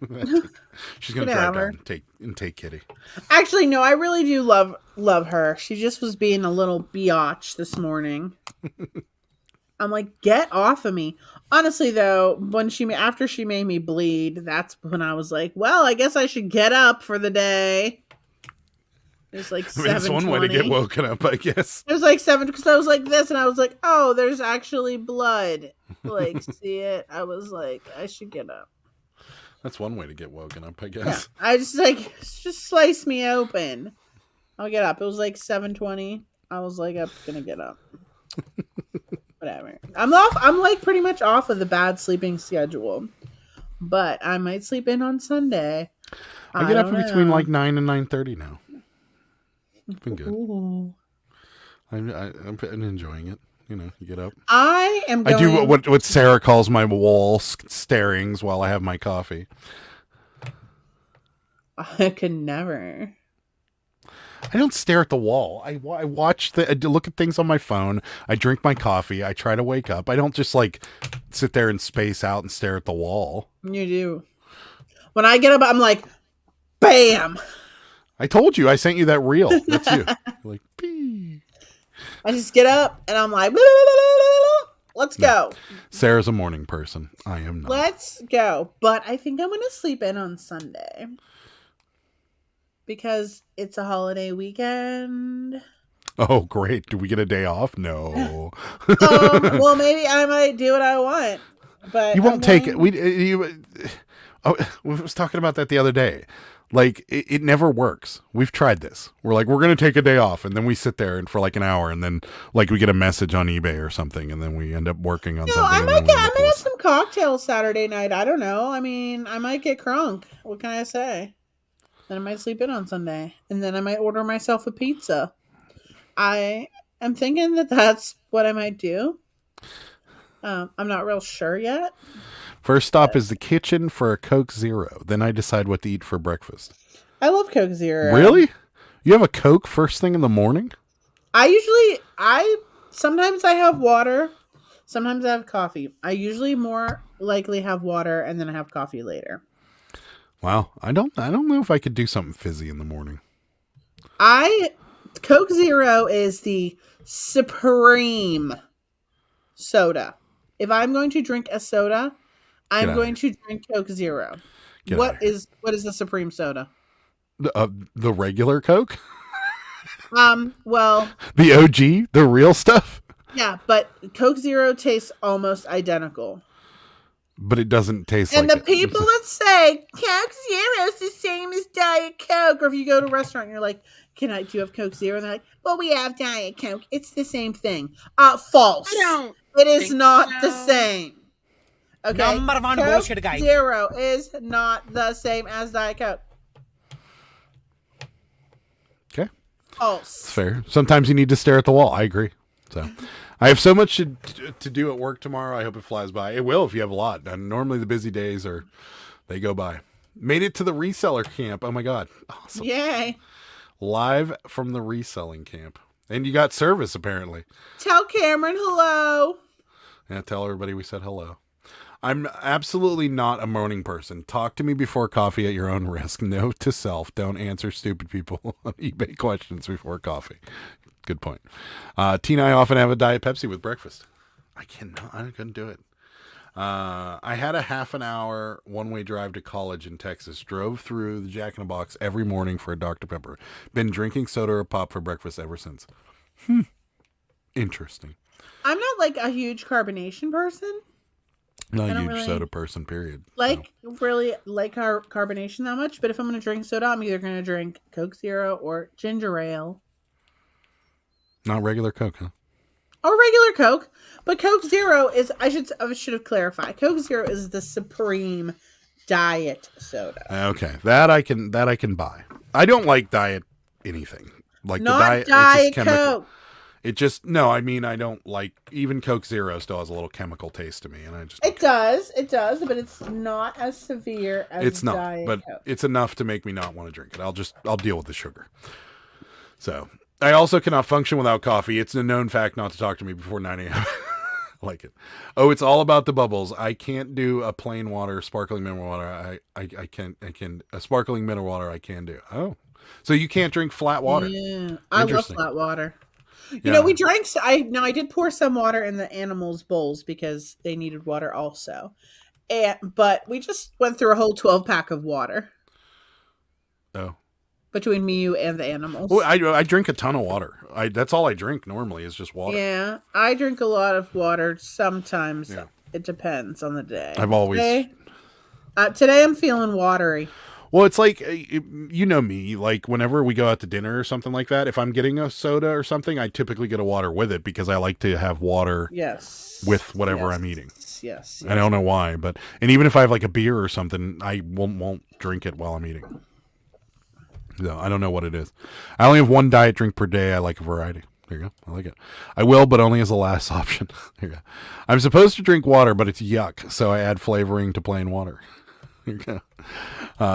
She's gonna Could drive have her. down and take Kitty. Actually, no, I really do love her. She just was being a little biatch this morning. I'm like, get off of me. Honestly, though, after she made me bleed, that's when I was like, well, I guess I should get up for the day. It was like 7:20. It's one way to get woken up, I guess. It was like 7 because I was like this, and I was like, oh, there's actually blood. Like, see it? I was like, I should get up. That's one way to get woken up, I Yeah. guess. I just slice me open. I'll get up. It was like 7:20. I was like, I'm gonna get up. Whatever. I'm off. I'm like pretty much off of the bad sleeping schedule, but I might sleep in on Sunday. I get up don't between know. like 9 and 9:30 now. It's been good. Ooh. I'm enjoying it. You know, you get up. I am. Going... I do what Sarah calls my wall starings while I have my coffee. I could never. I don't stare at the wall. I watch I look at things on my phone. I drink my coffee. I try to wake up. I don't just like sit there and space out and stare at the wall. You do. When I get up, I'm like, bam. I told you. I sent you that reel. That's you. Like, pee. I just get up and I'm like, blah, blah, blah, blah, blah. Let's go. Sarah's a morning person. I am not. Let's go. But I think I'm going to sleep in on Sunday because it's a holiday weekend. Oh, great. Do we get a day off? No. Well, maybe I might do what I want. But You won't take it. We was talking about that the other day. Like, it never works. We've tried this. We're like, we're going to take a day off. And then we sit there and for like an hour. And then, like, we get a message on eBay or something. And then we end up working on something. I and might then we end up have some cocktails Saturday night. I don't know. I mean, I might get crunk. What can I say? Then I might sleep in on Sunday. And then I might order myself a pizza. I am thinking that that's what I might do. I'm not real sure yet. First stop is the kitchen for a Coke Zero. Then I decide what to eat for breakfast. I love Coke Zero. Really? You have a Coke first thing in the morning? Sometimes I have water. Sometimes I have coffee. I usually more likely have water and then I have coffee later. Wow. I don't know if I could do something fizzy in the morning. Coke Zero is the supreme soda. If I'm going to drink a soda, I'm going to drink Coke Zero. What is the supreme soda? The regular Coke? Well, the OG, the real stuff? Yeah, but Coke Zero tastes almost identical. But it doesn't taste and like the people that say Coke Zero is the same as Diet Coke, or if you go to a restaurant and you're like, do you have Coke Zero? And they're like, well, we have Diet Coke. It's the same thing. False. It is not the same. Okay. Number one Coke bullshit guy. Zero is not the same as Diet Coke. Okay. False. It's fair. Sometimes you need to stare at the wall. I agree. So I have so much to do at work tomorrow. I hope it flies by. It will if you have a lot. And normally the busy days they go by. Made it to the reseller camp. Oh my God. Awesome. Yay. Live from the reselling camp. And you got service apparently. Tell Cameron hello. Yeah, tell everybody we said hello. I'm absolutely not a morning person. Talk to me before coffee at your own risk. Note to self. Don't answer stupid people on eBay questions before coffee. Good point. Tina, I often have a Diet Pepsi with breakfast. I couldn't do it. I had a half an hour one-way drive to college in Texas. Drove through the Jack in the Box every morning for a Dr. Pepper. Been drinking soda or pop for breakfast ever since. Interesting. I'm not like a huge carbonation person. Not a huge soda person, period. Really like carbonation that much. But if I'm going to drink soda, I'm either going to drink Coke Zero or ginger ale. Not regular Coke, huh? Or regular Coke. But Coke Zero is, I should have clarified. Coke Zero is the supreme diet soda. Okay. That I can buy. I don't like diet anything. Like not the diet Diet Coke. It just, no, I mean, I don't like, even Coke Zero still has a little chemical taste to me. And I just. It does, but it's not as severe as it's not, Diet but Coke. it's enough to make me not want to drink it. I'll deal with the sugar. So I also cannot function without coffee. It's a known fact not to talk to me before 9 a.m. I like it. Oh, it's all about the bubbles. I can't do a plain water, sparkling mineral water. I can a sparkling mineral water I can do. Oh, so you can't drink flat water. Yeah, I love flat water. You know, we drank. I did pour some water in the animals' bowls because they needed water also, but we just went through a whole 12-pack of water. Oh, between me, you, and the animals. Well, I drink a ton of water. That's all I drink normally is just water. Yeah, I drink a lot of water. Sometimes it depends on the day. I've always. Today I'm feeling watery. Well, it's like, you know me, like whenever we go out to dinner or something like that, if I'm getting a soda or something, I typically get a water with it because I like to have water with whatever I'm eating. Yes. I don't know why, and even if I have like a beer or something, I won't drink it while I'm eating. No, I don't know what it is. I only have one diet drink per day. I like a variety. There you go. I like it. I will, but only as a last option. There you go. I'm supposed to drink water, but it's yuck, so I add flavoring to plain water. There you go.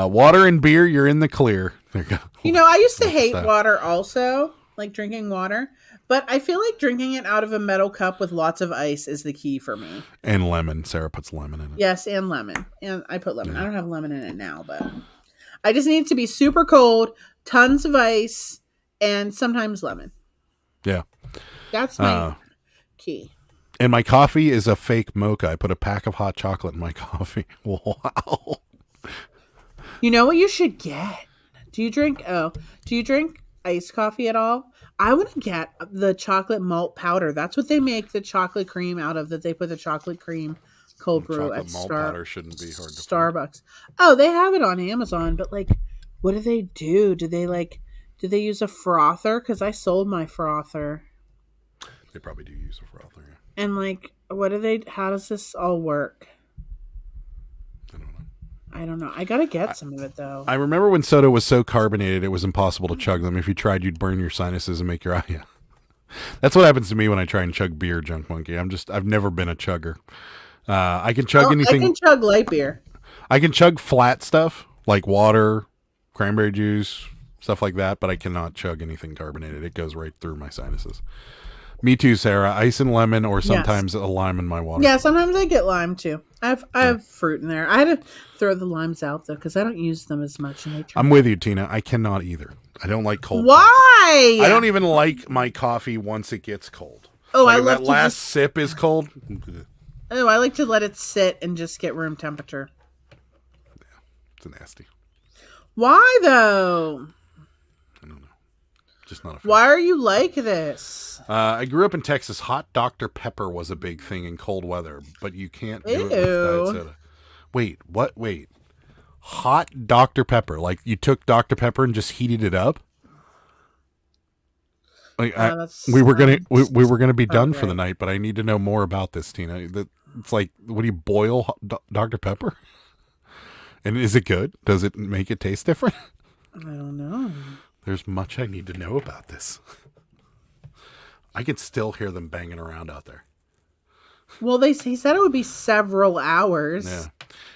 Water and beer, you're in the clear. There you go. I used to hate water also, like drinking water, but I feel like drinking it out of a metal cup with lots of ice is the key for me. And lemon. Sarah puts lemon in it. Yes, and lemon. And I put lemon. I don't have lemon in it now, but I just need it to be super cold, tons of ice, and sometimes lemon. Yeah. That's my key. And my coffee is a fake mocha. I put a pack of hot chocolate in my coffee. Wow. You know what you should get? Do you drink iced coffee at all? I want to get the chocolate malt powder. That's what they make the chocolate cream out of, that they put the chocolate cream cold brew at powder shouldn't be hard to Starbucks. Oh, they have it on Amazon, but like, what do they do? Do they use a frother? Because I sold my frother. They probably do use a frother. Yeah. And like, how does this all work? I don't know. I gotta get some of it though. I remember when soda was so carbonated, it was impossible to chug them. If you tried, you'd burn your sinuses and make your eye. Yeah. That's what happens to me when I try and chug beer, Junk Monkey. I've never been a chugger. I can chug anything. I can chug light beer. I can chug flat stuff like water, cranberry juice, stuff like that, but I cannot chug anything carbonated. It goes right through my sinuses. Me too, Sarah. Ice and lemon, or sometimes a lime in my water. Yeah, sometimes I get lime too. I have fruit in there. I had to throw the limes out though because I don't use them as much in nature. I'm with you, Tina. I cannot either. I don't like cold. Why? Coffee. I don't even like my coffee once it gets cold. Oh, like I love that last sip is cold. Oh, I like to let it sit and just get room temperature. Yeah, it's nasty. Why though? I don't know. Just not a fan. Why are you like this? I grew up in Texas. Hot Dr. Pepper was a big thing in cold weather, but you can't do it with diet soda. Wait, what? Wait. Hot Dr. Pepper. Like you took Dr. Pepper and just heated it up? Like we were gonna be done for the night, but I need to know more about this, Tina. It's like, what do you boil Dr. Pepper? And is it good? Does it make it taste different? I don't know. There's much I need to know about this. I can still hear them banging around out there. Well, he said it would be several hours. Yeah.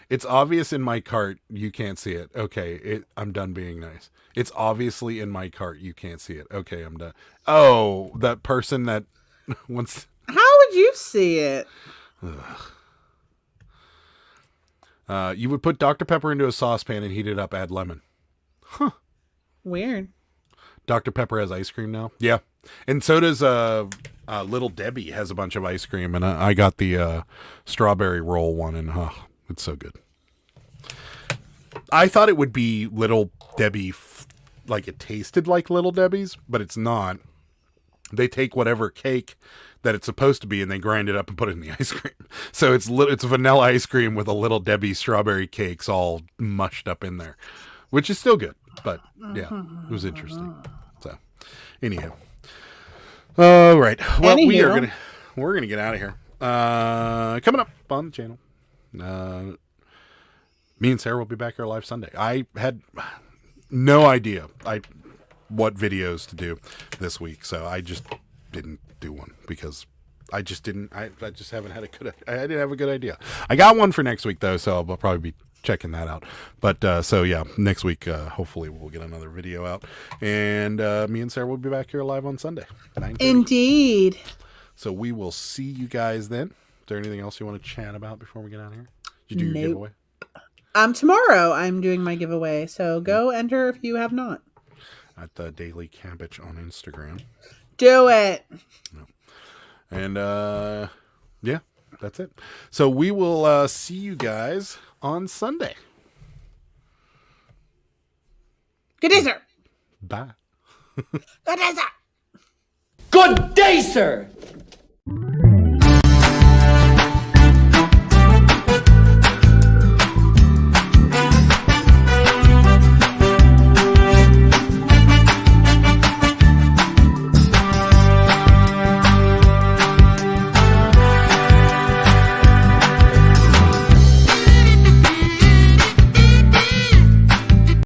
It's obvious in my cart. You can't see it. Okay, I'm done being nice. It's obviously in my cart. You can't see it. Okay, I'm done. Oh, that person that wants... How would you see it? You would put Dr. Pepper into a saucepan and heat it up, add lemon. Huh. Weird. Dr. Pepper has ice cream now? Yeah. And so does Little Debbie has a bunch of ice cream, and I got the strawberry roll one, and it's so good. I thought it would be Little Debbie, like it tasted like Little Debbie's, but it's not. They take whatever cake that it's supposed to be, and they grind it up and put it in the ice cream. So it's vanilla ice cream with a Little Debbie strawberry cakes all mushed up in there, which is still good. But yeah, it was interesting. So anyhow. All right. Well, we're gonna get out of here. Coming up on the channel, me and Sarah will be back here live Sunday. I had no idea what videos to do this week, so I just didn't do one because I just haven't had I didn't have a good idea. I got one for next week though, so I'll probably be checking that out. But so yeah, next week hopefully we'll get another video out, and me and Sarah will be back here live on Sunday, 9:30. Indeed. So we will see you guys then. Is there anything else you want to chat about before we get out of here? Did you do your giveaway? Tomorrow I'm doing my giveaway, so go enter if you have not. At the Daily Cabbage on Instagram. Do it. No. And yeah, that's it. So we will see you guys on Sunday. Good day, sir. Bye. Good day, sir. Good day, sir.